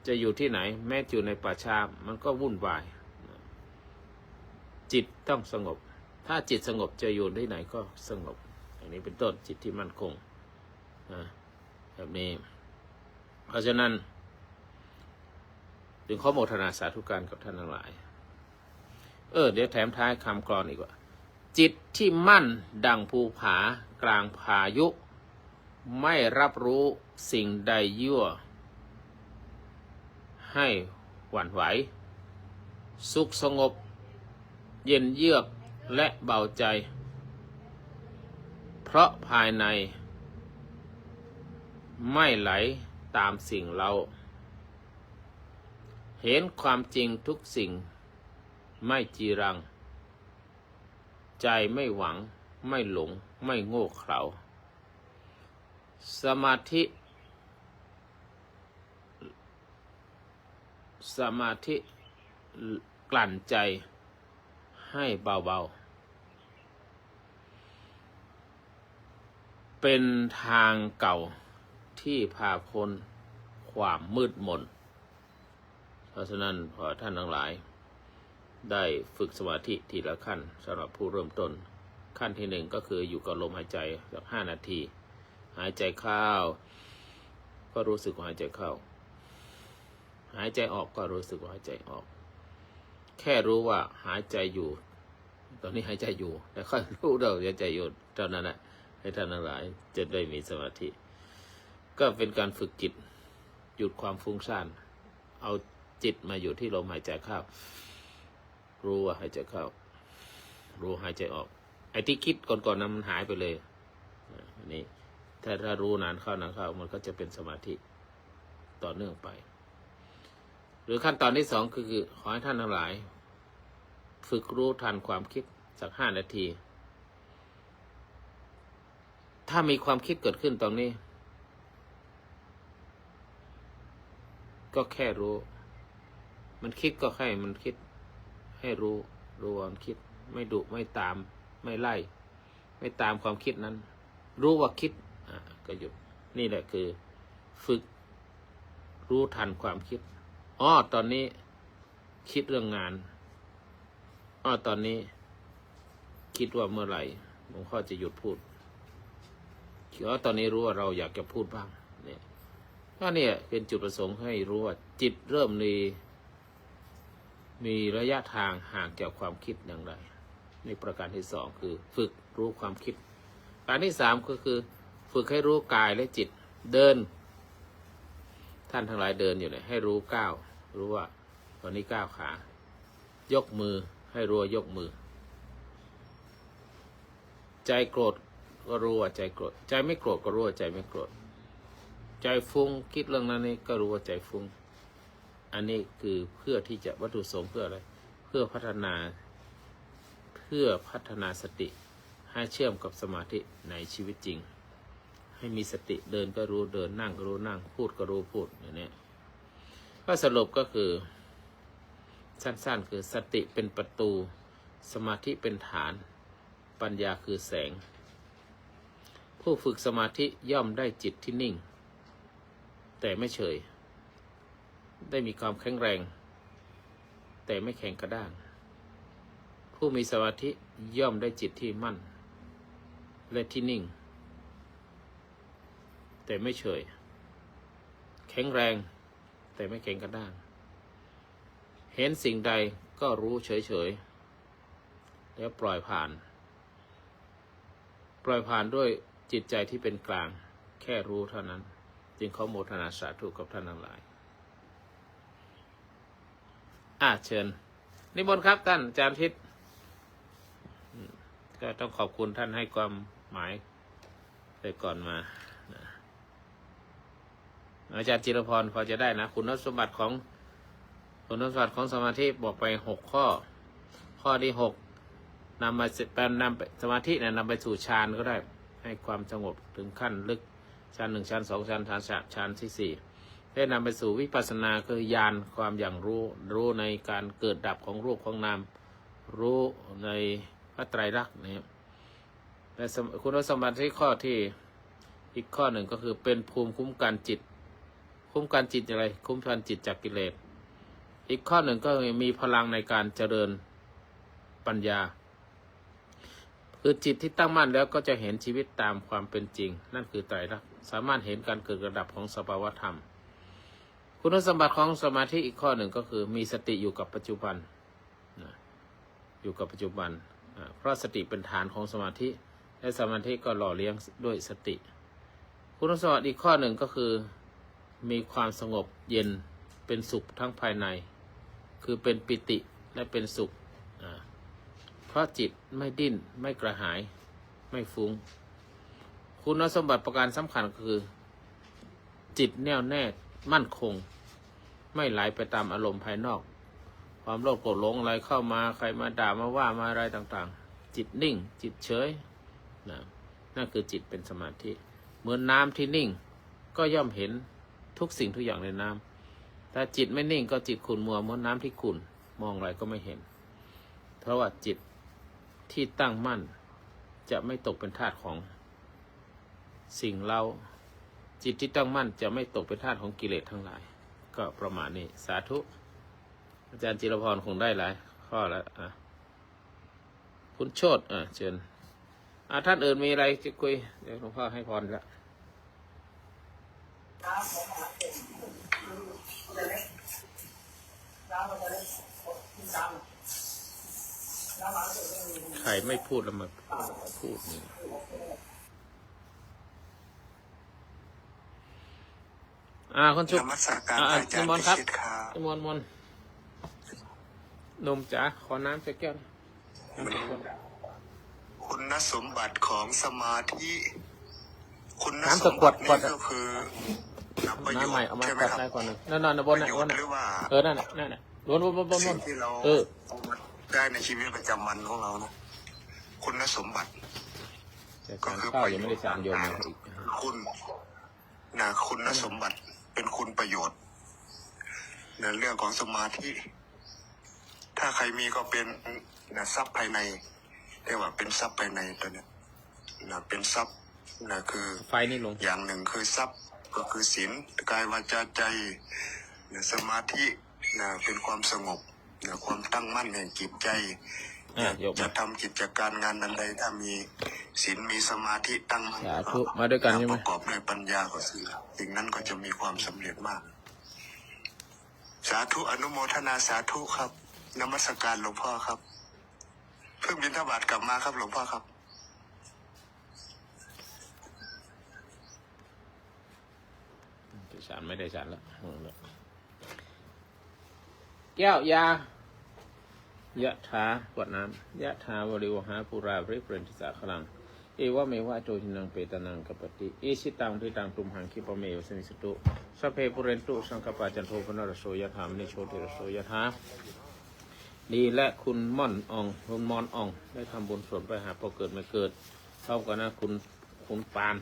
จะอยู่ที่ไหนแม้อยู่ในป่าช้ามันก็วุ่นวายจิตต้องสงบถ้าจิตสงบจะอยู่ที่ไหนก็สงบอย่างนี้เป็นต้นจิตที่มั่นคงแบบนี้เพราะฉะนั้นจึงขอโมทนาสาธุการกับท่านทั้งหลายเดี๋ยวแถมท้ายคำกลอนอีกว่าจิตที่มั่นดังภูผากลางพายุไม่รับรู้สิ่งใดยั่วให้หวั่นไหวสุขสงบเย็นเยือกและเบาใจ เพราะภายในไม่ไหลตามสิ่งเราเห็นความจริงทุกสิ่งไม่จีรังใจไม่หวังไม่หลงไม่โง่เขลาสมาธิกลั่นใจให้เบาๆเป็นทางเก่าที่พาพ้นความมืดมนเพราะฉะนั้นขอท่านทั้งหลายได้ฝึกสมาธิทีละขั้นสำหรับผู้เริ่มต้นขั้นที่หนึ่งก็คืออยู่กับลมหายใจสัก5 นาทีหายใจเข้าก็รู้สึกว่าหายใจเข้าหายใจออกก็รู้สึกว่าหายใจออกแค่รู้ว่าหายใจอยู่ตอนนี้หายใจอยู่แต่ค่อยรู้เราหายใจอยู่เท่านั้นแหละให้ท่านทั้งหลายจะได้มีสมาธิก็เป็นการฝึกจิตหยุดความฟุ้งซ่านเอาจิตมาอยู่ที่ลมหายใจเข้ารู้ว่าหายใจเข้ารู้หายใจออกไอ้ที่คิดก่อนนั้นมันหายไปเลยอันนี้ถ้ารู้นานเข้ามันก็จะเป็นสมาธิต่อเนื่องไปหรือขั้นตอนที่สองคือขอให้ท่านทั้งหลายฝึกรู้ทันความคิดสัก5 นาทีถ้ามีความคิดเกิดขึ้นตรงนี้ก็แค่รู้มันคิดก็แค่มันคิดให้รู้ว่ามันคิดไม่ดุไม่ตามไม่ไล่ไม่ตามความคิดนั้นรู้ว่าคิดก็หยุดนี่แหละคือฝึกรู้ทันความคิดตอนนี้คิดเรื่องงานตอนนี้คิดว่าเมื่อไหร่หลวงพ่อจะหยุดพูดตอนนี้รู้ว่าเราอยากจะพูดบ้างเนี่ยก็เนี่ยเป็นจุดประสงค์ให้รู้ว่าจิตเริ่มมีระยะทางห่างจากความคิดอย่างไรนี่ประการที่สองคือฝึกรู้ความคิดการที่สามก็คือฝึกให้รู้กายและจิตเดินท่านทั้งหลายเดินอยู่เนี่ยให้รู้ก้าวรู้ว่าตอนนี้ก้าวขายกมือให้รู้ว่ายกมือใจโกรธก็รู้ว่าใจโกรธใจไม่โกรธก็รู้ว่าใจไม่โกรธใจฟุ้งคิดเรื่องนั้นนี่ก็รู้ว่าใจฟุ้งอันนี้คือเพื่อที่จะวัตถุประสงค์เพื่ออะไรเพื่อพัฒนาสติให้เชื่อมกับสมาธิในชีวิตจริงให้มีสติเดินก็รู้เดินนั่งก็รู้นั่งพูดก็รู้พูดอย่างนี้ก็สรุปก็คือสั้นๆคือสติเป็นประตูสมาธิเป็นฐานปัญญาคือแสงผู้ฝึกสมาธิย่อมได้จิตที่นิ่งแต่ไม่เฉยได้มีความแข็งแรงแต่ไม่แข็งกระด้างผู้มีสมาธิย่อมได้จิตที่มั่นและที่นิ่งแต่ไม่เฉยแข็งแรงแต่ไม่แข็งกระด้างเห็นสิ่งใดก็รู้เฉยๆแล้วปล่อยผ่านด้วยจิตใจที่เป็นกลางแค่รู้เท่านั้นจึงขอโมทนาสาธุกับท่านทั้งหลายเชิญนิมนต์ครับท่านอาจารย์ทิศก็ต้องขอบคุณท่านให้ความหมายแต่ก่อนมาอาจารย์จิรพรพอจะได้นะคุณสมบัติของสมาธิบอกไป6 ข้อที่6นำสมาธินำไปสู่ฌานก็ได้ให้ความสงบถึงขั้นลึกฌาน1ฌาน2ฌาน3ฌานที่4ได้นำไปสู่วิปัสสนาคือญาณความอย่างรู้ในการเกิดดับของรูปของนามรู้ในพระไตรลักษณ์นะครับและคุณสมบัติที่ข้อที่อีกข้อหนึ่งก็คือเป็นภูมิคุ้มกันจิตอะไรคุ้มกันจิตจากกิเลสอีกข้อหนึ่งก็มีพลังในการเจริญปัญญาคือจิตที่ตั้งมั่นแล้วก็จะเห็นชีวิตตามความเป็นจริงนั่นคือไตรลักษณ์สามารถเห็นการเกิดกระดับของสภาวธรรมคุณสมบัติของสมาธิอีกข้อหนึ่งก็คือมีสติอยู่กับปัจจุบันเพราะสติเป็นฐานของสมาธิและสมาธิก็หล่อเลี้ยงด้วยสติคุณสมบัติอีกข้อหนึ่งก็คือมีความสงบเย็นเป็นสุขทั้งภายในคือเป็นปิติและเป็นสุขเพราะจิตไม่ดิ้นไม่กระหายไม่ฟุ้ง คุณสมบัติประการสำคัญคือ จิตแน่วแน่มั่นคง ไม่ไหลไปตามอารมณ์ภายนอก ความโลภโกรธหลงอะไรเข้ามาใครมาด่ามาว่ามาอะไรต่างๆ จิตนิ่ง จิตเฉยนะนั่นคือจิตเป็นสมาธิเหมือนน้ำที่นิ่ง ก็ย่อมเห็นทุกสิ่งทุกอย่างในน้ำถ้าจิตไม่นิ่งก็จิตขุ่นมัวเหมือนน้ำที่ขุ่นมองอะไรก็ไม่เห็น เพราะว่าจิตที่ตั้งมั่นจะไม่ตกเป็นทาสของสิ่งเราจิตที่ตั้งมั่นจะไม่ตกเป็นทาสของกิเลสทั้งหลาย ก็ประมาณนี้สาธุอาจารย์จิรพรคงได้หลายข้อแล้วคุณโชติเชิญท่านอื่นมีอะไรจะคุยเดี๋ยวหลวงพ่อให้พรแล้วใครไม่พูดแล้วมาพูดนี่คนชุบนิมนต์ครับนิมนต์นมจ๋าขอน้ำสักแก้วคุณสมบัติของสมาธิคุณส น้ำส ม กว บั ด ติ กว นี่ ด ก็คือประโย น้ำใหม่ ชน์ เอามา ใช่ไหม ตัด ครับ ได้ก่อนหนึ่งนั่นบน ประ น่ะ โย บ ช น น์ น่ะ หรือว่า นั่นน่ะบน สิ่งที่เราได้ในชีวิตประจำวันของเรานะคุณสมบัติ แต่การข้าวยังไม่ได้สารโยมมาอีก คุณสมบัติเป็นคุณประโยชน์ในเรื่องของสมาธิถ้าใครมีก็เป็นทรัพย์ภายในเรียกว่าเป็นทรัพย์ภายในตัวเนี้ยเป็นทรัพย์คือ ไฟนี่ลง อย่างหนึ่งคือทรัพย์ก็คือศีลกายวาจาใจสมาธิเป็นความสงบความตั้งมั่นแห่งจิตใจจะทำกิจการงานอันใดถ้ามีศีลมีสมาธิตั้งมั่น สาธุมาด้วยกันใช่ไหม ประกอบด้วยปัญญาก็สิ่งนั้นก็จะมีความสำเร็จมากสาธุอนุโมทนาสาธุครับนมัสการหลวงพ่อครับเพิ่งบิณฑบาตกลับมาครับหลวงพ่อครับ ฉันไม่ได้ฉันแล้วแก้วยายะถากวดน้ำยะถาวริวหาปุราบริเปรนทิสาคลังเอวะเมวะโจทินังเปตนังกัปปติอิชิตังทิตังตุมหังคิปะเมวสมิสตุสัพเพปุเรนตุสังคปาจันโทปนรโสยถามนิโชติรโสยถาดีและคุณม่อนอ่องได้ทำบุญส่วนไปหาพอเกิดไม่เกิดเท่ากันนะคุณปาน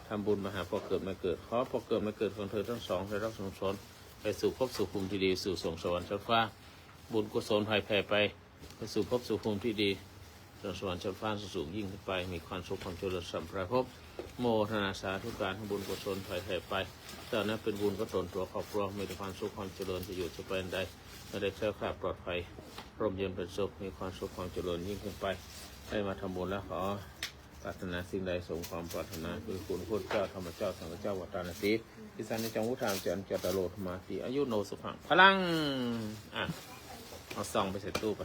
ทำบุญมาหาพอเกิดไม่เกิดขอพอเกิดไม่เกิดของเธอทั้งสองได้รับสงสารไปสู่ภพสู่ภูมิที่ดีสู่สวงสวรรค์ชั้นฟ้าบุญกุศลภัยแผ่ไปสู่ภพสู่ภูมิที่ดีสวรรค์ชั้นฟ้าสูงยิ่งขึ้นไปมีความสุขความเจริญสัมปรายภพโมทนาสาธุการให้บุญกุศลภัยแผ่ไปแต่นั้นเป็นบุญก็ตนตัวครอบครัวมีแต่ความสุขความเจริญจะอยู่จะเป็นใดไม่ได้แคล้วคลาดปลอดภัยร่มเย็นเป็นสุขมีความสุขความเจริญยิ่งขึ้นไปให้มาทำบุญแล้วขอปรารถนาสิ่งใดสมความปรารถนาคือคุณพุทธเจ้าธรรมเจ้าสังฆเจ้าวัฏฏานสีพิสันนิจังวุฒามเจริญเจตโลธรรมาสีอายุโนสุขังพลังเอาซองไปใส่ตู้ไป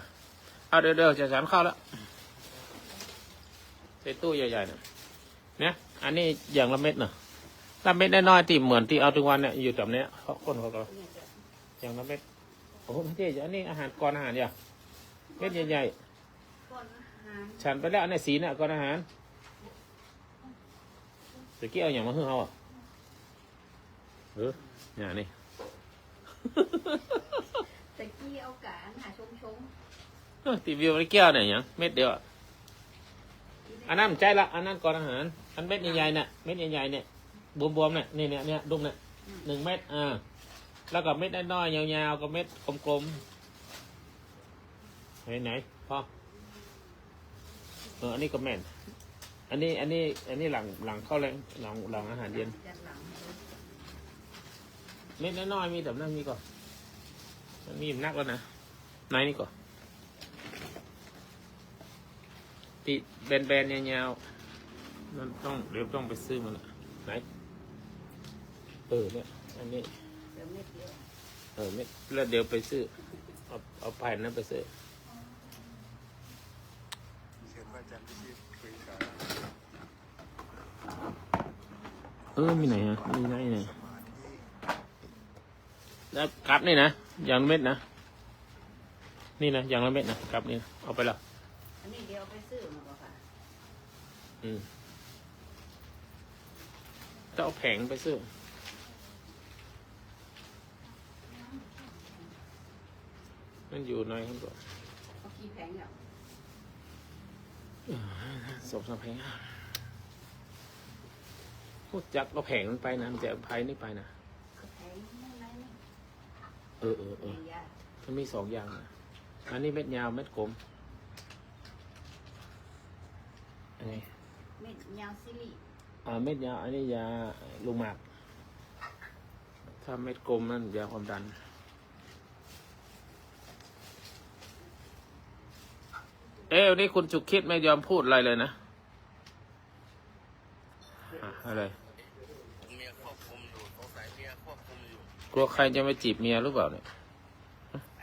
เอาเดี๋ยวจะฉันเข้าแล้วใส่ตู้ใหญ่ๆเนี่ยอันนี้อย่างละเม็ดเนาะละเม็ดน้อยๆที่เหมือนที่เอาทุกวันเนี่ยอยู่แบบเนี้ยคนเขาก็อย่างละเม็ดโอ้ไม่ใช่อันนี้อาหารก่อนอาหารอย่างเม็ดใหญ่ๆฉันไปแล้วในสีเนี่ยก่อนอาหารตะกี้เอาอย่างมาให้เขาเนี่ยนี่ ตะกี้เอากะหาชง ตีวิวไอ้แก้วเนี่ยอย่างเม็ดเดียวอันนั้นใจละอันนั้นก่อนอาหารอันเม็ดใหญ่ๆเนี่ยเม็ดใหญ่ๆเนี่ยบวมๆเนี่ยเนี่ยดุมเนี่ย1 เม็ดแล้วก็เม็ดน้อยๆยาวๆกับเม็ดกลมๆไหนพ่ออันนี้ก็แม่นอันนี้หลังเข้าแรงหลังอาหารเย็นเม็ดน้อยๆมีแต่นั่นมีก่อนมันมีนักแล้วนะไหนนี่ก่อนตีแบนๆยาวๆนั่นเดี๋ยวต้องไปซื้อมันไหนเนี่ยอันนี้ๆเดี๋ยวเม็ดเดียว เม็ดแล้วเดี๋ยวไปซื้อเอาแผ่นนั้นไปซื้อมีไหนฮะมีไหนแล้วกลับนี่นะอย่างละเม็ดนะนี่นะอย่างละเม็ดนะกลับนี่เอาไปละ อันนี้เดี๋ยวไปซื้อมาก่อนค่ะ จะเอาแผงไปซื้อมันอยู่ในข้างบน เอากี่แผงอ่ะ สองสามแผงพูดจักเอาแผงมันไปนะมันจะเอาไพ่นี่ไปนะ แผงนั่นไหมนี่ เออ แผงยา มันมีสองอย่างนะอันนี้เม็ดยาวเม็ดกลมอันนี้ เม็ดยาวซิลิ เม็ดยาวอันนี้ยาลูกหมากถ้าเม็ดกลมนั่นยาความดันวันนี้คุณจุกคิดไม่ยอมพูดอะไรเลยนะอะไร เมียควบคุมอยู่สงสัยเมียควบคุมอยู่ กลัวใครจะมาจีบเมียหรือเปล่าเนี่ย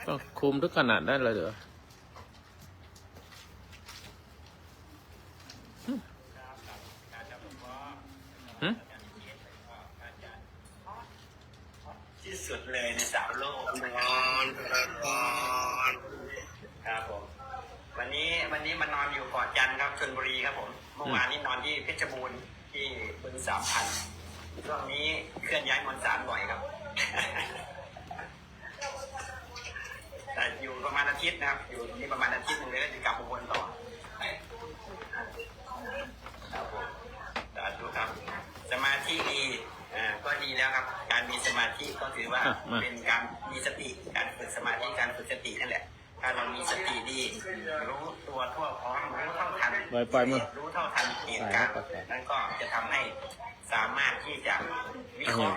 ต้องคุมถึงขนาดนั้นเลยเหรอหึ ที่สุดเลยในสามโลกครับผมวันนี้มานอนอยู่เกาะจันทร์ครับชลบุรีครับผมเมื่อวานนี้นอนที่เพชรบูรณ์ที่บึง3,000ช่วงนี้เคลื่อนย้ายมวลสารบ่อยครับ แต่อยู่ประมาณอาทิตย์นะครับ อยู่นี่ประมาณอาทิตย์หนึงเลยแล้วจะกลับอุบลต่อครับผมสาธุครับ สมาธิดีก็ดีแล้วครับ การมีสมาธิก็ถือว่าเป็นการมีสติการฝึกสมาธิการฝึกสตินั่นแหละถ้าเรามีสติดีรู้ตัวทั่วพร้อมรู้เท่าทันรู้เท่าทันเหตุการณ์นั่นก็จะทำให้สามารถที่จะวิเคราะห์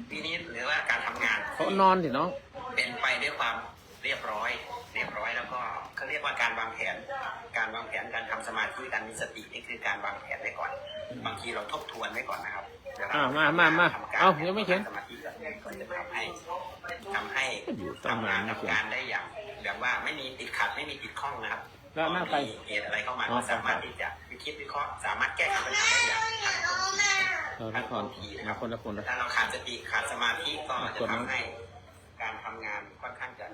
พินิจหรือว่าการทำงาน เขานอนสิน้อง เป็นไปด้วยความเรียบร้อยแล้วก็เขาเรียกว่าการวางแผนการทำสมาธิการมีสตินี่คือการวางแผนไว้ก่อนบางทีเราทบทวนไว้ก่อนนะครับ มาเอายังไม่เขียน สมาธิแบบนี้ก็จะทำให้ทำงานได้อย่างแบบว่าไม่มีติดขัดไม่มีติดข้องนะครับ แล้วหน้าไป เหตุอะไรเข้ามาก็สามารถที่จะคิดวิเคราะห์สามารถแก้ไขปัญหาได้อย่างทันท่วงทีนะครับ คนละคนละ ถ้าเราขาดสติขาดสมาธิก็จะทำให้การทำงานค่อนข้างจะ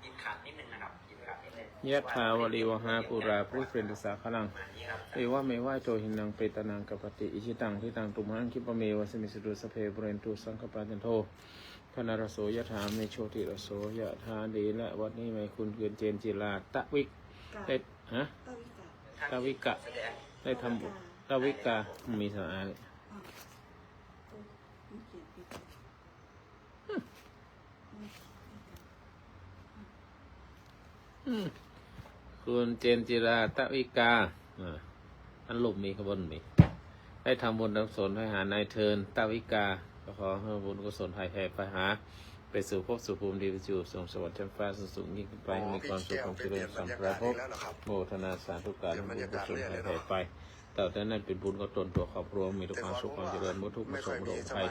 ติดขัดนิดนึงนะครับติดขัดนิดนึง ยะถาวริวหาปุราปริเรนตสาคลังเอวะเมวะโจหินังเปตนังกัปปติอิชิตังทิตังตุมหังคิปะเมวะสมิสดุสเพปุเรนตุสังคปาจันโทพนารโสยะถาเมโชติรโสยะถาดีและวัดนี้ไม่คุณเกินเจนจิลาตะวิกได้ตะวิกะได้ทำบุญตะวิกามีสาระเลยคุณเจนจิราตะวิกาอันหลบมีขบวนมีได้ทำบุญกุศลให้หานายเทินตะวิกาก็ขอให้บุญกุศลให้แผ่ไปหาไปสู่ภพสู่ภูมิดีวิจูส่งสวรรค์ชั้นฟ้าสูงยิ่งขึ้นไปมีความสุขความเจริญสัมปราภพโมทนาสาธุการบุญกุศลให้แผ่ไปแต่แต่นั้นเป็นบุญก็ตนตัวครอบครัวมีแต่ความสุขความเจริญมุทุกข์มุสมโรคภัย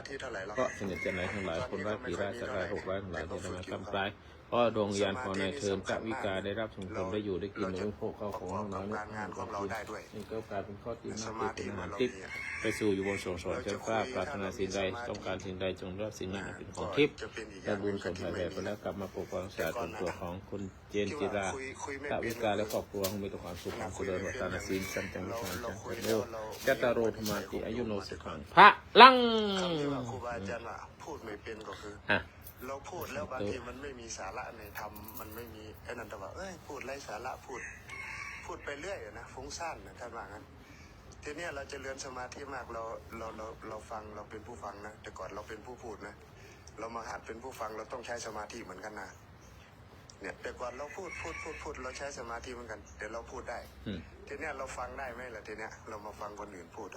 ก็สนิทจะไหนทั้งหลายคนร้ายผีร้ายสัตว์ร้ายหกร้ายทั้งหลายที่ทำให้กำกายเพราะดวงวิญญาณของนายเทินตะวิกาได้รับส่งผลได้อยู่ได้กินในพวกข้าวของน้อยๆอาหารของกินนี่ก็กลายเป็นข้อที่น่าติดเป็นอาหารติดไปสู่อยู่บนสวงสวรรค์ชั้นฟ้าปรารถนาสิ่งใดต้องการสิ่งใดจงรับสิ่งนั้นเป็นของทิพย์และบุญส่งผ่านไปแล้วกลับมาปกป้องสาตนตัวของคุณเจนจิราตะวิกาและครอบครัวมีแต่ความสุขความเจริญวัฒนศีลสันติวิชาจันทโรจัตตารโรธรรมาติอายุโนสุขังพระลัง คำที่ว่าครูบาอาจารย์ว่าพูดไม่เป็นก็คือเราพูดแล้วบางทีมันไม่มีสาระในธรรมมันไม่มีไอ้นั่นแต่ว่าพูดไร้สาระพูดไปเรื่อยนะฟุ้งซ่านนะท่านว่างั้นทีเนี้ยเราจะเรียนสมาธิมากเราฟังเราเป็นผู้ฟังนะแต่ก่อนเราเป็นผู้พูดนะเรามาหัดเป็นผู้ฟังเราต้องใช้สมาธิเหมือนกันนะเนี่ยแต่ก่อนเราพูดเราใช้สมาธิเหมือนกันเดี๋ยวเราพูดได้ทีเนี้ยเราฟังได้ไหมล่ะทีเนี้ยเรามาฟังคนอื่นพูด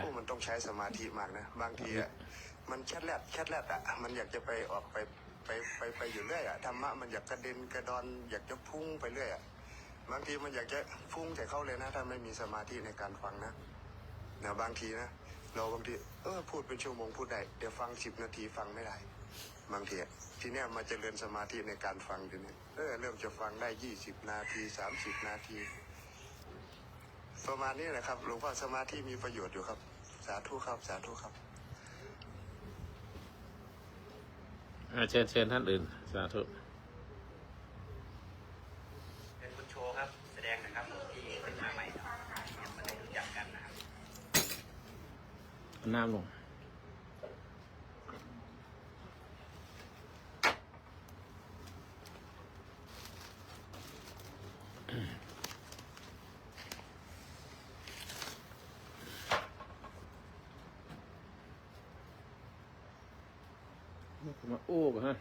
พูดมันต้องใช้สมาธิมากนะบางทีมันแคดแรดมันอยากจะไปออกไปอยู่เรื่อยธรรมะมันอยากกระเด็นกระดอนอยากจะพุ่งไปเรื่อยบางทีมันอยากจะพุ่งใส่เข้าเลยนะถ้าไม่มีสมาธิในการฟังนะบางทีนะเราบางทีพูดเป็นชั่วโมงพูดได้เดี๋ยวฟัง10 นาทีฟังไม่ได้บางทีทีเนี้ยมาเจริญสมาธิในการฟังทีเนี้ยเริ่มจะฟังได้20 นาที30 นาทีประมาณนี้นะครับหลวงพ่อสมาธิมีประโยชน์อยู่ครับสาธุครับสาธุครับเชิญท่านอื่นสาธุเป็นคุณโชว์ครับแสดงนะครับที่ขึ้นมาใหม่ยังไม่ได้รู้จักกันนะครับ น้ำลง มาอู้กันฮะ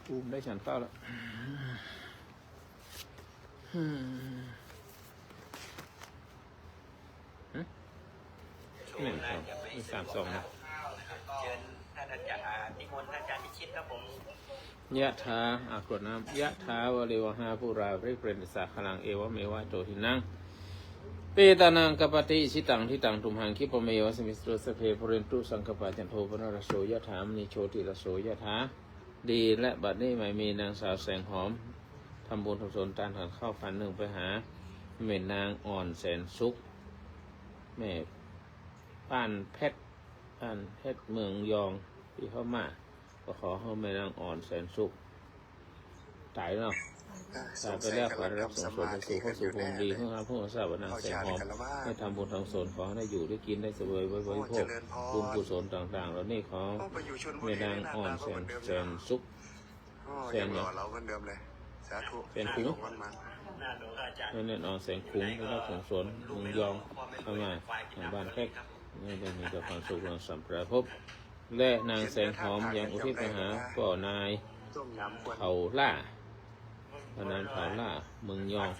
อู้ได้ฉันข้าวแล้วหนึ่งสองมี32นะ เชิญท่านอาจารย์นิมนต์ท่านอาจารย์พิชิตครับผม ยะถากรวดน้ำยะถาวะเลวหาผู้ราริเปรนสาขลังเอวะเมวะโตทินังเปตานังกปติชิตังทิตังทุมหังคิปเมวะสมิสโตสเพปเรนตุสังกปะจันโทปนรโสยะถามนิโชติรโสยะถาดีและบัดนี้ไม่มีนางสาวแสงหอมทำบุญทำสนตานหันเข้าฝันหนึ่งไปหาแม่นางอ่อนแสนสุขแม่ป้านเพชรเมืองยองที่เข้ามาก็ขอให้แม่นางอ่อนแสนสุขตายแล้วตายไปแล้วขอได้รับส่งส่วนไปสู่เข้าสู่ภูมิดีเพื่อหาผู้ทราบว่านางแสงหอมให้ทำบุญทำสนขอให้ได้อยู่ได้กินได้เสวยไว้บริโภคบุญกุศลต่างๆแล้วนี่ขอแม่นางอ่อนแสนสุขแสนเนี่ย เราเหมือนเดิมเลยสาธุ แสนคุ้ง วันมัน แม่นางอ่อนแสนคุ้งได้รับส่งสนเมืองยองเข้ามาหาบ้านแขกนี่ได้มีแต่ความสุขความสัมปรายภพและนางแสงหอมยังอุทิศไปหาก่อนาย ต้มยำควร เผาล่าพนานเผาล่าเมืองยอง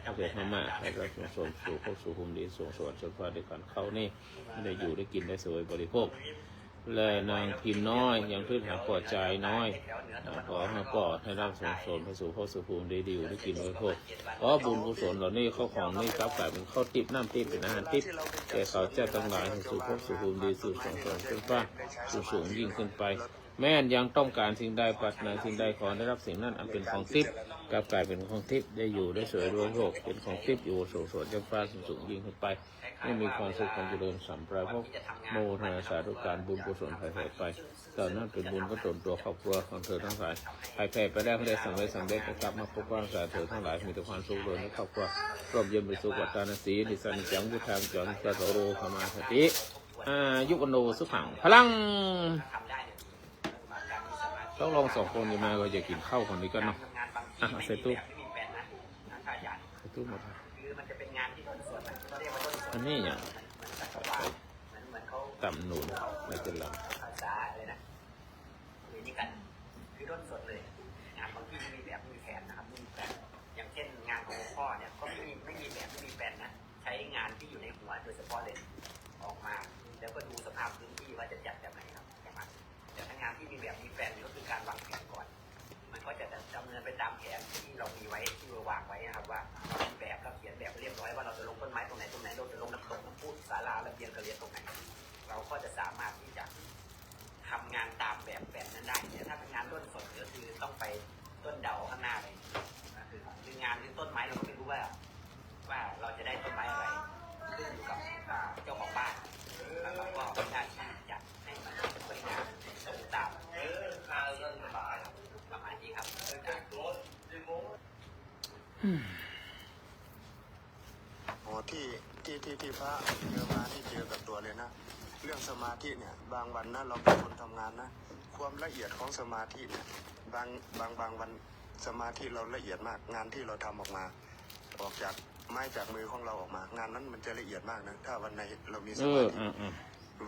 พระเดชพระมาให้รับส่งสู่เข้าสู่ภูมิดีส่งสวรรค์ชนฟ้าด้วยกันเขานี่ไม่ได้อยู่ได้กินได้สวยบริโภคและนางพิมพ์น้อยยังพึ่งหาก่อใจน้อยขอให้ก่อให้รับส่งสนไปสู่เข้าสู่ภูมิดีอยู่ได้กินบริโภคขอบุญกุศลเหล่านี้เข้าของนี่กลับกลายเป็นข้าวติบน้ำติบเป็นอาหารติบแก่เขาเจ้าทั้งหลายให้สู่เข้าสู่ภูมิดีสู่ส่งสวรรค์ชนฟ้าสู่สูงยิ่งขึ้นไปแม้นยังต้องการสิ่งใดปรารถนาสิ่งใดขอได้รับสิ่งนั้นอันเป็นของทิพย์กลับกลายเป็นของทิพย์ได้อยู่ได้สวยด้วยโลกเป็นของทิพย์อยู่สูงสวรรค์ฟ้าสูงยิ่งขึ้นไปไม่มีความสุขความเจริญสัมปรายภพโมทนาสาธุการบุญกุศลภายไปตอนนั้นเป็นบุญก็ตนตัวครอบครัวของเธอทั้งหลายใครแผ่ไปได้ก็ได้สำเร็จกลับมาพบว่าสาเธอทั้งหลายมีแต่ความสุขเลยในครอบครัวร่มเย็นเป็นสุขวัฏานสีดิสันจังบุทามจอนกระโสโรขมาสติยุกโนสุขังพลังต้องลอง2 คนอยู่มาก็จะกินข้าวคนนี้ก็เนาะใส่ตู้ใส่ตู้หมดอันนี้อย่างต่ำหนุนไม่เป็นไร คือต้นสดเลยงานบางที่ไม่มีแบบไม่มีแผนนะครับไม่มีแผนอย่างเช่นงานของพ่อเนี่ยก็ไม่มีแบบไม่มีแผนนะใช้งานที่อยู่ในหัวโดยเฉพาะเลยออกมาแล้วก็ดูสภาพพื้นที่ว่าจะจัดแบบไหนครับแต่ถ้างานที่มีแบบมีแผนก็คือการวางแผนก่อนมันก็จะดำเนินไปตามแผนที่เรามีไว้ที่เราวางไว้นะครับว่าเรามีแบบเราเขียนแบบเรียบร้อยว่าเราจะลงต้นไม้ตรงไหนเราจะลงน้ำตกน้ำพุศาลาระเบียงกระเรียนตรงไหนเราก็จะสามารถที่จะทำงานตามแบบนั้นได้แต่ถ้าเป็นงานต้นสดก็คือต้องไปต้นเดาข้างหน้าเลยคืองานหรือต้นไม้เราก็ไม่รู้ว่าเราจะได้ต้นไม้อะไรขึ้นอยู่กับเจ้าของบ้านแล้วเราก็เป็นหน้าที่จัดให้มันสวยงามตรงตามประมาณนี้ครับโอ้ที่พระเจอมาที่เจอกับตัวเลยนะเรื่องสมาธิเนี่ยบางวันนะเราเป็นคนทำงานนะความละเอียดของสมาธิเนี่ยบางวันสมาธิเราละเอียดมากงานที่เราทำออกมาออกจากไม้จากมือของเราออกมางานนั้นมันจะละเอียดมากนะถ้าวันไหนเรามีสมาธิ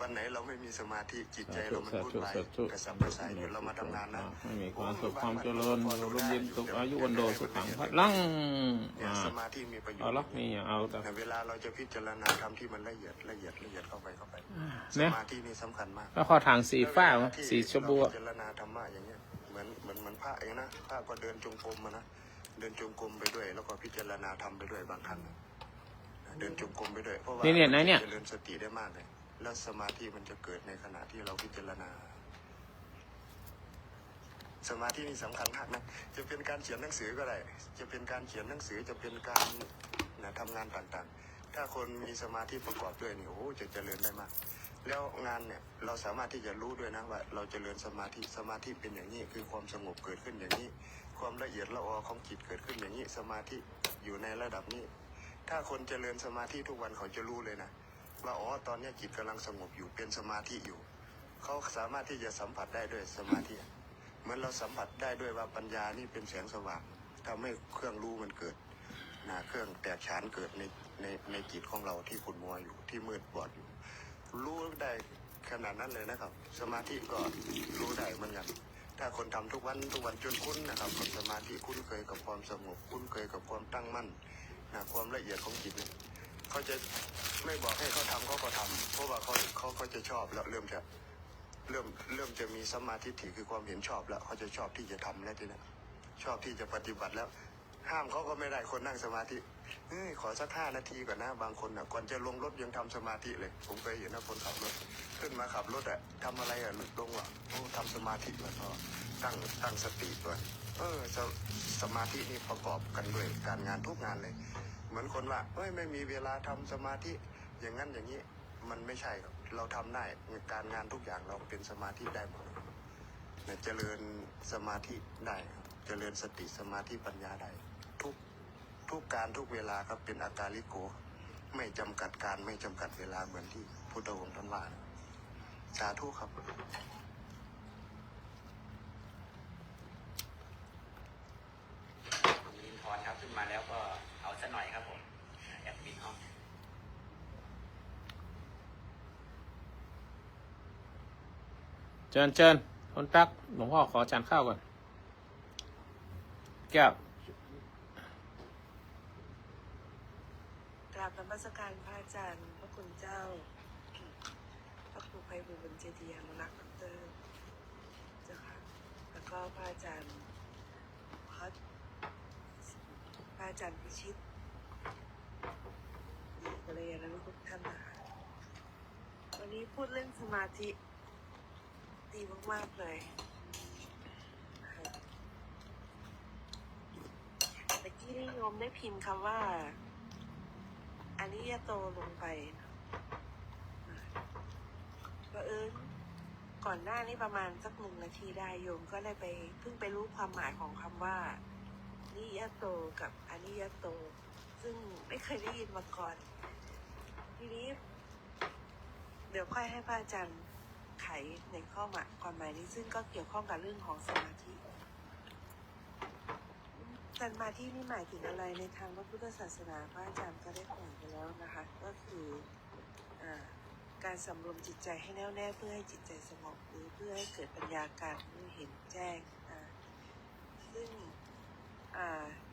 วันไหนเราไม่มีสมาธิจิตใจเรามันวุ่นวายกระสับกระส่ายเดี๋ยวเรามาทำงานนะให้มีความสุขความเจริญร่มเย็นสุขอายุวันโดสุขังพลังสมาธิมีประโยชน์เอาละนี่เอาแต่เวลาเราจะพิจารณาทำที่มันละเอียดเข้าไปสมาธินี่สำคัญมากแล้วข้อทางสีฟ้าสีชมพูพิจารณาธรรมะอย่างเงี้ยเหมือนพระเองนะพระก็เดินจงกรมนะเดินจงกรมไปด้วยแล้วก็พิจารณาธรรมไปด้วยบางครั้งเดินจงกรมไปด้วยเพราะว่าเนี่ยเจริญสติได้มากเลยแล้วสมาธิมันจะเกิดในขณะที่เราพิจารณาสมาธินี่สำคัญมากนะจะเป็นการเขียนหนังสือก็ได้จะเป็นการเขียนหนังสือจะเป็นการทำงานต่างๆถ้าคนมีสมาธิประกอบด้วยนี่โอ้จะเจริญได้มากแล้วงานเนี่ยเราสามารถที่จะรู้ด้วยนะว่าเราเจริญสมาธิเป็นอย่างนี้คือความสงบเกิดขึ้นอย่างนี้ความละเอียดละออของจิตเกิดขึ้นอย่างนี้สมาธิอยู่ในระดับนี้ถ้าคนเจริญสมาธิทุกวันเขาจะรู้เลยนะว่าอ๋อตอนนี้จิตกำลังสงบอยู่เป็นสมาธิอยู่เขาสามารถที่จะสัมผัสได้ด้วยสมาธิเหมือนเราสัมผัสได้ด้วยว่าปัญญานี่เป็นแสงสว่างทำให้เครื่องรู้มันเกิดเครื่องแตกฉานเกิดในจิตของเราที่ขุ่นมัวอยู่ที่มืดบอดอยู่รู้ได้ ขนาดนั้นเลยนะครับสมาธิก็รู้ได้เหมือนกันถ้าคนทำทุกวันจนคุ้นนะครับกับสมาธิคุ้นเคยกับความสงบคุ้นเคยกับความตั้งมั่นความละเอียดของจิตเนี่ยเขาจะไม่บอกให้เขาทำเขาก็ทำเพราะว่าเขาจะชอบแล้วเริ่มจะมีสมาธิถี่คือความเห็นชอบแล้วเขาจะชอบที่จะทำแล้วทีนี้ชอบที่จะปฏิบัติแล้วห้ามเขาก็ไม่ได้คนนั่งสมาธิขอสัก5 นาทีก่อนนะบางคนก่อนจะลงรถยังทำสมาธิเลยผมเคยเห็นนะคนขับรถขึ้นมาขับรถทำอะไรลงทำสมาธิแล้วก็ตั้งสติด้วยสมาธินี่ประกอบกันด้วยการงานทุกงานเลยเหมือนคนว่าไม่มีเวลาทำสมาธิอย่างนั้นอย่างนี้มันไม่ใช่ครับเราทำได้การงานทุกอย่างเราเป็นสมาธิได้หมดเจริญสมาธิได้เจริญสติสมาธิปัญญาได้ทุกการทุกเวลาครับเป็นอาการลิโกไม่จำกัดการไม่จำกัดเวลาเหมือนที่พุทธองค์ท่านว่าสาธุครับ ลินทอนครับขึ้นมาแล้วก็เอาซะหน่อยครับผมแอดมินห้อง เชิญคนตักหลวงพ่อขอจานข้าวก่อนแก้ว กราบนมัสการพระอาจารย์พระคุณเจ้าพระครูไพบูลย์เจดีย์อนุรักษ์ดร.เจ้าค่ะแล้วก็พระอาจารย์พิชิตกัลยาณมิตรทุกท่านนะคะวันนี้พูดเรื่องสมาธิดีมากๆเลยตะกี้นิยมได้พิมพ์คำว่าอนิยโตลงไปก่อนหน้านี้ประมาณสัก1 นาทีได้โยมก็ได้เพิ่งไปรู้ความหมายของคำว่านิยโตกับอนิยโตซึ่งไม่เคยได้ยินมาก่อนทีนี้เดี๋ยวค่อยให้พระอาจารย์ไขในข้อความหมายนี้ซึ่งก็เกี่ยวข้องกับเรื่องของสมาธิสมาธินี่หมายถึงอะไรในทางพระพุทธศาสนาพระอาจารย์ก็ได้กล่าวไปแล้วนะคะก็คือการสำรวมจิตใจให้แน่วแน่เพื่อให้จิตใจสงบหรือเพื่อให้เกิดปัญญาการเห็นแจ้งซึ่ง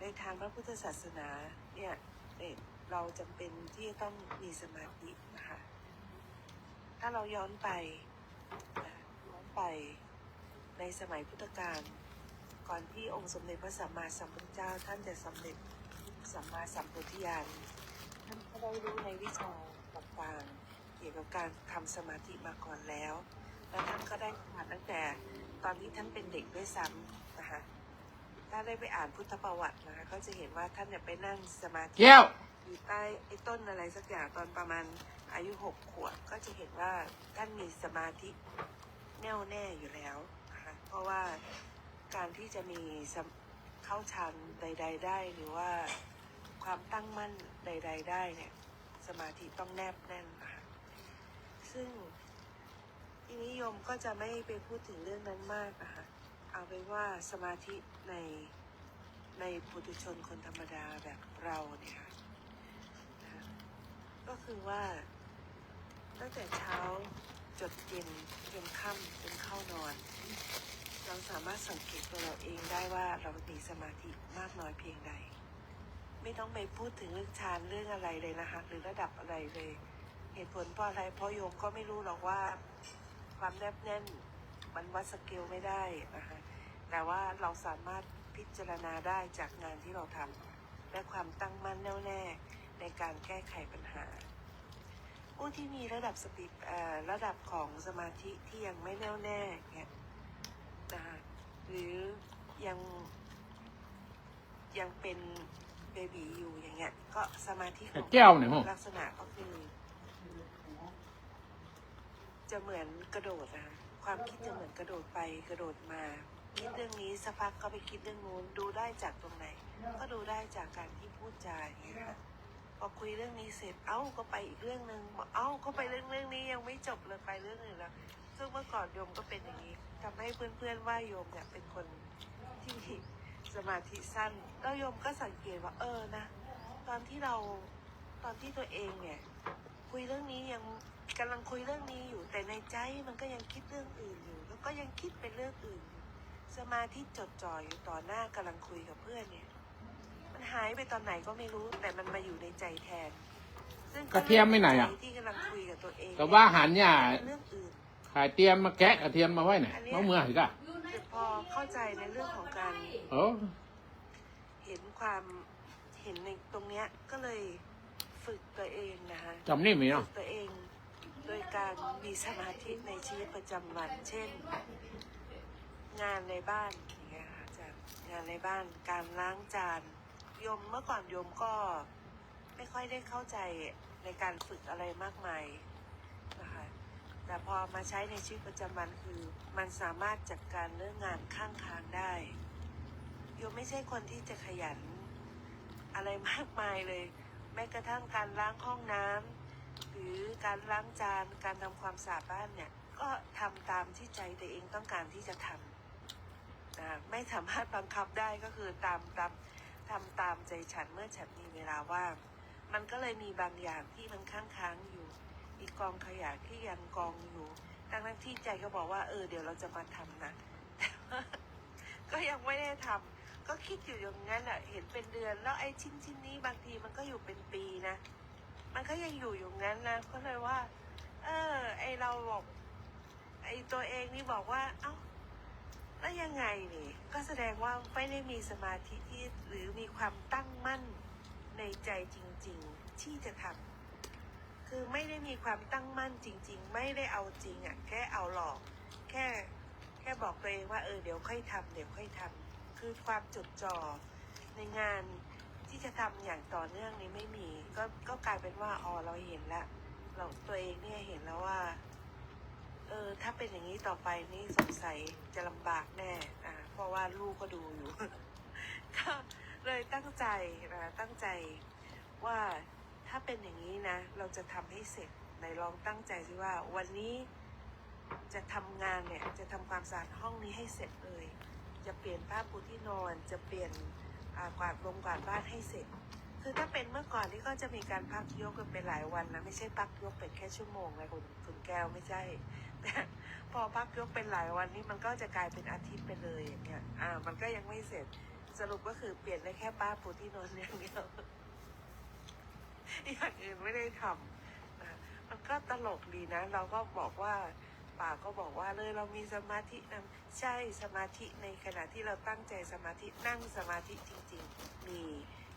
ในทางพระพุทธศาสนาเนี่ยเราจำเป็นที่จะต้องมีสมาธินะคะถ้าเราย้อนไปในสมัยพุทธกาลก่อนที่องค์สมเด็จพระสัมมาสัมพุทธเจ้าท่านจะสำเร็จสัมมาสัมโพธิญาณท่านก็ได้รู้ในวิชาต่างๆเกี่ยวกับการทำสมาธิมาก่อนแล้วท่านก็ได้มาตั้งแต่ตอนที่ท่านเป็นเด็กด้วยซ้ำนะคะถ้าได้ไปอ่านพุทธประวัตินะคะก็จะเห็นว่าท่านเนี่ยไปนั่งสมาธิอยู่ใต้ไอ้ต้นอะไรสักอย่างตอนประมาณอายุ6 ขวบก็จะเห็นว่าท่านมีสมาธิแน่วแน่อยู่แล้วนะคะเพราะว่าการที่จะมีเข้าฌานใดๆได้หรือว่าความตั้งมั่นใดๆได้เนี่ยสมาธิต้องแนบแน่นนะคะซึ่งที่นิยมก็จะไม่ไปพูดถึงเรื่องนั้นมากนะคะเอาเป็นว่าสมาธิในปุถุชนคนธรรมดาแบบเราเนี่ยก็คือว่าตั้งแต่เช้าจดเย็นจนค่ำจนเข้านอนเราสามารถสังเกตตัวเราเองได้ว่าเรามีสมาธิมากน้อยเพียงใดไม่ต้องไปพูดถึงเรื่องฌานเรื่องอะไรเลยนะคะหรือระดับอะไรเลยเหตุผลเพราะอะไรเพราะโยมก็ไม่รู้หรอกว่าความแนบแน่นมันวัดสเกลไม่ได้นะคะแต่ว่าเราสามารถพิจารณาได้จากงานที่เราทำและความตั้งมั่นแน่วแน่ในการแก้ไขปัญหาผู้ที่มีระดับของสมาธิที่ยังไม่แน่วแน่เนี่ยนะคะหรือยังเป็นเบบีอยู่อย่างเงี้ยก็สมาธิของลักษณะก็คือจะเหมือนกระโดดนะคะความคิดจะเหมือนกระโดดไปกระโดดมาคิดเรื่องนี้สักพักก็ไปคิดเรื่องนู้นดูได้จากตรงไหนก็ดูได้จากการที่พูดจาอย่างเงี้ยค่ะพอคุยเรื่องนี้เสร็จก็ไปอีกเรื่องนึงก็ไปเรื่องนี้ยังไม่จบเลยไปเรื่องอื่นแล้วซึ่งเมื่อก่อนโยมก็เป็นอย่างนี้ทำให้เพื่อนๆว่าโยมเนี่ยเป็นคนที่สมาธิสั้นแล้วโยมก็สังเกตว่านะตอนที่ตัวเองเนี่ยคุ คุยเรื่องนี้ยังกำลังคุยเรื่องนี้อยู่แต่ในใจมันก็ยังคิดเรื่องอื่นอยู่แล้วก็ยังคิดเป็นเรื่องอื่นอยู่สมาธิจดจ่ออยู่ต่อหน้ากำลังคุยกับเพื่อนเนี่ยมันหายไปตอนไหนก็ไม่รู้แต่มันมาอยู่ในใจแทนซึ่ง กระเทียมไม่ไหนอ่ะ ที่กำลังคุยกับตัวเอง แต่ว่าหันเนี่ย เรื่องอื่น ขายเตรียมมาแกะกระเทียมมาไว้ไหนมะเมื่อไหร่ก็ แต่พอเข้าใจในเรื่องของการ เห็นความเห็นในตรงเนี้ยก็เลยฝึกตัวเองนะคะ จำนี่มี ฝึ เนาะ กตัวเองโดยการมีสมาธิในชีวิตประจำวัน เช่น งานในบ้านอย่างเงี้ยค่ะอาจารย์งานในบ้านการล้างจานโยมเมื่อก่อนโยมก็ไม่ค่อยได้เข้าใจในการฝึกอะไรมากมายนะคะแต่พอมาใช้ในชีวิตประจำวันคือมันสามารถจัดการเรื่องงานข้างทางได้โยมไม่ใช่คนที่จะขยันอะไรมากมายเลยแม้กระทั่งการล้างห้องน้ำหรือการล้างจานการทำความสะอาดบ้านเนี่ยก็ทำตามที่ใจตัวเองต้องการที่จะทำนะไม่สามารถบังคับได้ก็คือทำตามใจฉันเมื่อฉันมีเวลาว่างมันก็เลยมีบางอย่างที่มันค้างอยู่อีกกองขยะที่ยังกองอยู่ทั้งที่ใจก็บอกว่าเดี๋ยวเราจะมาทำนะแต่ว่าก็ยังไม่ได้ทำก็คิดอยู่อย่างนั้นแหละเห็นเป็นเดือนแล้วไอ้ชิ้นนี้บางทีมันก็อยู่เป็นปีนะมันก็ยังอยู่อย่างนั้นนะก็เลยว่าไอเราบอกไอตัวเองนี่บอกว่าเอ้าแล้วยังไงนี่ก็แสดงว่าไม่ได้มีสมาธิที่หรือมีความตั้งมั่นในใจจริงๆที่จะทำคือไม่ได้มีความตั้งมั่นจริงๆไม่ได้เอาจริงอ่ะแค่เอาหลอกแค่บอกตัวเองว่าเดี๋ยวค่อยทำเดี๋ยวค่อยทำคือความจดจ่อในงานที่จะทำอย่างต่อเนื่องนี้ไม่มีก็กลายเป็นว่าเราเห็นแล้วเราตัวเองเนี่ยเห็นแล้วว่าถ้าเป็นอย่างนี้ต่อไปนี่สงสัยจะลำบากแน่เพราะว่าลูกก็ดูอยู่ ก็เลยตั้งใจว่าถ้าเป็นอย่างนี้นะเราจะทำให้เสร็จไหนลองตั้งใจสิว่าวันนี้จะทำงานเนี่ยจะทำความสะอาดห้องนี้ให้เสร็จเลยจะเปลี่ยนผ้าปูที่นอนจะเปลี่ยนกวาดบ้านให้เสร็จคือถ้าเป็นเมื่อก่อนที่ก็จะมีการพักยกกันเป็นหลายวันนะไม่ใช่พักยกเป็นแค่ชั่วโมงนะคุณแก้วไม่ใช่แต่พอพักยกเป็นหลายวันนี้มันก็จะกลายเป็นอาทิตย์ไปเลยอย่างเงี้ยมันก็ยังไม่เสร็จสรุปก็คือเปลี่ยนได้แค่ผ้าปูที่นอนอย่างเดียวอย่างอื่นไม่ได้ทำมันก็ตลกดีนะเราก็บอกว่าป่าก็บอกว่าเลยเรามีสมาธินะใช่สมาธิในขณะที่เราตั้งใจสมาธินั่งสมาธิจริงๆมี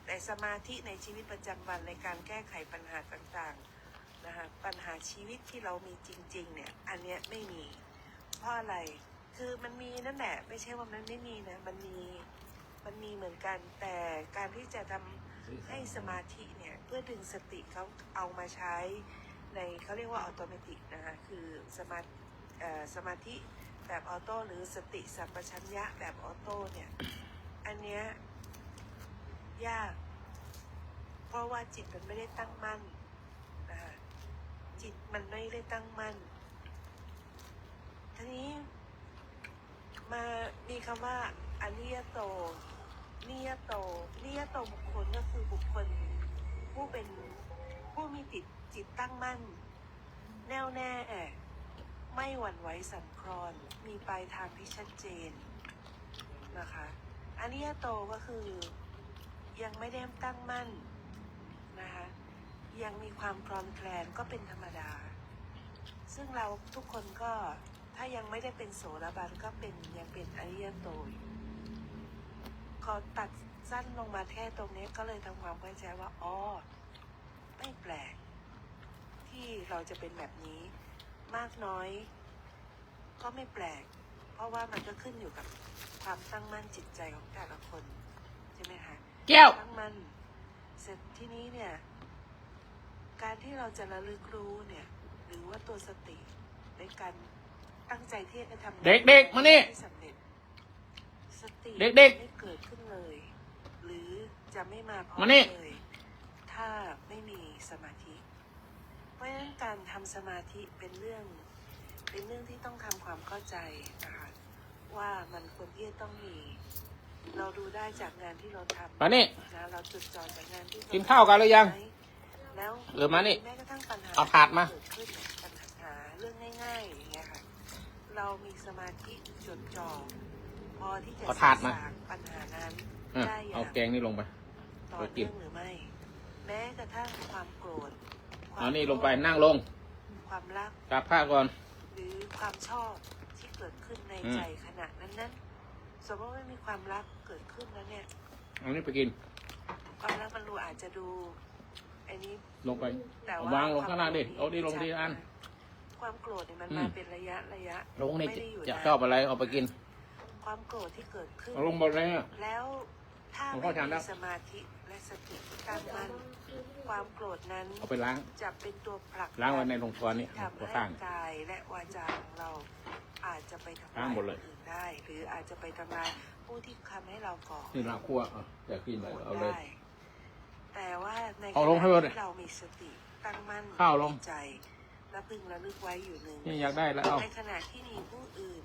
แต่สมาธิในชีวิตประจำวันในการแก้ไขปัญหาต่างๆนะคะปัญหาชีวิตที่เรามีจริงๆเนี่ยอันเนี้ยไม่มีเพราะอะไรคือมันมีนั่นแหละไม่ใช่ว่ามันไม่มีนะมันมีเหมือนกันแต่การที่จะทำให้สมาธิเนี่ยเพื่อดึงสติเขาเอามาใช้ในเขาเรียกว่าอัตโนมัตินะคะคือสมาธิแบบออโต้หรือสติสัมปชัญญะแบบออโต้เนี่ยอันเนี้ยยากเพราะว่าจิตมันไม่ได้ตั้งมั่นนะคะจิตมันไม่ได้ตั้งมั่นทีนี้มามีคำว่าอนิยโตนิยโตบุคคลก็คือบุคคลผู้มีจิตตั้งมั่นแน่วแน่ไม่หวั่นไหวสั่นคลอนมีปลายทางที่ชัดเจนนะคะอนิยโตก็คือยังไม่ได้ตั้งมั่นนะคะยังมีความคลอนแคลนก็เป็นธรรมดาซึ่งเราทุกคนก็ถ้ายังไม่ได้เป็นโสดาบันก็ยังเป็นอนิยโตขอตัดสั้นลงมาแค่ตรงนี้ก็เลยทำความเข้าใจว่าไม่แปลกที่เราจะเป็นแบบนี้มากน้อยก็ไม่แปลกเพราะว่ามันก็ขึ้นอยู่กับความตั้งมั่นจิตใจของแต่ละคนใช่ไหมคะแก้ว ตั้งมั่นเสร็จที่นี้เนี่ยการที่เราจะระลึกรู้เนี่ยหรือว่าตัวสติในการตั้งใจที่จะทำเด็กๆมานี่สำเร็จสติ เด็กๆ ไม่เกิดขึ้นเลยหรือจะไม่มาพร้อ มาม นี่ เลยถ้าไม่มีสมาธิเพราะฉะนั้นการทำสมาธิเป็นเรื่องที่ต้องทำความเข้าใจนะคะว่ามันควรที่จะต้องมีเราดูได้จากงานที่เราทำ มานี่ นะเราจดจ่อจากงานที่ กินข้าวกันหรือยัง แล้ว มานี่ แม้กระทั่งปัญหา เอาถาดมา เกิดขึ้นปัญหาเรื่องง่ายๆอย่างเงี้ยค่ะเรามีสมาธิจดจ่อพอที่จะ เอาถาดมา สางปัญหานั้น ได้อย่า เอา ง แกงนี่ลงไป ต่อ ไปกิน เนื่องหรือไม่ แม้กระทั่งความโกรธควา เอา ม นี่ลงไปนั่งลง ความรัก กราบผ้าก่อน หรือความชอบที่เกิดขึ้นใน อืม ใจขณะนั้นสมมติว่ามีความรักเกิดขึ้นแล้วเนี่ย เอานี่ไปกิน ความรักมันดูอาจจะดูอันนี้ ลงไป แต่ เอา ว่าว างลงข้างล่างดิ ควมโกรธ เอาดิลงดิอัน ความโกรธเนี่ยมัน อืม มาเป็นระยะ ลงนี่ ไม่ได้อยู่ จะ นาน ชอบอะไรเอาไปกิน ความโกรธที่เกิดขึ้น เอาลงหมดเลยอะ แล้วถ้า ผม ไม่ เข้าใจแล้ มี ว สมาธิและสติตั้งมั่นความโกรธนั้น เอาไปล้าง จะเป็นตัวผลัก ล้างไว้ในโรงครัวนี่ ที่ทำ ตัว ให้ ข้าง กายและวาจาของเราอาจจะไปทำ ล้า ร้าง ย หมดเลย คนอื่นได้ หรืออาจจะไปทำลายผู้ที่ทำให้เราก่อ นี่ล้างครัวอยากกินอะไรเอาเลย ได้แต่ว่าใน เอาลงให้หมดเลย ที่เรามีสติตั้งมั่น ข้าวลง ในใจและพึงระลึกไว้อยู่หนึ่ง นี่อยากได้แล้วเอา ในขณะที่มีผู้อื่น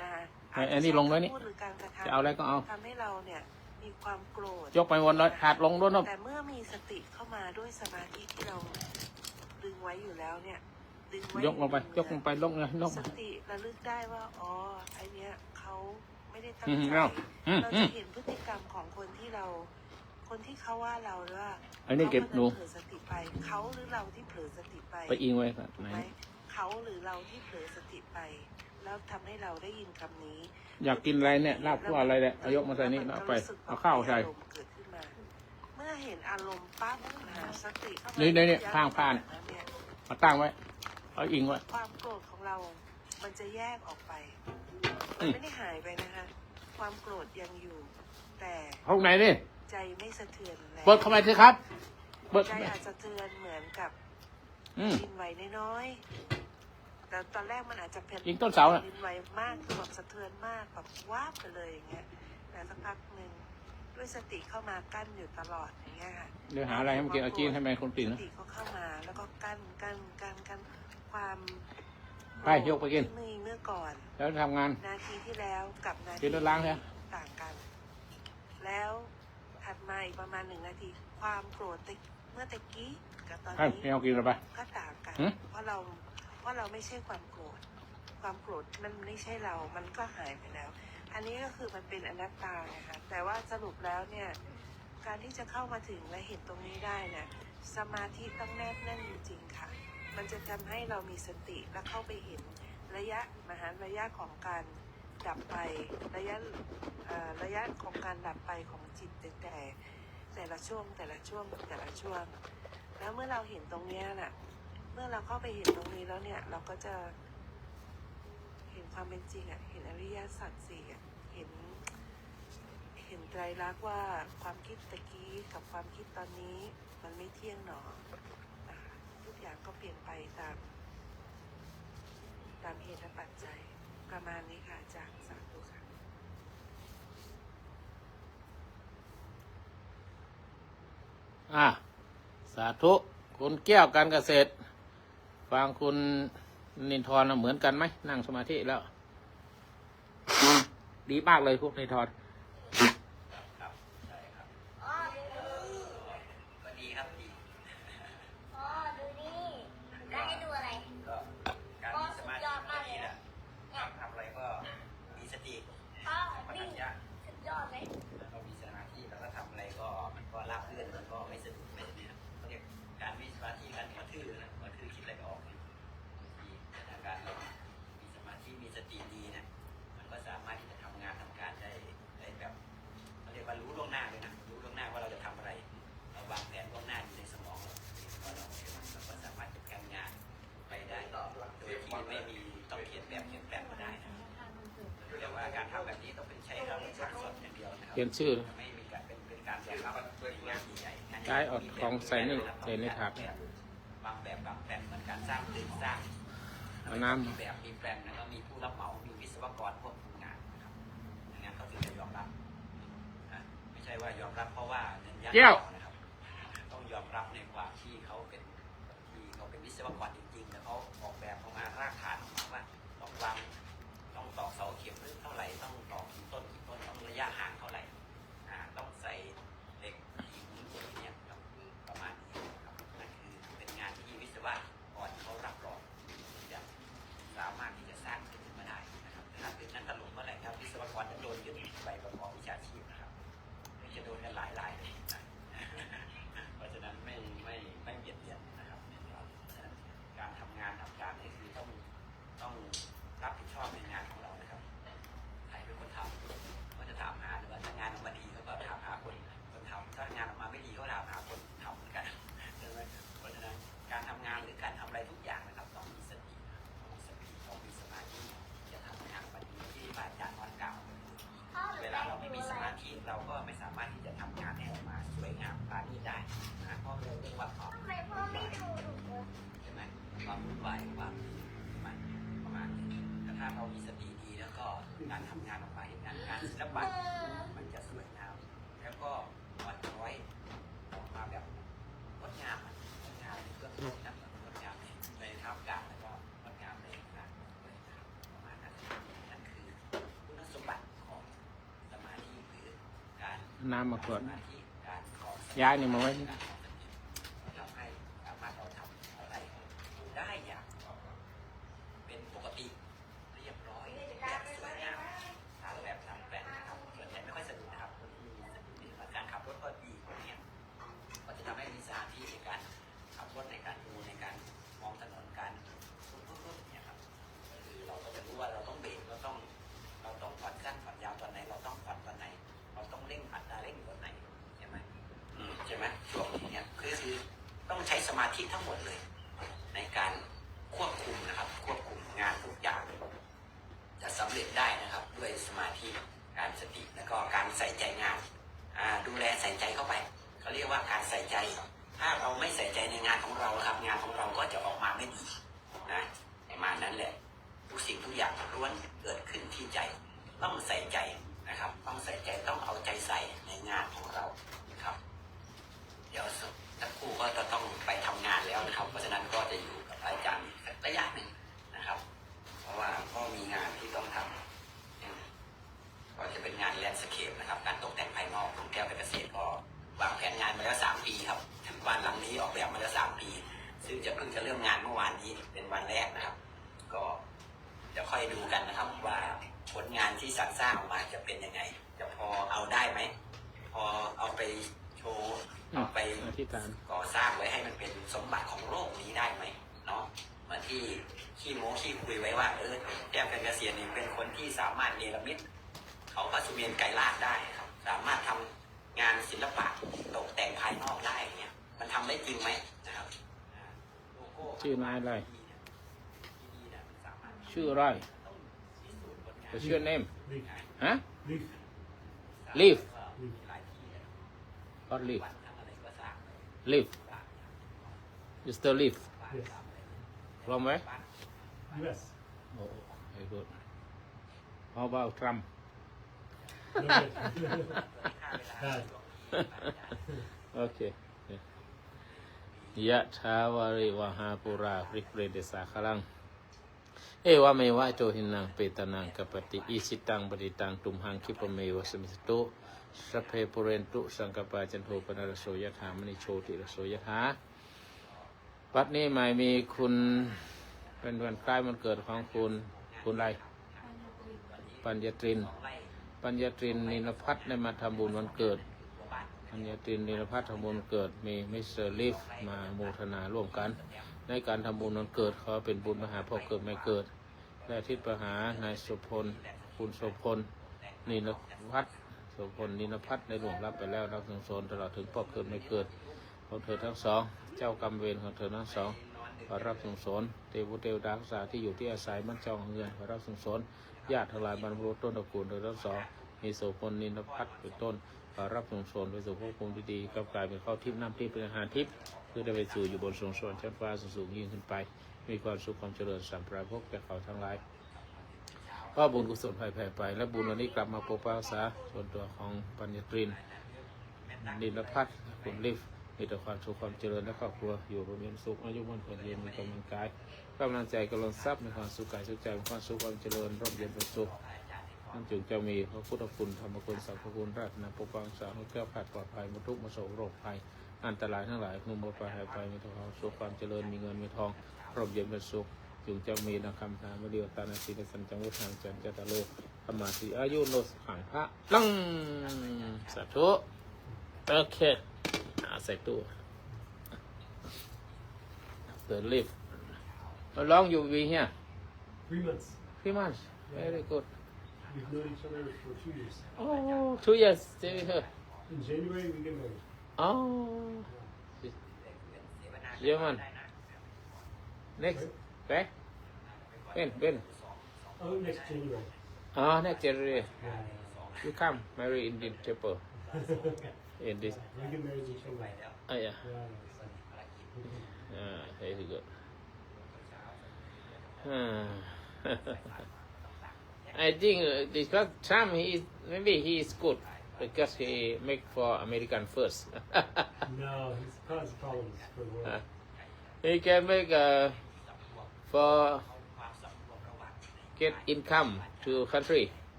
นะคะ ไอ้นี่ลงเลยนี่ พูดหรือการกระ จะเอาอะไร ทำ ก็เอา ทำให้เราเนี่ยมีความโกรธ ยกไปหมดเลยถาดลงด้วยนะ แต่เมื่อมีสติเข้ามาด้วยสมาธิที่เราดึงไว้อยู่แล้วเนี่ยดึงไว้ ยกลงไป ยกลงไปลงเลยลง สติระลึกได้ว่าอ๋อไอเนี้ยเขาไม่ได้ตั้ง อืม ใจ เอาอืม เรา อื จะ ม เห็นพฤติกรรมของคนที่เรา คนที่เขาว่าเราหรือว่า อันนี้เก็บ ขา หนู เผลอสติไปเขาหรือเราที่เผลอสติไป ไปอิงไว้ ถูก ไหน ไหมเขาหรือเราที่เผลอสติไป แล้วทำให้เราได้ยินคำนี้ อยากกินอะไรเนี่ยลาบคั่วอะไรเนี่ยเอายกมาใส่นี่แล้วเอาไปเอาข้าวใส่ อารมณ์เกิดขึ้นมาเมื่อเห็นอารมณ์ปั๊บหาสติเข้ามา นี่ข้างผ่าน แล้วเนี่ย มาตั้งไว้เอาอิงไว้ ความโกรธของเรา มันจะแยกออกไป มันไม่ได้หายไปนะคะ ความโกรธยังอยู่ แต่ ห้องไหนนี่ ใจไม่สะเทือนแล้ว เปิดเข้าไปสิครับเปิด ใจ เข้าไป อาจจะเทือนเหมือนกับ อืม ดินไหวน้อยๆแต่ตอนแรกมันอาจจะเป็น ยิงต้นเสาน่ะ ดินไหวมากคือแบบสะเทือนมากแบบวาบไปเลยอย่างเงี้ย แต่สักพักหนึ่งด้วยสติเข้ามากั้นอยู่ตลอดอย่างเงี้ยค่ะ เดี๋ยวหาอะไรให้มันกินเอาจีนให้แม่คนตีน ส นะ ติก็เข้ามาแล้วก็กั้นความ ไปยกไปกิน ที่มีเมื่อก่อน แล้วทำงาน นาทีที่แล้วกับนา กิ ที นแล้วล้างใช่ไหม ต่างกัน แล้วถัดมาอีกประมาณ1 นาที ความโกรธเมื่อตะกี้กับตอน ให้ นี้ ไม่เอากินแล้วไป ก็ต่างกัน หืม เพราะเราไม่ใช่ความโกรธความโกรธมันไม่ใช่เรา มันก็หายไปแล้ว อันนี้ก็คือมันเป็นอนัตตานะคะแต่ว่าสรุปแล้วเนี่ยการที่จะเข้ามาถึงและเห็นตรงนี้ได้เนี่ยสมาธิต้องแนบแน่นจริงๆค่ะ มันจะทำให้เรามีสติและเข้าไปเห็นระยะของการดับไประยะของการดับไปของจิตแต่ละช่วง แล้วเมื่อเราเห็นตรงเนี้ยน่ะเมื่อเราเข้าไปเห็นตรงนี้แล้วเนี่ยเราก็จะเห็นความเป็นจริงอ่ะเห็นอริยสัจสี่อ่ะเห็นไตรลักษณ์ว่าความคิดตะกี้กับความคิดตอนนี้มันไม่เที่ยงหนอนะคะทุกอย่างก็เปลี่ยนไปตามเหตุและปัจจัยประมาณนี้ค่ะอาจารย์สาธุค่ะ สาธุคุณแก้วการเกษตร ฟังคุณนินทรเหมือนกันไหมนั่งสมาธิแล้ว ดีมากเลยคุณนินทร ก็ดีครับดี พ่อดูนี่แล้วให้ดูอะไร ก็การมีสมาธิก็ดีแหละทำอะไรก็มีสติ พ่อ ปัญ นี่ ญา สุดยอดเลย เรามีสมาธิแล้วก็ทำอะไรก็มันก็ราบรื่นมันก็ไม่สะดุดไม่เนี่ยเขาเรียกการมีสมาธิการหัวทื่อนะหัวทื่อคิดอะไรไม่ออกดีแต่การเรามีสมาธิมีสติดีเนี่ยมันก็สามารถที่จะทำงานทำการได้แบบเขาเรียกว่ารู้ล่วงหน้าเลยนะรู้ล่วงหน้าว่าเราจะทำอะไรเราวางแผนล่วงหน้าอยู่ในสมองเราเราก็สามารถจะแผนงานไปได้โดยที่ไม่มีต้องเขียนแบบก็ได้นะแต่ว่าการทำแบบนี้ต้องเป็นใช้เราเป็นการสดอย่างเดียวนะครับ เขียนชื่อ ไม่มีการเป็นการแบบรับงานใหญ่งาน ใช้เอาของใส่นี่ใส่ในถาด บางแบบบางแปลนเหมือนการสร้างตึกสร้าง เอาน้ำ มีแบบมีแปลนแล้วก็มีผู้รับเหมา มีวิศวกรควบคุมงานนะครับอย่างนั้นเขาถึงจะยอมรับนะไม่ใช่ว่ายอมรับเพราะว่าเงินยากนะครับต้องยอมรับในความที่เขาเป็นวิศวกรจริงๆแล้วเขาออกแบบออกมารากฐานออกมาว่าต้องวางต้องตอกเสาเข็มลึกเท่าไหร่ต้องตอกกี่ต้นต้องระยะห่างเท่าไหร่ต้องใส่เหล็กกี่นิ้วเนี่ยครับประมาณนี้ครับนั่นคือเป็น การทำงานออกไปงานศิลปะมันจะสวยงามแล้วก็อ่อนช้อยออกมาแบบงดงามงดงามในเรื่องของนักงดงามในท่ามกลางแล้วก็งดงามในการประมาณนั้นนั่นคือคุณสมบัติของสมาธิหรือการ น้ำมาก่อน สมาธิการของ ย้ายนี่มาไว้นี่ ทำให้สามารถเราทำอะไรได้อย่างเป็นปกติเรียบร้อยแบบสวยงามทางแบบทำแปลนนะครับส่วนใหญ่ไม่ค่อยสะดวกนะครับคนที่สะดวกในการขับรถก็ดีเนี่ยก็จะทำให้มีสถานที่ในการขับรถในการดูในการมองถนนการรุ่นเนี่ยครับคือเราก็จะรู้ว่าเราต้องเบรกเราต้องผ่อนสั้นผ่อนยาวตอนไหนเราต้องผ่อนตอนไหนเราต้องเร่งอัตราเร่งตอนไหนใช่ไหมใช่ไหมช่วงนี้เนี่ยคือต้องใช้สมาธิทั้งหมดเลยในการควบคุมนะครับควบคุมงานทุกอย่างจะสำเร็จได้นะครับด้วยสมาธิการสติแล้วก็การใส่ใจงานดูแลใส่ใจเข้าไปเขาเรียกว่าการใส่ใจถ้าเราไม่ใส่ใจในงานของเราครับงานของเราก็จะออกมาไม่ดีนะประมาณนั้นแหละทุกสิ่งทุกอย่างล้วนเกิดขึ้นที่ใจต้องใส่ใจนะครับต้องใส่ใจต้องเอาใจใส่ในงานของเราครับเดี๋ยวทั้งคู่ก็จะต้องไปทำงานแล้วนะครับเพราะฉะนั้นก็จะอยู่กับอาจารย์สักระยะหนึ่งนะครับเพราะว่าก็มีงานที่ต้องทำก็จะเป็นงานแลนด์สเคปนะครับการตกแต่งภายนอกของแก้วเกษตรก็วางแผนงานมาแล้ว3 ปีครับบ้านหลังนี้ออกแบบมาแล้ว3 ปีซึ่งเพิ่งจะเริ่มงานเมื่อวานนี้เป็นวันแรกนะครับก็จะค่อยดูกันนะครับว่าผลงานที่สร้างออกมาจะเป็นยังไงจะพอเอาได้ไหมพอเอาไปโชว์เอาไปก่อสร้างไว้ให้มันเป็นสมบัติของโลกนี้ได้ไหมเนาะเหมือนที่ขี้โม้ขี้คุยไว้ว่าแก้วเกษียณนี่เป็นคนที่สามารถเนรมิตเขาพระสุเมรุไกรลาภได้ครับสามารถทำงานศิลปะตกแต่งภายนอกได้เนี่ยมันทำได้จริงไหมนะครับ ชื่อนายอะไรชื่ออะไรชื่อ name ฮะ leaf what leaf leaf you still leaf from where US. oh very good how about Trump Bad. okay ยะถาวาริวหาปุราปริเปรเดสาคลังเอวะเมวะโจหินังเปตนังกัปปติอิสิตังปฏิตังตุมหังคิปะเมวะสมิสตุสัพเพปุเรนตุสังกปาจันโทปนรสโสยถามณิโชติรสโสยถาปัดนี้หมายมีคุณเป็นวันคล้ายวันเกิดของคุณไรปัญญตรินนินพัฒน์ได้มาทำบุญวันเกิดปัญญตรินนินพัฒน์ทำบุญวันเกิดมีมิสเตอร์ลีฟมาโมทนาร่วมกันในการทำบุญวันเกิดเขาเป็นบุญมหาพ่อเกิดไม่เกิดและทิศประหานายสุพลคุณสุพลนินพัฒน์สุพลนินพัฒน์ในหลวงรับไปแล้วรับถึงโซนตลอดถึงพ่อเกิดไม่เกิดของเธอทั้งสองเจ้ากรรมเวรของเธอทั้งสองขอรับส่งสนเทวเทวดารักษาที่อยู่ที่อาศัยมั่นเจ้าของเงินขอรับส่งสนญาติทั้งหลายบรรพบุรุษต้นตระกูลเธอทั้งสองมีสุพลนินพัฒน์เป็นต้นขอรับส่งสนไปสู่ภพภูมิดีๆกับกลายเป็นข้าวทิพย์น้ำทิพย์เป็นอาหารทิพย์เพื่อได้ไปสู่อยู่บนสวงสวรรค์ชั้นฟ้าสูงยิ่งขึ้นไปมีความสุขความเจริญสัมปรายภพแก่เขาทั้งหลายก็บุญกุศลแผ่ไปและบุญวันนี้กลับมาปกปักรักษาส่วนตัวของปัญญตรินนินพัฒน์คุณลิฟมีแต่ความสุขความเจริญและครอบครัวอยู่ร่วมเย็นสุขอายุมั่นขวัญยืนมีกำลังกายกำลังใจกำลังทรัพย์มีความสุขกายสุขใจมีความสุขความเจริญร่มเย็นเป็นสุขนั่นจึงจะมีพระพุทธคุณธรรมคุณสังฆคุณราชนาปกปักรักษาให้แก้วขาดปลอดภัยหมดทุกข์หมดโศกโรคภัยอันตรายทั้งหลายนุ่มหมดไปหายไปมีแต่ความสุขความเจริญมีเงินมีทองร่มเย็นเป็นสุขจึงจะมีนักคำทางมเดียวตานาสีในสันจังวุฒทางจันจตโลธรรมาสีอายุโนสขังพระลังสาธุโอเคใส่ตู้The lift. How long you be here? 3 months. 3 months. Very good. We've known each other for 2 years. Oh, 2 years. Stay with her. In January, we get married. Oh. German. Next. Okay. When? Oh, next January. Oh, next January. Yeah. You come marry in this chapel. In this. We get married in January. Oh yeah. Yeah. Very good. I think because Trump maybe he is good because he make for American first. No, he's caused problems for the world. He can make for get income to country.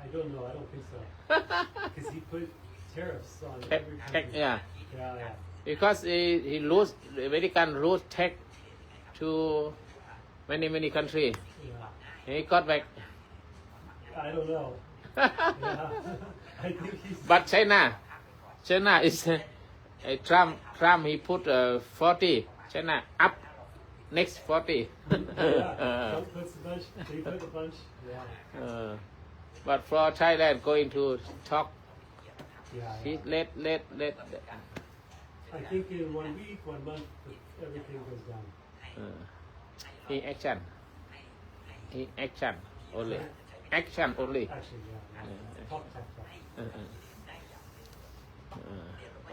I don't know. I don't think so. Because he put tariffs on every Tax, country. yeah. Yeah. Because he lose the American lose tax to many country. Yeah. He got back. I don't know. Yeah. I think he's. But China is Trump he put 40. China up next 40. Yeah. Trump puts a bunch. They put a bunch. Yeah. But for Thailand going to talk, Yeah. he let. I think in 1 week, 1 month, everything goes down. He action only. Action only. Actually, yeah. Talk.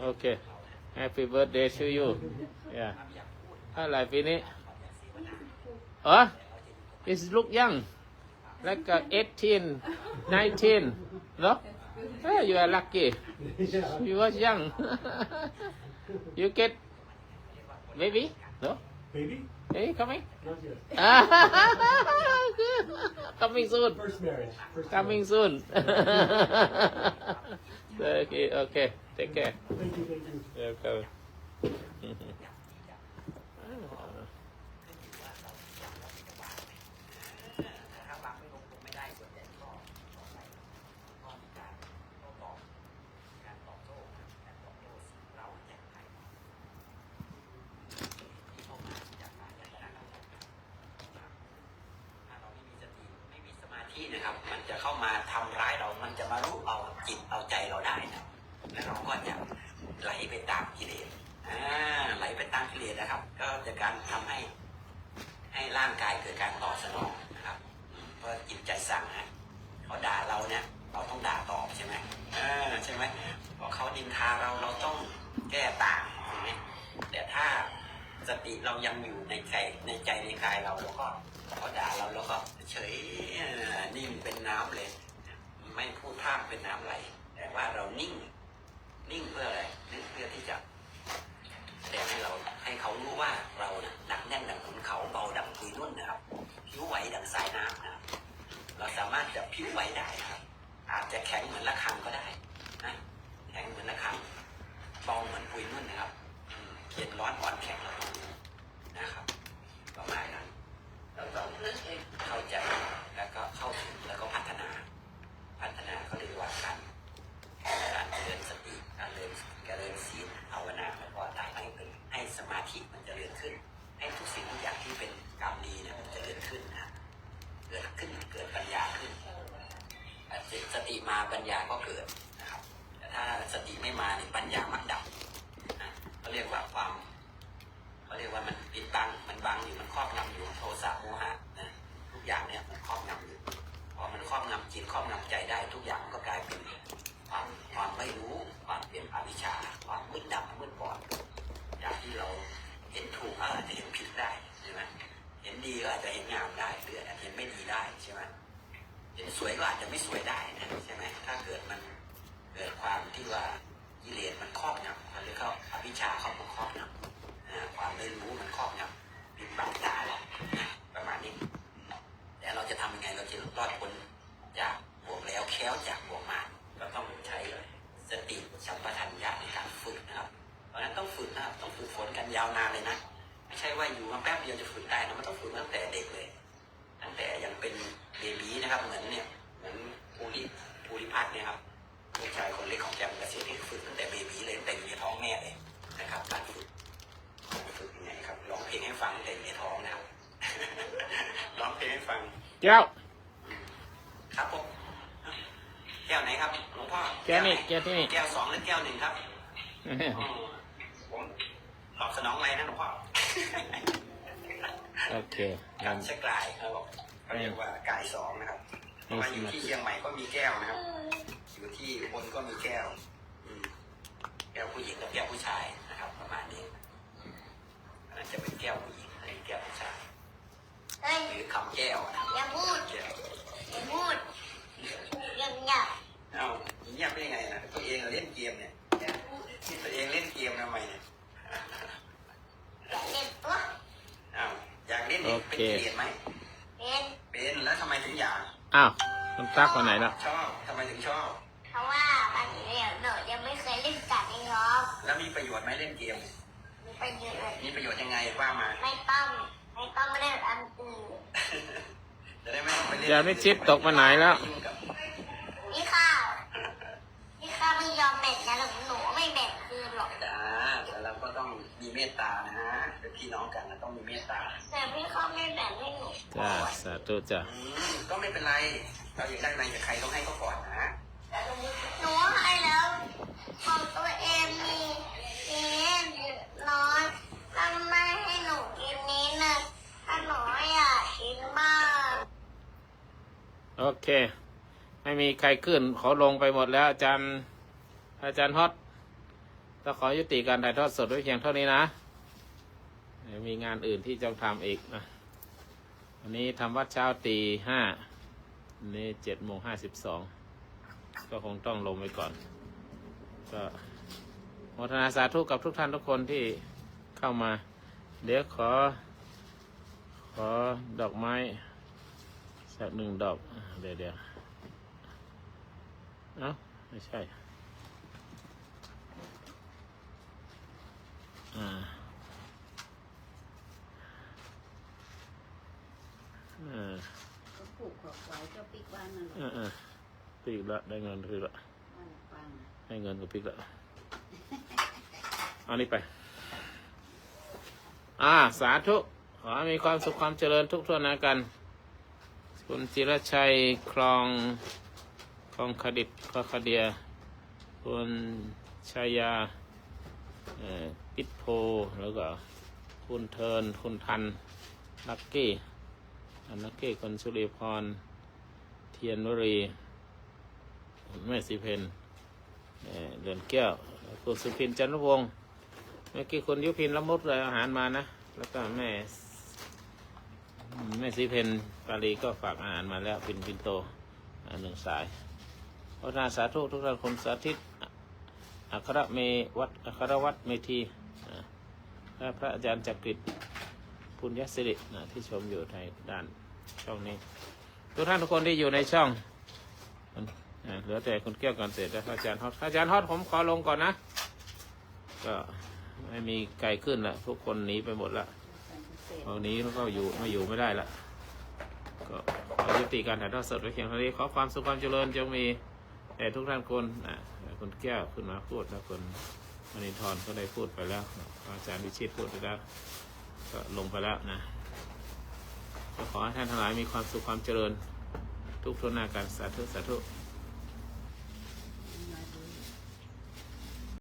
Okay. Happy birthday to you. Yeah. เท่าไหร่ปีนี้It look young like 18 19 no you are lucky Yeah. you was young you get baby no Baby? hey coming Not yet. coming soon First marriage. coming soon okay take care Thank you. welcome ที่นะครับมันจะเข้ามาทำร้ายเรา มันจะมารุกเอาจิตเอาใจเราได้นะแล้วเราก็จะไหลไปตามกิเลสไหลไปตามกิเลสนะครับ ก็จะการทำให้ร่างกายเกิดการตอบสนองนะครับเพราะจิตใจสั่งนะเขาด่าเราเนี่ยเราต้องด่าตอบใช่ไหมใช่ไหมพอเขาดินทาเราต้องแก้ต่างใช่ไหมแต่ถ้าสติเรายังอยู่ในใจในกายเราแล้วก็เขาด่าเราแล้วก็เฉยนิ่งเป็นน้ำเลยไม่พูดพร่ำเป็นน้ำไหลแต่ว่าเรานิ่งเพื่ออะไรนิ่งเพื่อที่จะแต่ให้เขารู้ว่าเราเนี่ยหนักแน่นดังขุนเขาเบาดังปุยนุ่นนะครับผิวไหวดังสายน้ำนะครับเราสามารถจะผิวไหวได้ครับอาจจะแข็งเหมือนระฆังก็ได้นะแข็งเหมือนระฆังเบาเหมือนปุยนุ่นนะครับเย็นร้อนอ่อนแข็งเราต้องรู้นะครับประมาณนั้นเราต้องเข้าใจแล้วก็เข้าถึงแล้วก็พัฒนาเขาเรียกว่าการเจริญสติการเจริญศีลภาวนาแล้วก็ได้ให้สมาธิมันเจริญขึ้นให้ทุกสิ่งทุกอย่างที่เป็นกรรมดีเนี่ยมันเจริญขึ้นนะเกิดปัญญาขึ้นสติมาปัญญาก็เกิดนะครับแต่ถ้าสติไม่มาเนี่ยปัญญามันดับนะเขาเรียกว่ามันปิดบังมันบังอยู่มันครอบงำอยู่โทสะโมหะนะทุกอย่างเนี่ยมันครอบงำอยู่พอมันครอบงำจิตครอบงำใจได้ทุกอย่างมันก็กลายเป็นความไม่รู้ความเป็นอวิชชาความมืดดำมืดบอดจากที่เราเห็นถูกอาจจะเห็นผิดได้ใช่ไหมเห็นดีก็อาจจะเห็นงามได้หรืออาจจะเห็นไม่ดีได้ใช่ไหมเห็นสวยก็อาจจะไม่สวยได้นะใช่ไหมถ้าเกิดความที่ว่ากิเลสมันครอบงำมันเรียกเขาอวิชชาเข้ามาครอบงำความไม่รู้มันครอบงำปิดบังตาเราประมาณนี้แต่เราจะทำยังไงเราจะรอดพ้นจากบ่วงแล้วแค้วจากบ่วงมารเราต้องใช้สติสัมปชัญญะในการฝึกนะครับเพราะฉะนั้นต้องฝึกนะครับต้องฝึกฝนกันยาวนานเลยนะไม่ใช่ว่าอยู่มาแป๊บเดียวจะฝึกได้นะมันต้องฝึกตั้งแต่เด็กเลยตั้งแต่ยังเป็นเบบีนะครับเหมือนภูริพัฒน์เนี่ยครับลูกชายคนเล็กของแจมเกษตรที่ฝึกตั้งแต่เบบีเลยตั้งแต่อยู่ในท้องแม่เลยนะครับการฝึกยังไงครับร้องเพลงให้ฟังตั้งแต่อยู่ในท้องนะครับ ร้องเพลงให้ฟังแก้วครับผมแก้วไหนครับหลวงพ่อแก้วนี่แก้วที่นี่แก้ว2หรือแก้ว1ครับผมตอบสนองอะไรนะหลวงพ่อโอเคการเช็คกายเขาบอกเขาเรียกว่ากาย2นะครับเพราะว่าอยู่ที่เชียงใหม่ก็มีแก้วนะครับอยู่ที่อุบลก็มีแก้วแก้วผู้หญิงกับแก้วผู้ชายนะครับประมาณนี้อาจจะเป็นแก้วผู้หญิงหรือแก้วผู้ชายหรือคำแก้วนะอย่าพูด กิเลสไหม เป็น เป็นแล้วทำไมถึงอยาก อ้าวคุณตั๊กไปไหนแล้ว ชอบทำไมถึงชอบ เพราะว่าบางทีหนูยังไม่เคยเล่นการ์ดในท็อป แล้วมีประโยชน์ไหมเล่นเกม มีประโยชน์ มีประโยชน์ยังไงว่ามา ไม่ต้องเล่นอันอื่น จะได้ไม่ต้องไปเล่น ยาไม่ชิดตกมาไหนแล้ว ยุ่งกับ พี่ข้าวไม่ยอมแบ่งกันหนูไม่แบ่งคืนหรอก จ้าแต่เราก็ต้องมีเมตตานะเป็นพี่น้องกันเราต้องมีเมตตา แต่พี่ข้าวไม่แบ่งให้หนู จ้าสาธุจ้า ก็ไม่เป็นไร เราอยากได้อะไรจากใครต้องให้เขาก่อนนะ หนูให้แล้วของตัวเองมีน้อยทำไมให้หนูกินนี้นะถ้าหนูอยากกินบ้าง โอเค ไม่มีใครขึ้นเขาลงไปหมดแล้วอาจารย์ฮอตต้องขอยุติการถ่ายทอดสดไว้เพียงเท่านี้นะมีงานอื่นที่จะทำอีกนะวันนี้ทำวัดเช้าตี 5นี่7:52ก็คงต้องลงไปก่อนก็โมทนาสาธุกับทุกท่านทุกคนที่เข้ามาเดี๋ยวขอดอกไม้สัก1 ดอกเดี๋ยวเอ้าไม่ใช่ก็ปลูกขอกไว้เจ้าปิ๊กบ้านนั่นแหละ ปีกละได้เงินคือละ บ้านปัง ให้เงินกับปีกละเอานี่ไปสาธุขอให้มีความสุขความเจริญทุกท่วนนะกันคุณจิรชัยคลองคดิตคเดียคุณชายาปิดโพแล้วก็คุณเทินคุณทันลักกี้คุณสุริพรเทียนวรีแม่สีเพนเดือนแก้วคุณสุพินจันทวงศ์เมื่อกี้คุณยุพินละมุดเลยอาหารมานะแล้วก็แม่สีเพนปาลีก็ฝากอาหารมาแล้วปินโต1 สายพระนาสาธุทุกท่านคนสาธิตอัครวัดเมธีและพระอาจารย์จักริดปุญญสิริที่ชมอยู่ในด้านช่องนี้ทุกท่านทุกคนที่อยู่ในช่องเหลือแต่คุณแก้วก่อนเสร็จแล้วพระอาจารย์ฮอตผมขอลงก่อนนะก็ไม่มีไกลขึ้นละทุกคนหนีไปหมดละตอนนี้ก็ไม่ได้ละก็ขอยุติการถ่ายทอดสดไว้เพียงเท่านี้ขอความสุขความเจริญจงมีแต่ทุกท่านคนคุณแก้วขึ้นมาพูดแล้วคุณมณิธรก็ได้พูดไปแล้วอาจารย์วิชิตพูดไปแล้วก็ลงไปแล้วนะก็ขอให้ท่านทั้งหลายมีความสุขความเจริญทุกทุนหน้ากันสาธุ